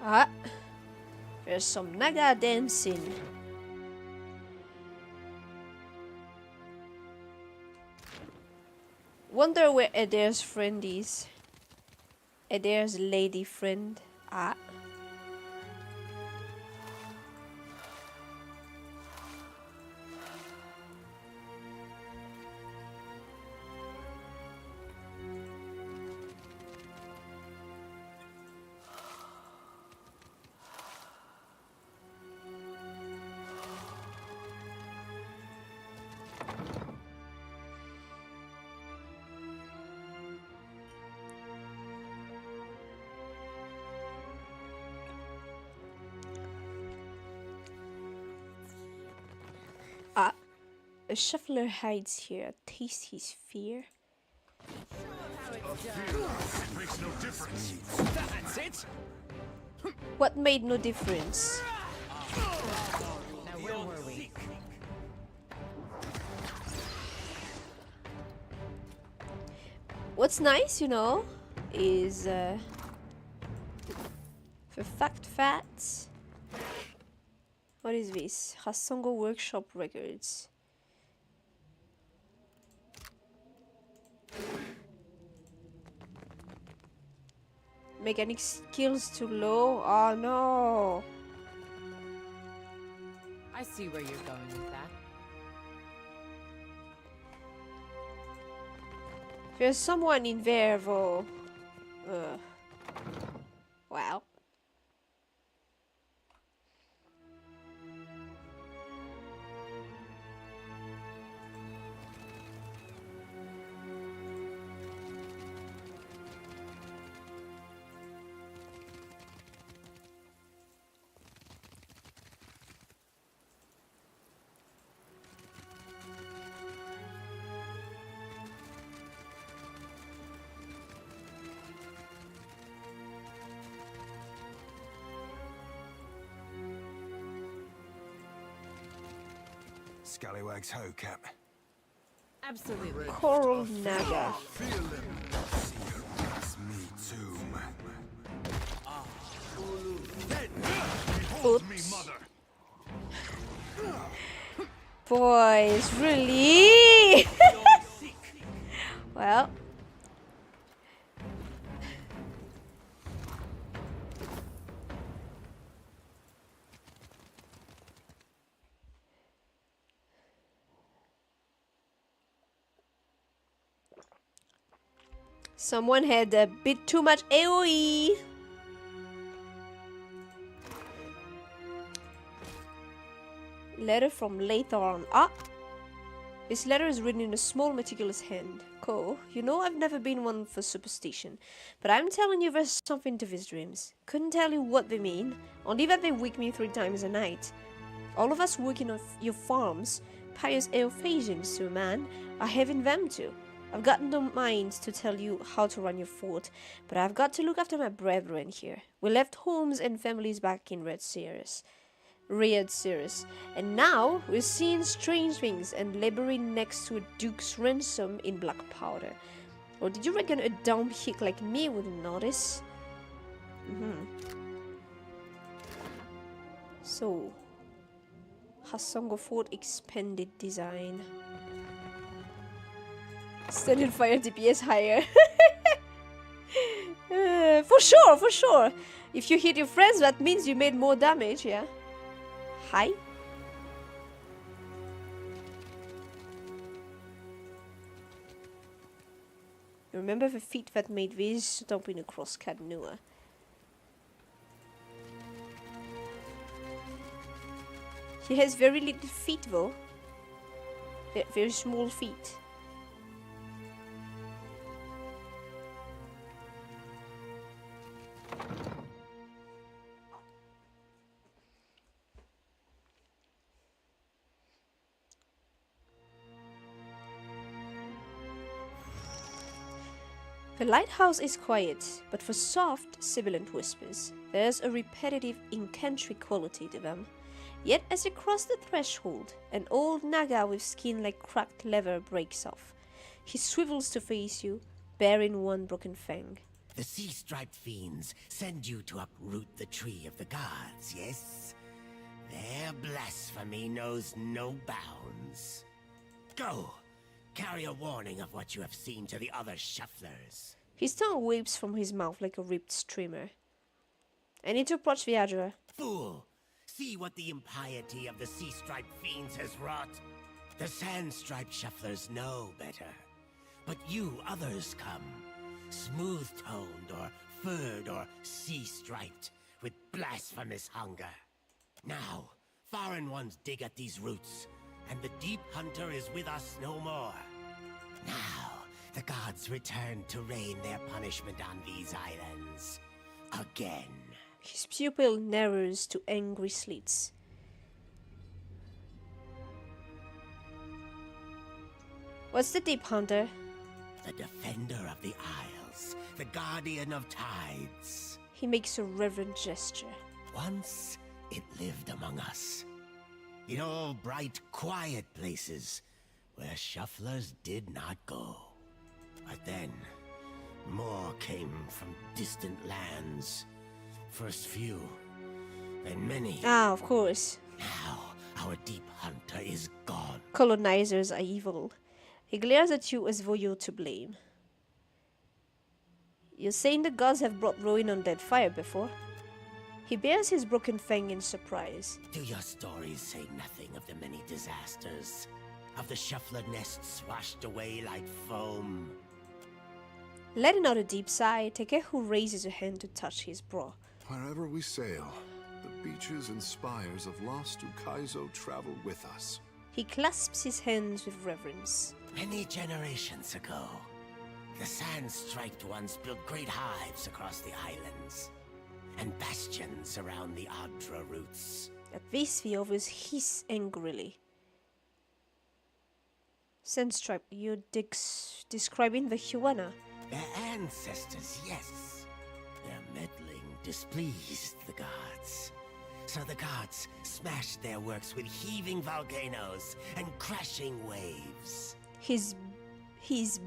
Ah, there's some Naga dancing. Wonder where Adair's friend is. Adair's lady friend. Ah. A shuffler hides here. Taste his fear. Makes no difference. That's it! What made no difference? Now where were we? What's nice, you know, is for facts. What is this? Hasongo Workshop Records. Mechanic skills too low. Oh no. I see where you're going with that. There's someone in there though. Well. Scallywags ho, Cap. Absolutely. Coral Naga. That's me too, man. Oops. Boys, really? Well. Someone had a bit too much AoE. Letter from Latharn. Ah! This letter is written in a small, meticulous hand. Ko, you know I've never been one for superstition, but I'm telling you there's something to these dreams. Couldn't tell you what they mean, only that they wake me 3 times a night. All of us working on your farms, pious Eophasians to a man, are having them too. I've got no mind to tell you how to run your fort, but I've got to look after my brethren here. We left homes and families back in Red Cirrus, and now we're seeing strange things and laboring next to a duke's ransom in black powder. Or did you reckon a dumb hick like me wouldn't notice? So, Hasongo Fort expanded design. Standard fire DPS higher. For sure. If you hit your friends, that means you made more damage, yeah? Hi? You remember the feat that made this stomping across Cadnua? He has very little feet though. Very small feet. The lighthouse is quiet, but for soft, sibilant whispers, there's a repetitive, incantory quality to them. Yet as you cross the threshold, an old Naga with skin like cracked leather breaks off. He swivels to face you, bearing one broken fang. The sea-striped fiends send you to uproot the tree of the gods, yes? Their blasphemy knows no bounds. Go! Carry a warning of what you have seen to the other shufflers. His tongue weeps from his mouth like a ripped streamer. I need to approach the Adra. Fool! See what the impiety of the sea-striped fiends has wrought. The sand-striped shufflers know better. But you others come, smooth-toned or furred or sea-striped, with blasphemous hunger. Now, foreign ones dig at these roots, and the deep hunter is with us no more. Now, the gods return to rain their punishment on these islands. Again. His pupil narrows to angry slits. What's the Deep Hunter? The defender of the Isles, the guardian of tides. He makes a reverent gesture. Once, it lived among us. In all bright, quiet places where shufflers did not go. But then, more came from distant lands. First few, then many. Ah, of course. Now, our deep hunter is gone. Colonizers are evil. He glares at you as though you're to blame. You're saying the gods have brought ruin on Deadfire before? He bears his broken fang in surprise. Do your stories say nothing of the many disasters? Of the shuffler nests washed away like foam? Letting out a deep sigh, Takehu raises a hand to touch his bra. Wherever we sail, the beaches and spires of lost Ukaizo travel with us. He clasps his hands with reverence. Many generations ago, the sand-striped ones built great hives across the islands, and bastions around the Adra roots. At this, the others hiss angrily. Sandstripe, you're describing the Huana. Their ancestors, yes. Their meddling displeased the gods. So the gods smashed their works with heaving volcanoes and crashing waves. His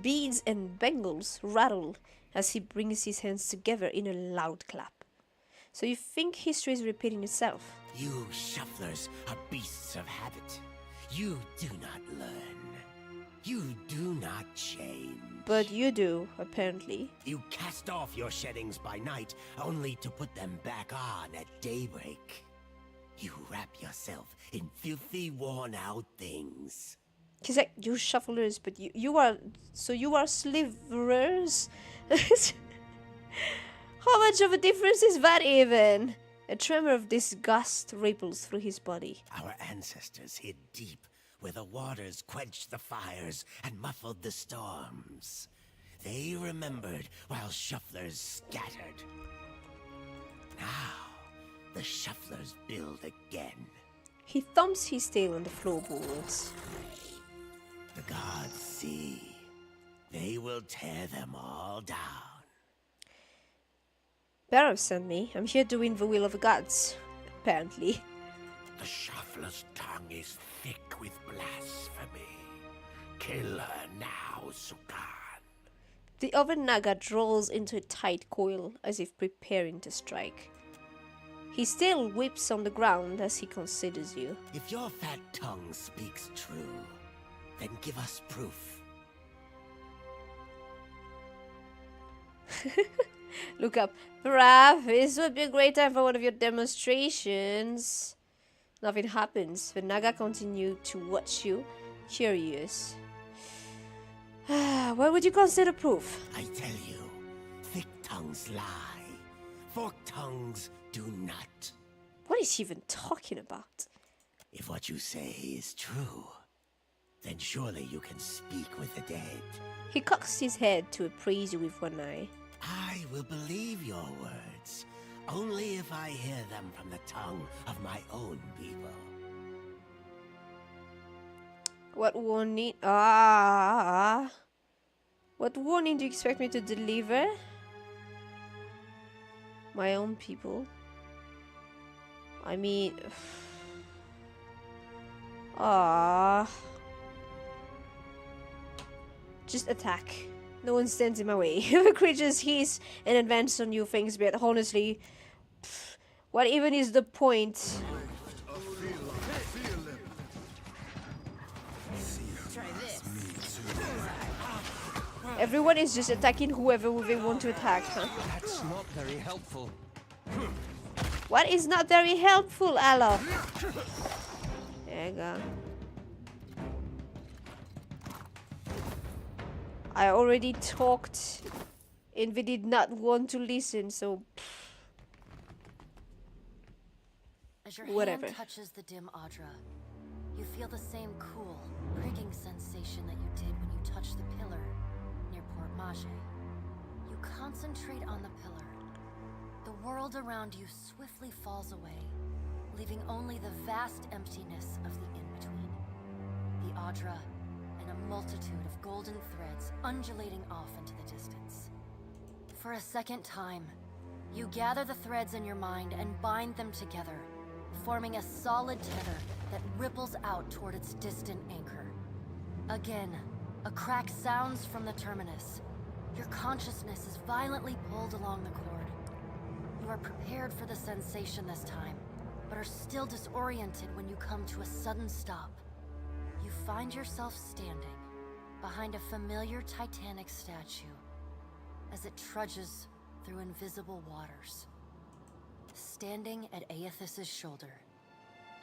beads and bangles rattle as he brings his hands together in a loud clap. So you think history is repeating itself? You shufflers are beasts of habit. You do not learn. You do not change. But you do, apparently. You cast off your sheddings by night, only to put them back on at daybreak. You wrap yourself in filthy, worn-out things. He's like, you shufflers, but you are sliverers? How much of a difference is that even? A tremor of disgust ripples through his body. Our ancestors hid deep where the waters quenched the fires and muffled the storms. They remembered while shufflers scattered. Now, the shufflers build again. He thumps his tail on the floorboards. The gods see. They will tear them all down. Barrow sent me. I'm here doing the will of the gods, apparently. The shuffler's tongue is thick with blasphemy. Kill her now, Sukan. The other Naga draws into a tight coil, as if preparing to strike. His tail whips on the ground as he considers you. If your fat tongue speaks true, then give us proof. Look up. Brav, this would be a great time for one of your demonstrations. Nothing happens. The Naga continue to watch you, curious. What would you consider proof? I tell you, thick tongues lie. Forked tongues do not. What is he even talking about? If what you say is true, then surely you can speak with the dead. He cocks his head to appraise you with one eye. I will believe your words, only if I hear them from the tongue of my own people. What warning? What warning do you expect me to deliver? My own people. I mean... Just attack. No one stands in my way. If a creature's hiss and advance on you, things, but honestly, what even is the point? Everyone is just attacking whoever they want to attack, huh? That's not very helpful. What is not very helpful, Allah? There you go. I already talked and they did not want to listen, so As your whatever. hand touches the dim Adra, you feel the same cool, pricking sensation that you did when you touched the pillar near Port Mage. You concentrate on the pillar. The world around you swiftly falls away, leaving only the vast emptiness of the in-between. The Adra, an a multitude of golden threads undulating off into the distance. For a second time, you gather the threads in your mind and bind them together, forming a solid tether that ripples out toward its distant anchor. Again, a crack sounds from the terminus. Your consciousness is violently pulled along the cord. You are prepared for the sensation this time, but are still disoriented when you come to a sudden stop. You find yourself standing behind a familiar Titanic statue as it trudges through invisible waters. Standing at Aethys's shoulder,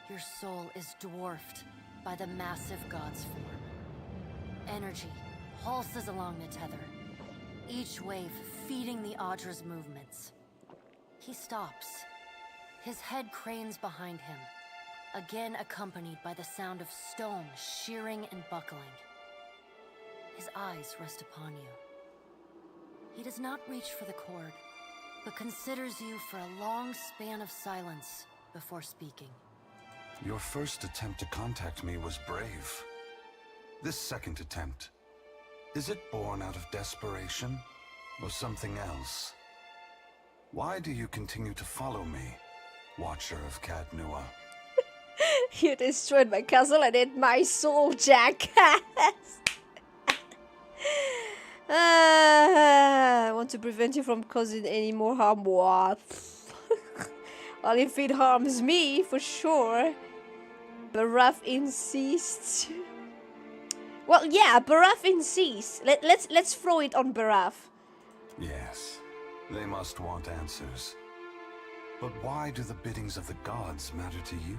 your soul is dwarfed by the massive god's form. Energy pulses along the tether, each wave feeding the Audra's movements. He stops. His head cranes behind him, again accompanied by the sound of stone shearing and buckling. His eyes rest upon you. He does not reach for the cord, but considers you for a long span of silence before speaking. Your first attempt to contact me was brave. This second attempt, is it born out of desperation or something else? Why do you continue to follow me, Watcher of Cadnua? You destroyed my castle and ate my soul, jackass! I want to prevent you from causing any more harm. What? Well, if it harms me, for sure. Baraf insists. Well, yeah, Baraf insists. Let's throw it on Baraf. Yes, they must want answers. But why do the biddings of the gods matter to you?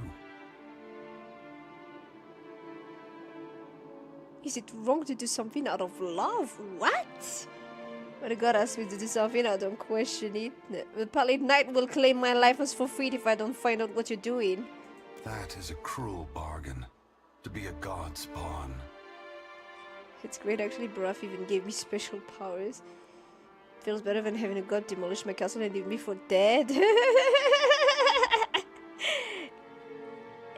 Is it wrong to do something out of love? What? When a god asks me to do something, I don't question it. The Pallid Knight will claim my life as forfeit if I don't find out what you're doing. That is a cruel bargain. To be a god's pawn. It's great actually, Baraf even gave me special powers. Feels better than having a god demolish my castle and leave me for dead.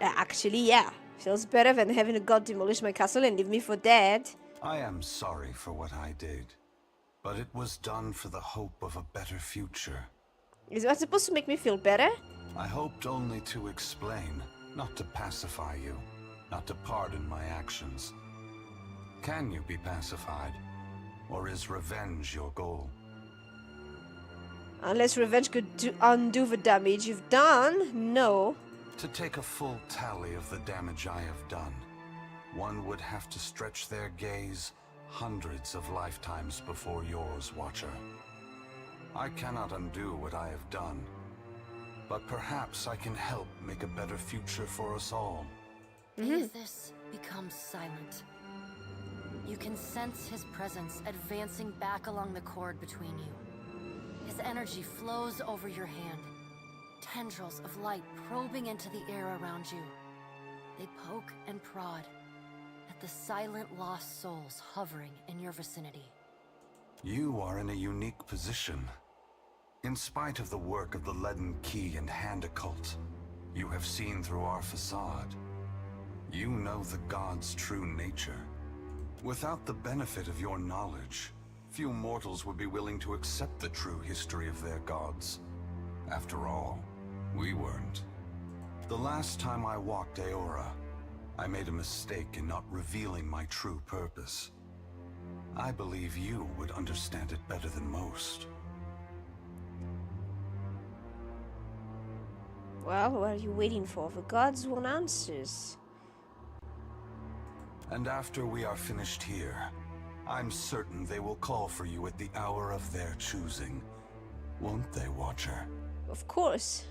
Actually, yeah. Feels better than having a god demolish my castle and leave me for dead. I am sorry for what I did, but it was done for the hope of a better future. Is that supposed to make me feel better? I hoped only to explain, not to pacify you, not to pardon my actions. Can you be pacified? Or is revenge your goal? Unless revenge could undo the damage you've done, no. To take a full tally of the damage I have done, one would have to stretch their gaze hundreds of lifetimes before yours, Watcher. I cannot undo what I have done, but perhaps I can help make a better future for us all. Aethys becomes silent. You can sense his presence advancing back along the cord between you. His energy flows over your hand. Tendrils of light probing into the air around you. They poke and prod at the silent lost souls hovering in your vicinity. You are in a unique position. In spite of the work of the Leaden Key and Hand Occult, you have seen through our facade. You know the gods' true nature. Without the benefit of your knowledge, few mortals would be willing to accept the true history of their gods. After all, we weren't. The last time I walked Aora, I made a mistake in not revealing my true purpose. I believe you would understand it better than most. Well, what are you waiting for? The gods want answers. And after we are finished here, I'm certain they will call for you at the hour of their choosing. Won't they, Watcher? Of course.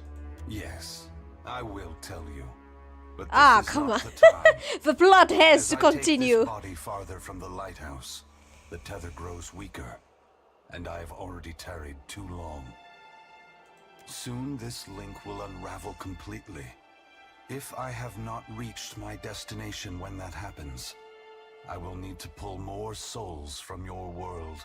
Yes, I will tell you. But this is come not on. the time. The plot has As to I take continue. this body farther from the lighthouse, the tether grows weaker, and I have already tarried too long. Soon this link will unravel completely. If I have not reached my destination when that happens, I will need to pull more souls from your world.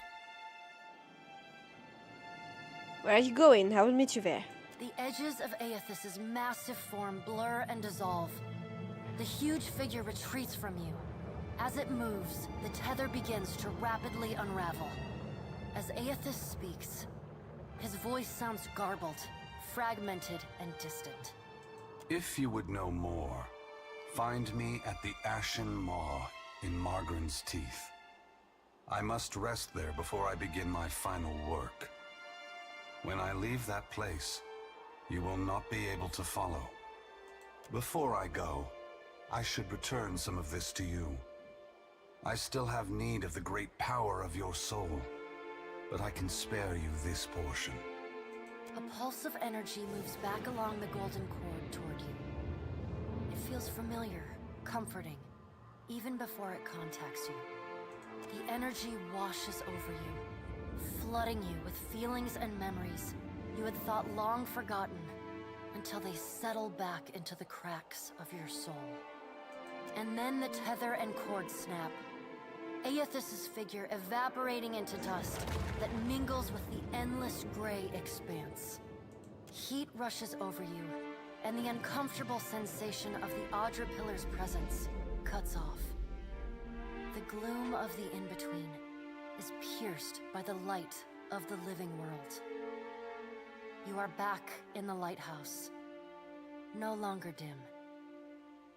Where are you going? I will meet you there. The edges of Aethys's massive form blur and dissolve. The huge figure retreats from you, As it moves, the tether begins to rapidly unravel. As Aethys speaks, his voice sounds garbled, fragmented, and distant. If you would know more, find me at the Ashen Maw in Margaren's Teeth. I must rest there before I begin my final work. When I leave that place, you will not be able to follow. Before I go, I should return some of this to you. I still have need of the great power of your soul, but I can spare you this portion. A pulse of energy moves back along the golden cord toward you. It feels familiar, comforting, even before it contacts you. The energy washes over you, flooding you with feelings and memories you had thought long forgotten until they settle back into the cracks of your soul. And then the tether and cord snap. Aethys' figure evaporating into dust that mingles with the endless gray expanse. Heat rushes over you, and the uncomfortable sensation of the Audra Pillar's presence cuts off. The gloom of the in-between is pierced by the light of the living world. You are back in the lighthouse, no longer dim.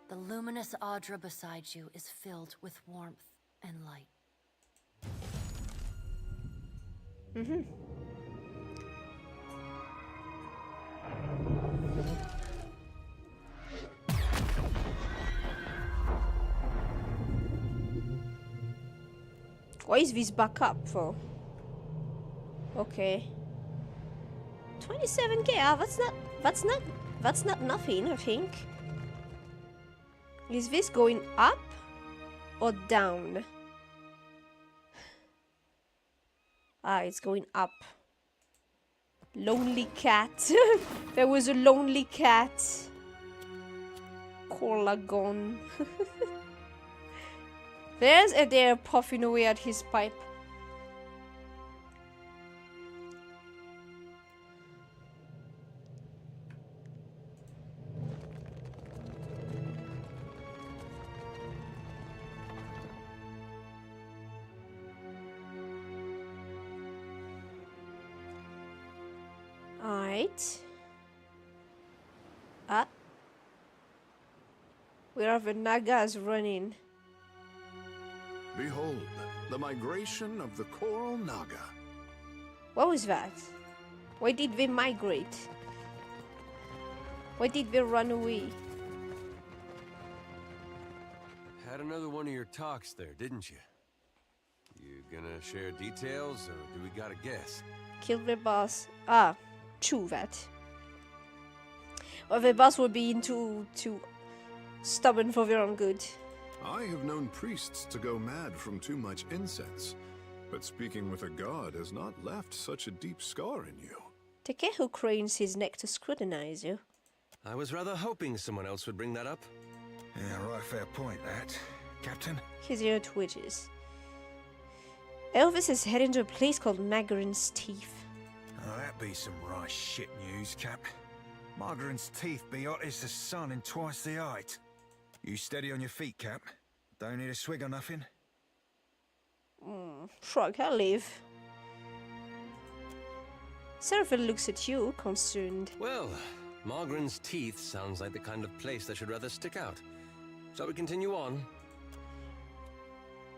The luminous Audra beside you is filled with warmth and light. Why is this back up for? Okay. 27k. Ah, that's not nothing, I think. Is this going up or down? Ah, it's going up. Lonely cat. There was a lonely cat. Corlagon. There's Adair puffing away at his pipe. Alright. Ah. Where are the Nagas running? Behold, the migration of the Coral Naga. What was that? Why did they migrate? Why did they run away? Had another one of your talks there, didn't you? You gonna share details, or do we gotta guess? Kill the boss. Ah, true that. Or the boss will be too stubborn for their own good. I have known priests to go mad from too much incense, but speaking with a god has not left such a deep scar in you. Takehu cranes his neck to scrutinize you. I was rather hoping someone else would bring that up. Yeah, right, fair point, that. Captain? His ear twitches. Elvis is heading to a place called Margaren's Teeth. Oh, that be some right shit news, Cap. Margaren's Teeth be hot as the sun and twice the height. You steady on your feet, Cap. Don't need a swig or nothing. Shrug, I'll leave. Seraphim looks at you, concerned. Well, Margaren's Teeth sounds like the kind of place that should rather stick out. Shall we continue on?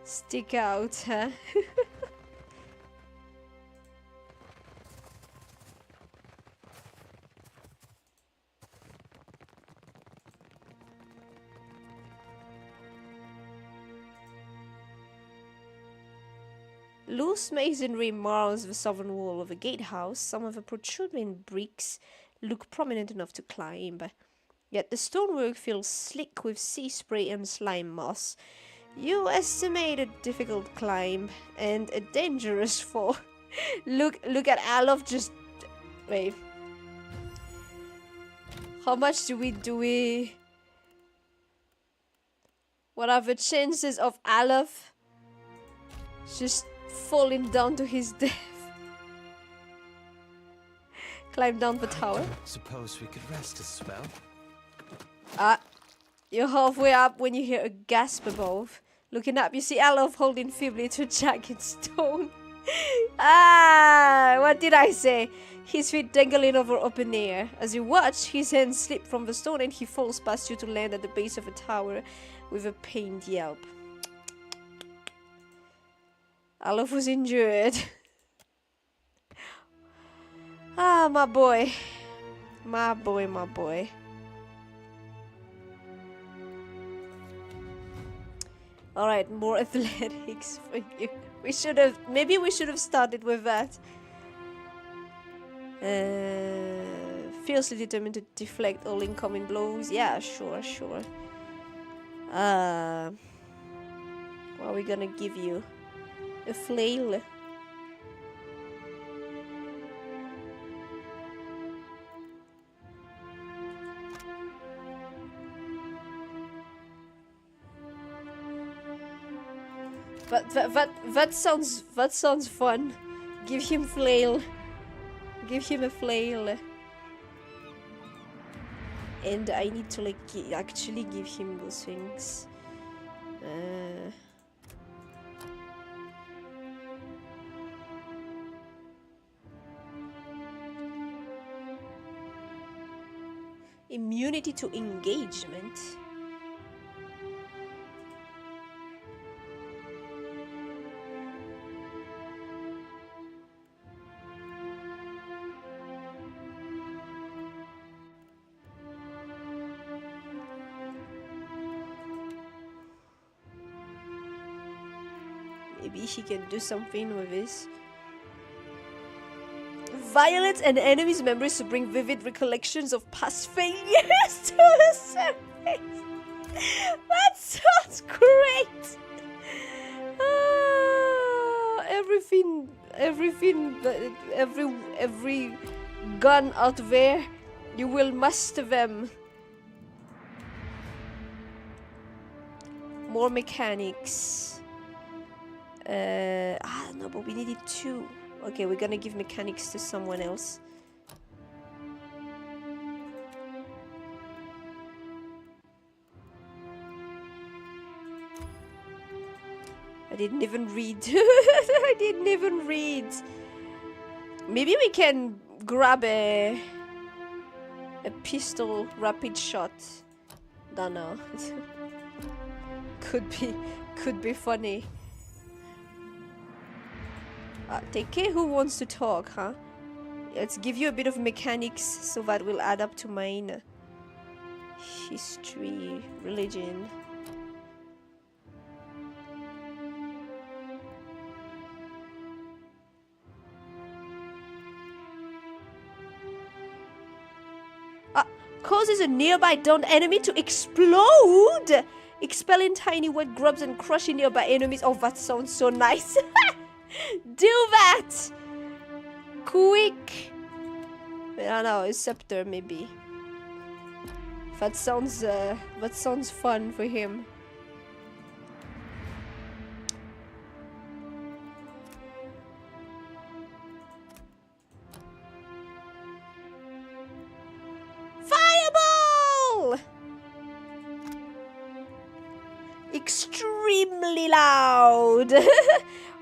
Stick out, huh? Loose masonry mars the southern wall of the gatehouse. Some of the protruding bricks look prominent enough to climb. Yet the stonework feels slick with sea spray and slime moss. You estimate a difficult climb and a dangerous fall. Look at Alof just... Wait. How much do we... What are the chances of Alof just falling down to his death? Climb down the tower. Suppose we could rest a spell. Ah, you're halfway up when you hear a gasp above. Looking up, you see Alof holding feebly to a jagged stone. Ah, what did I say? His feet dangling over open air. As you watch, his hands slip from the stone and he falls past you to land at the base of a tower with a pained yelp. Alof was injured. Ah, my boy. My boy, my boy. Alright, more athletics for you. Maybe we should have started with that. Fiercely determined to deflect all incoming blows. Yeah, sure. What are we gonna give you? A flail. But that sounds fun. Give him flail. Give him a flail. And I need to like actually give him those things. Immunity to engagement. Maybe he can do something with this. Violence and enemies' memories to bring vivid recollections of past failures to the surface. That sounds great. Every gun out there, you will master them. More mechanics. No, but we needed 2. Okay, we're gonna give mechanics to someone else. I didn't even read. I didn't even read. Maybe we can grab a pistol rapid shot. Don't know. Could be funny. Take care who wants to talk, huh? Let's give you a bit of mechanics so that will add up to mine. History, religion. Causes a nearby downed enemy to explode! Expelling tiny wet grubs and crushing nearby enemies. Oh, that sounds so nice. Do that! Quick! I don't know, a scepter maybe. That sounds fun for him. Fireball! Extremely loud.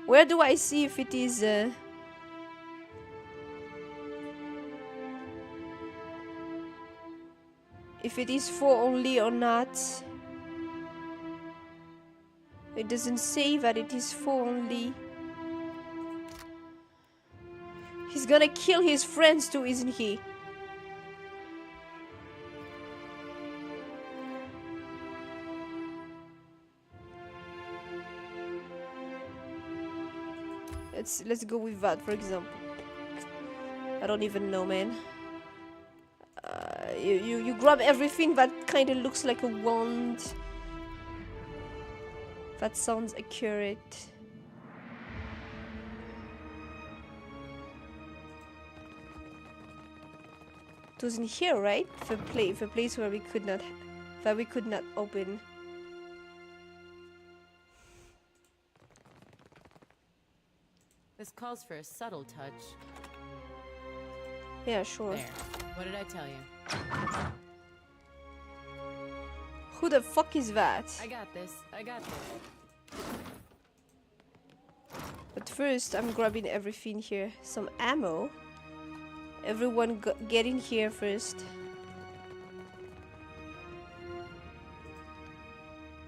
Where do I see if it is if it is 4 only or not? It doesn't say that it is 4 only. He's gonna kill his friends too, isn't he? Let's go with that, for example. I don't even know, man. You grab everything that kind of looks like a wand. That sounds accurate. It was in here, right? The place where we could not open. This calls for a subtle touch. Yeah, sure. There. What did I tell you? Who the fuck is that? I got this. But first, I'm grabbing everything here. Some ammo. Everyone get in here first.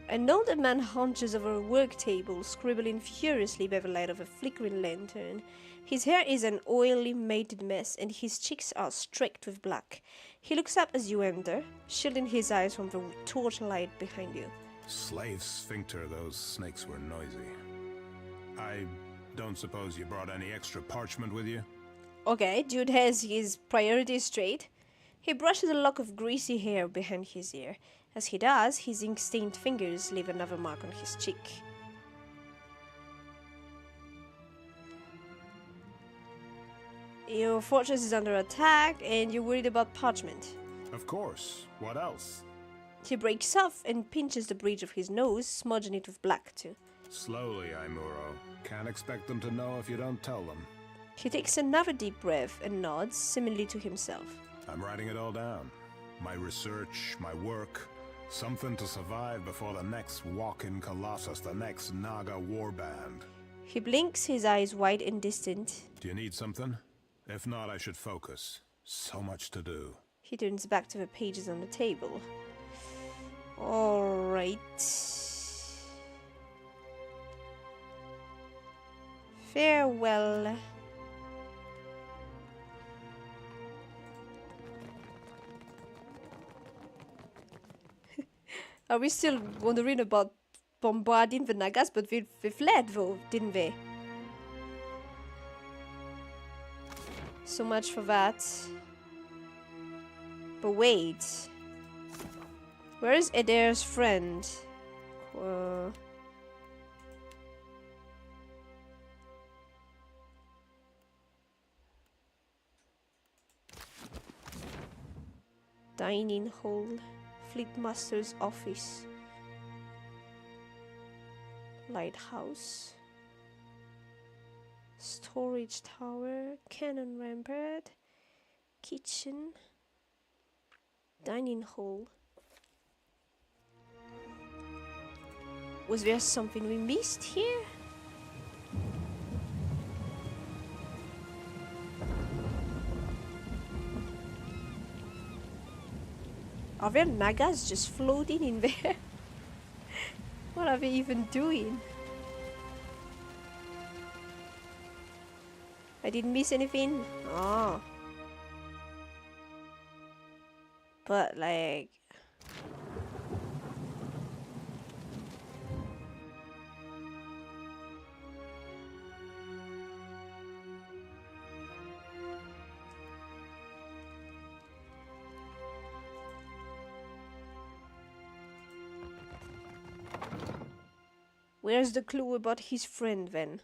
An older man hunches over a work table, scribbling furiously by the light of a flickering lantern. His hair is an oily, matted mess, and his cheeks are streaked with black. He looks up as you enter, shielding his eyes from the torchlight behind you. Slave sphincter, those snakes were noisy. I don't suppose you brought any extra parchment with you? Okay, Jude has his priorities straight. He brushes a lock of greasy hair behind his ear. As he does, his ink-stained fingers leave another mark on his cheek. Your fortress is under attack, and you're worried about parchment. Of course. What else? He breaks off and pinches the bridge of his nose, smudging it with black too. Slowly, Aimuro. Can't expect them to know if you don't tell them. He takes another deep breath and nods, similarly to himself. I'm writing it all down. My research, my work. Something to survive before the next walk-in colossus, the next Naga warband. He blinks, his eyes wide and distant. Do you need something? If not, I should focus. So much to do. He turns back to the pages on the table. Alright. Farewell. Are we still wondering about bombarding the Nagas? But we fled though, didn't we? So much for that. But wait. Where is Eder's friend? Dining hall. Fleetmaster's office. Lighthouse. Storage tower. Cannon rampart. Kitchen. Dining hall. Was there something we missed here? Are there Nagas just floating in there? What are they even doing? I didn't miss anything? Oh. But like... Where's the clue about his friend then?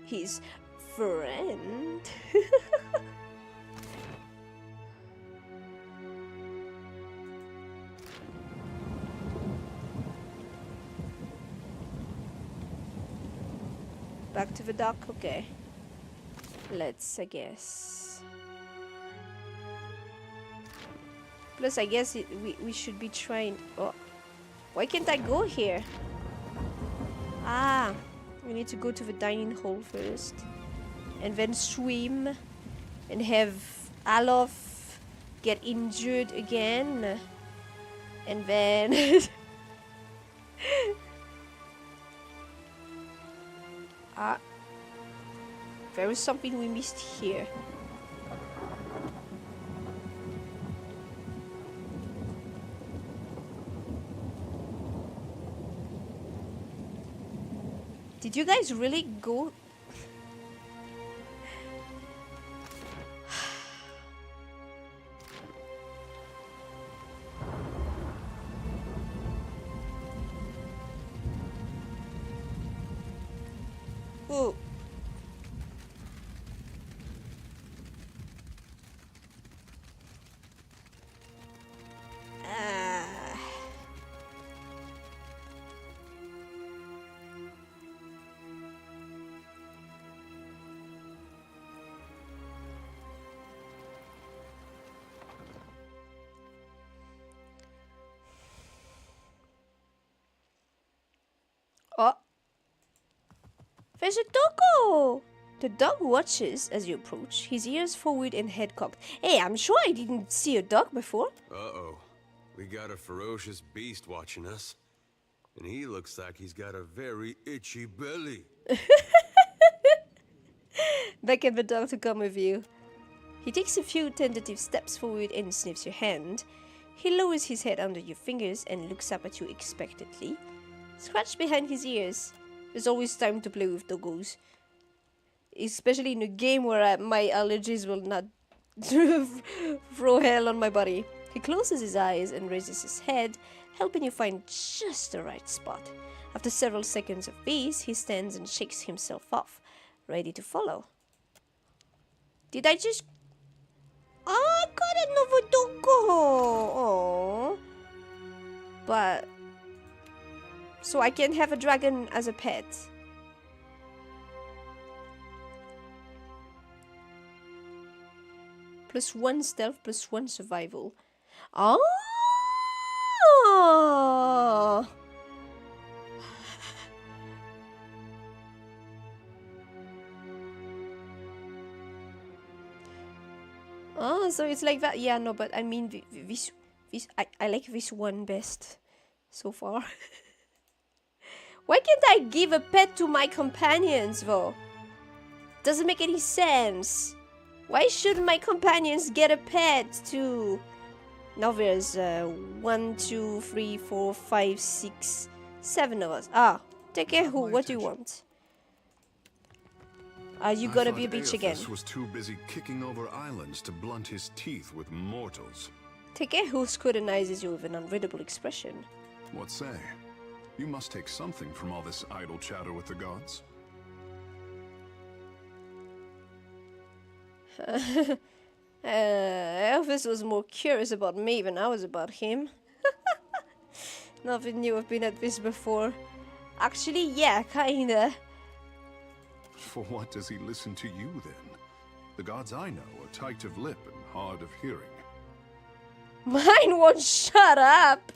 His friend? Back to the dock? Okay. Let's, I guess. Plus, I guess we should be trying... Oh. Why can't I go here? Ah, we need to go to the dining hall first. And then swim. And have Alof get injured again. And then... Ah. There was something we missed here. Did you guys really go? Oh. Oh. There's a doggo! The dog watches as you approach, his ears forward and head cocked. Hey, I'm sure I didn't see a dog before. Uh-oh. We got a ferocious beast watching us. And he looks like he's got a very itchy belly. Beckon the dog to come with you. He takes a few tentative steps forward and sniffs your hand. He lowers his head under your fingers and looks up at you expectantly. Scratch behind his ears. There's always time to play with doggos. Especially in a game where my allergies will not throw hell on my body. He closes his eyes and raises his head, helping you find just the right spot. After several seconds of peace, he stands and shakes himself off, ready to follow. Did I just... Oh, I got another doggo! Oh. But... So I can have a dragon as a pet. +1 stealth, +1 survival. Oh! Oh, so it's like that. Yeah, no, but I mean, I like this one best so far. Why can't I give a pet to my companions, though? Doesn't make any sense. Why shouldn't my companions get a pet too? Now there's 1, 2, 3, 4, 5, 6, 7 of us. Ah, Takehu, what do you want? You gotta be a bitch again. Was too busy kicking over islands to blunt his teeth with mortals. Takehu scrutinizes you with an unreadable expression. What say? You must take something from all this idle chatter with the gods. Elvis was more curious about me than I was about him. Nothing new, I've been at this before. Actually, yeah, kinda. For what does he listen to you, then? The gods I know are tight of lip and hard of hearing. Mine won't shut up!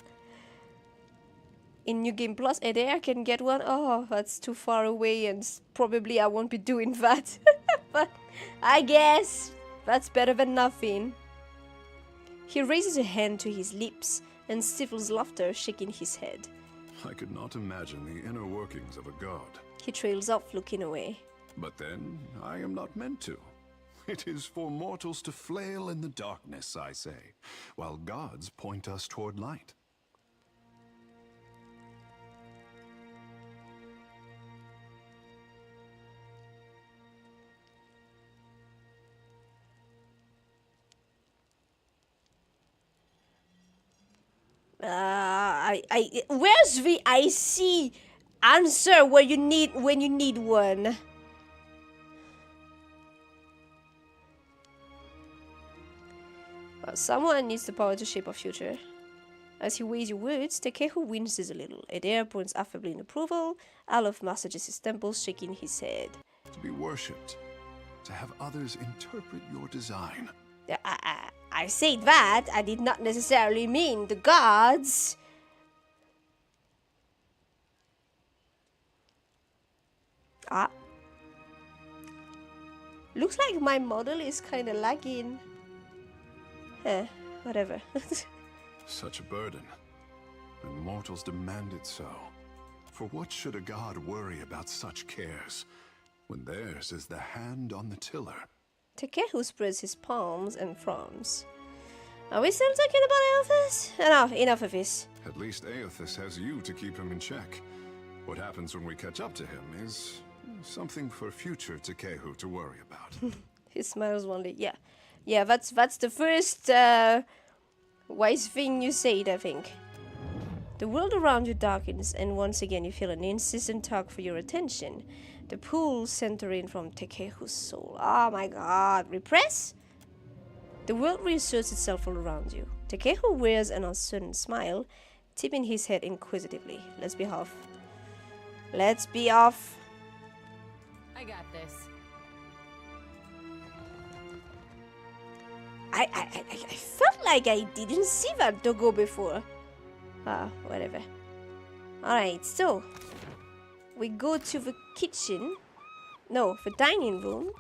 In New Game Plus, Adair can get one. Oh, that's too far away and probably I won't be doing that. But I guess that's better than nothing. He raises a hand to his lips and stifles laughter, shaking his head. I could not imagine the inner workings of a god. He trails off, looking away. But then, I am not meant to. It is for mortals to flail in the darkness, I say, while gods point us toward light. Where's the IC answer when you need one? Well, someone needs the power to shape our future. As he weighs your words, Takehu winces a little. Adair points affably in approval. Alov massages his temples, shaking his head. To be worshipped, to have others interpret your design. I said that. I did not necessarily mean the gods. Looks like my model is kind of lagging. Whatever. Such a burden. And mortals demand it so. For what should a god worry about such cares, when theirs is the hand on the tiller? Takehu spreads his palms and frowns. Are we still talking about Aothas? No, enough of this. At least Aothas has you to keep him in check. What happens when we catch up to him is something for future Takehu to worry about. He smiles only. Yeah, that's the first wise thing you said, I think. The world around you darkens, and once again you feel an insistent tug for your attention. The pull centering from Takehu's soul. Oh my god. Repress? The world reasserts itself all around you. Takehu wears an uncertain smile, tipping his head inquisitively. Let's be off. Let's be off. I got this. I felt like I didn't see that doggo before. Whatever. Alright, so we go to the kitchen. No, the dining room.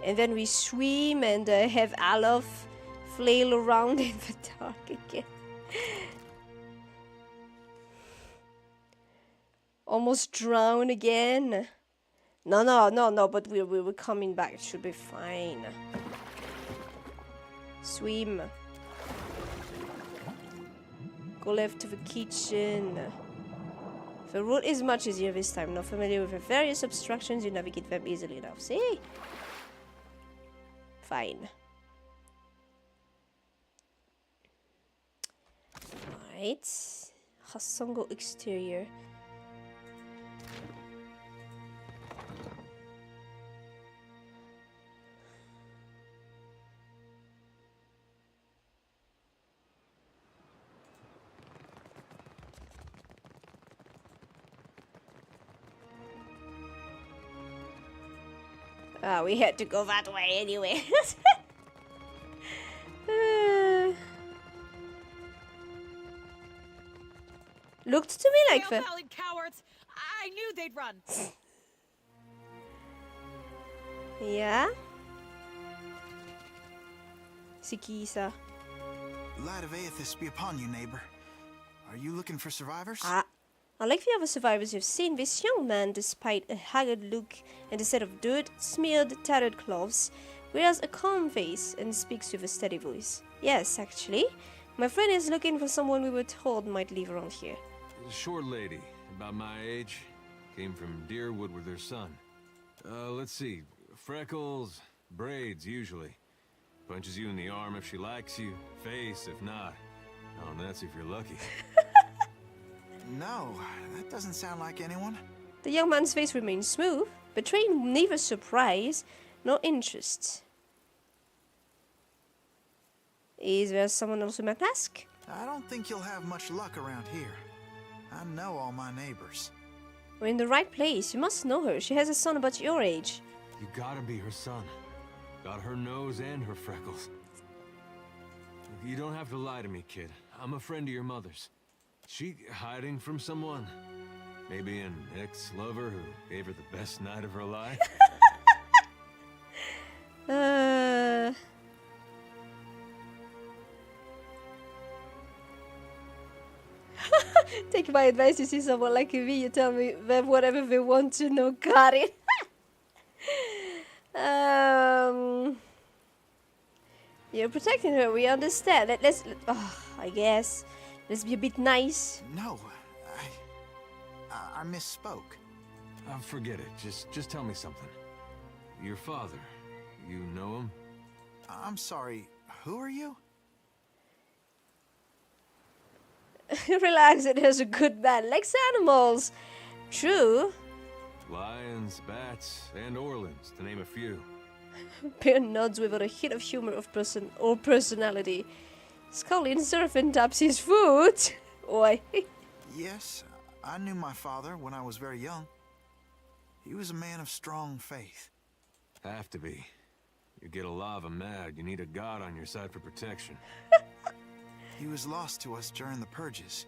And then we swim and have Alof flail around in the dark again. Almost drown again. No, but we're coming back. It should be fine. Swim. Go left to the kitchen. The route is much easier this time. Not familiar with the various obstructions, you navigate them easily enough. See? Fine. Alright. Hasongo exterior. We had to go that way anyway. Looked to me like the... cowards! I knew they'd run! Yeah? Sikisa. Light of Aethys be upon you, neighbor. Are you looking for survivors? Unlike the other survivors you've seen, this young man, despite a haggard look and a set of dirt-smeared, tattered clothes, wears a calm face and speaks with a steady voice. Yes, actually, my friend is looking for someone we were told might live around here. A short lady, about my age, came from Deerwood with her son. Let's see, freckles, braids usually. Punches you in the arm if she likes you, face if not. Oh, and that's if you're lucky. No, that doesn't sound like anyone. The young man's face remains smooth, betraying neither surprise nor interest. Is there someone else we might ask? I don't think you'll have much luck around here. I know all my neighbors. We're in the right place. You must know her. She has a son about your age. You gotta be her son. Got her nose and her freckles. You don't have to lie to me, kid. I'm a friend of your mother's. She hiding from someone? Maybe an ex-lover who gave her the best night of her life? Take my advice, you see someone like me, you tell me them whatever they want to know. Got it. You're protecting her, we understand. I guess. Let's be a bit nice. No, I misspoke. Forget it. Just tell me something. Your father, you know him? I'm sorry, who are you? Relax, it is a good man. Likes animals. True. Lions, bats, and Orleans, to name a few. Bear nods without a hint of humor or personality. Scully serpent taps his foot. Oi. Yes, I knew my father when I was very young. He was a man of strong faith. Have to be. You get a lava mad, you need a god on your side for protection. He was lost to us during the purges,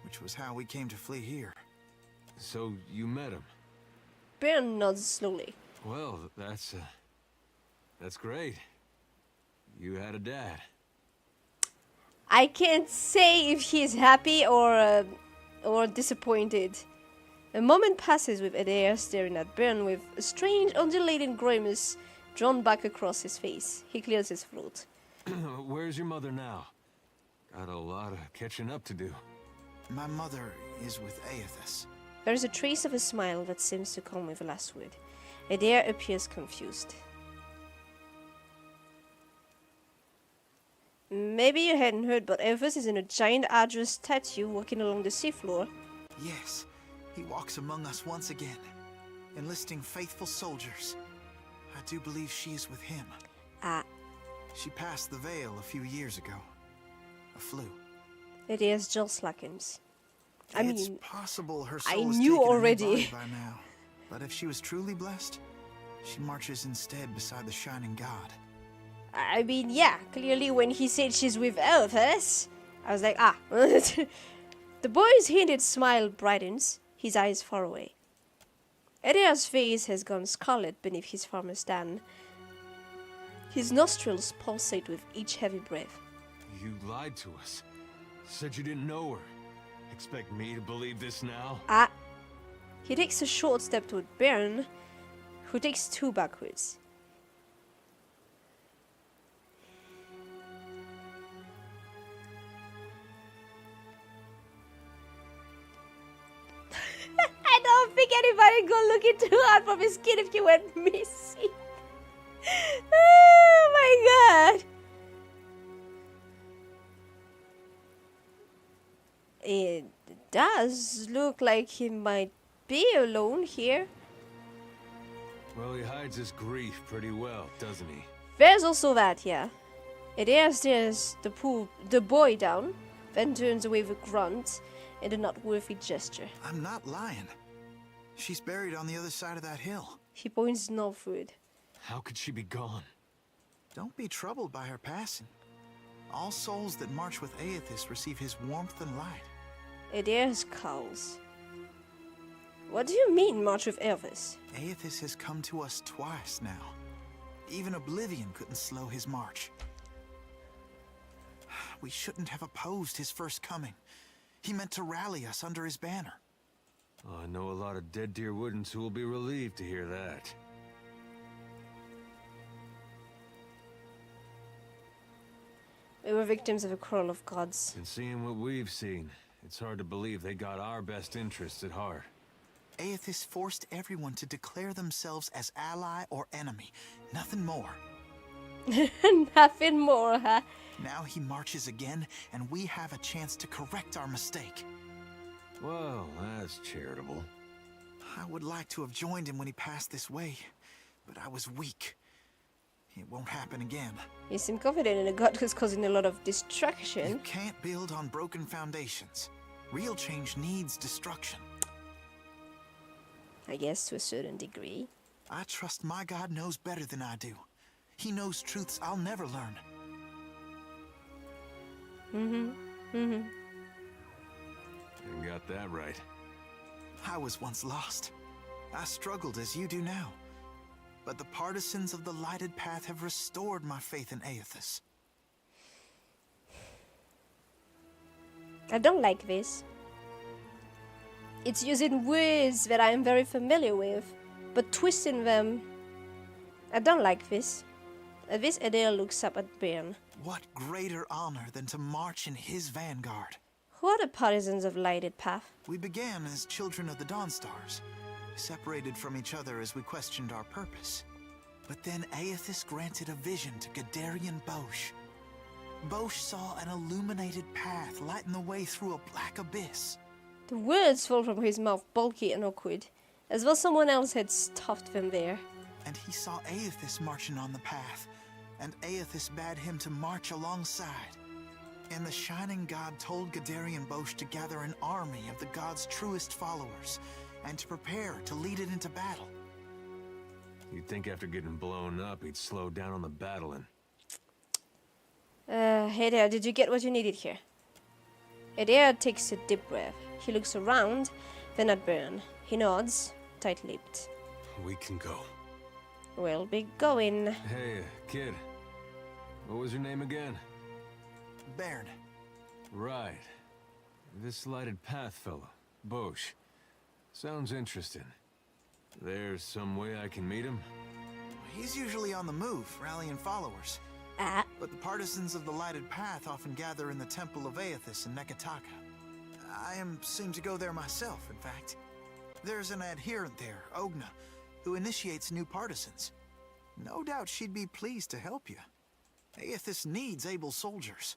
which was how we came to flee here. So you met him? Bear nods slowly. Well, that's great. You had a dad. I can't say if he's happy or disappointed. A moment passes with Adair staring at Byrne with a strange undulating grimace drawn back across his face. He clears his throat. Where's your mother now? Got a lot of catching up to do. My mother is with Aethys. There is a trace of a smile that seems to come with the last word. Adair appears confused. Maybe you hadn't heard, but Aethys is in a giant arduous statue walking along the seafloor. Yes, he walks among us once again, enlisting faithful soldiers. I do believe she is with him. She passed the veil a few years ago. A flu. Adair's jaw slackens. It's possible her soul I is knew taken already. in her body by now. But if she was truly blessed, she marches instead beside the shining god. I mean, yeah, clearly when he said she's with Elvis, I was like, ah. The boy's hinted smile brightens, his eyes far away. Edea's face has gone scarlet beneath his farmer's tan. His nostrils pulsate with each heavy breath. You lied to us. Said you didn't know her. Expect me to believe this now? Ah. He takes a short step toward Baron, who takes 2 backwards. I don't think anybody gonna look into too hard from his skin if he went missing. Oh my god. It does look like he might be alone here. Well, he hides his grief pretty well, doesn't he? There's also that, yeah. Edea stares the boy down, then turns away with a grunt and a not worthy gesture. I'm not lying. She's buried on the other side of that hill. He points northward. How could she be gone? Don't be troubled by her passing. All souls that march with Aethys receive his warmth and light. Edea scowls. What do you mean, march with Elvis? Aethys has come to us twice now. Even Oblivion couldn't slow his march. We shouldn't have opposed his first coming. He meant to rally us under his banner. Oh, I know a lot of Dead Deer Woodens who will be relieved to hear that. We were victims of a quarrel of gods. And seeing what we've seen, it's hard to believe they got our best interests at heart. Aethys forced everyone to declare themselves as ally or enemy. Nothing more. Nothing more, huh? Now he marches again, and we have a chance to correct our mistake. Well, that's charitable. I would like to have joined him when he passed this way, but I was weak. It won't happen again. You seem confident in a god who's causing a lot of destruction. You can't build on broken foundations. Real change needs destruction. I guess to a certain degree. I trust my God knows better than I do. He knows truths I'll never learn. You got that right. I was once lost. I struggled as you do now. But the partisans of the lighted path have restored my faith in Aethys. I don't like this. It's using words that I am very familiar with, but twisting them. I don't like this. At this, Edea looks up at Bairn. What greater honor than to march in his vanguard? Who are the partisans of Lighted Path? We began as children of the Dawnstars, separated from each other as we questioned our purpose. But then Aethys granted a vision to Gadarian Bosch. Bosch saw an illuminated path lighten the way through a black abyss. The words fall from his mouth bulky and awkward, as though someone else had stuffed them there. And he saw Aethys marching on the path, and Aethys bade him to march alongside. And the Shining God told Gadarian Bosch to gather an army of the god's truest followers, and to prepare to lead it into battle. You'd think after getting blown up, he'd slow down on the battling. Hey there, did you get what you needed here? Edea takes a deep breath. He looks around, then at Bairn. He nods, tight-lipped. We can go. We'll be going. Hey, kid. What was your name again? Bairn. Right. This lighted path fellow, Bosch. Sounds interesting. There's some way I can meet him? He's usually on the move, rallying followers. But the partisans of the lighted path often gather in the temple of Aethys in Nekataka. I am soon to go there myself, in fact. There's an adherent there, Ogna, who initiates new partisans. No doubt she'd be pleased to help you. Aethys needs able soldiers,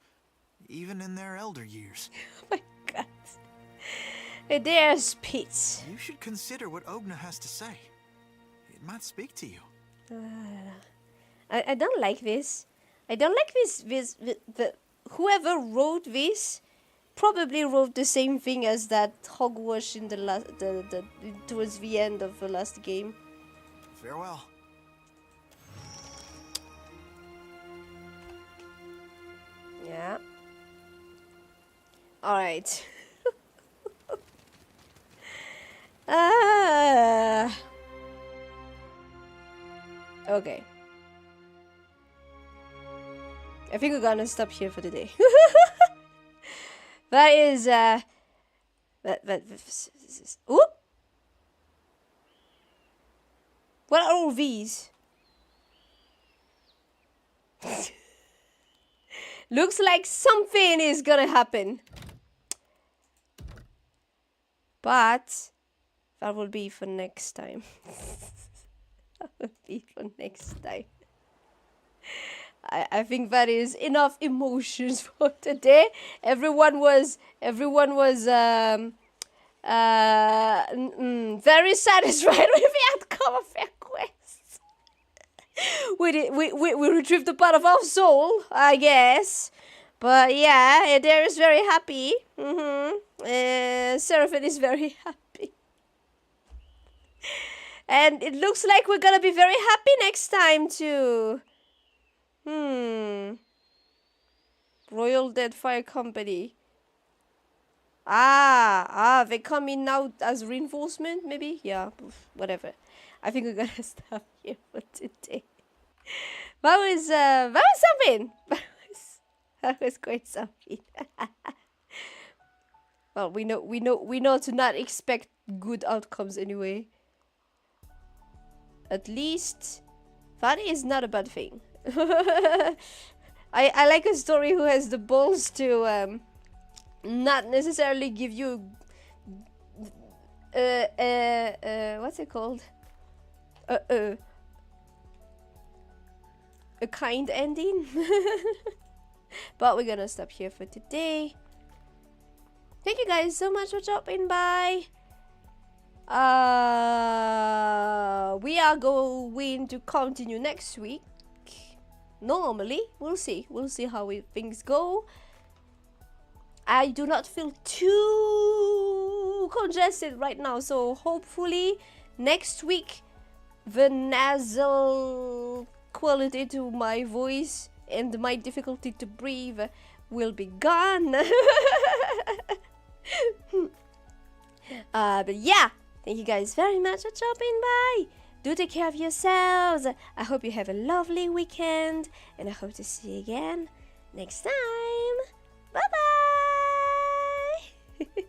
even in their elder years. Oh my god. Edea spits. You should consider what Ogna has to say. It might speak to you. I don't like this. I don't like this. Whoever wrote this probably wrote the same thing as that hogwash in the towards the end of the last game. Farewell. Yeah. Alright. Okay. I think we're gonna stop here for today. That is, ooh! What are all these? Looks like something is gonna happen. But that will be for next time. That will be for next time. I think that is enough emotions for today. Everyone was very satisfied with the outcome of their quest. We retrieved a part of our soul, I guess. But yeah, Adair is very happy. Seraphine is very happy. And it looks like we're gonna be very happy next time too. Royal Deadfire Company. They come in now as reinforcement, maybe? Yeah, whatever. I think we're gonna stop here for today. That was something. That was quite something. Well, we know to not expect good outcomes anyway. At least that is not a bad thing. I like a story who has the balls to not necessarily give you what's it called? A kind ending. But we're gonna stop here for today. Thank you guys so much for dropping by. We are going to continue next week. Normally, we'll see how things go. I do not feel too congested right now, so hopefully next week the nasal quality to my voice and my difficulty to breathe will be gone. But yeah, thank you guys very much for dropping by. Do take care of yourselves. I hope you have a lovely weekend, and I hope to see you again next time. Bye bye.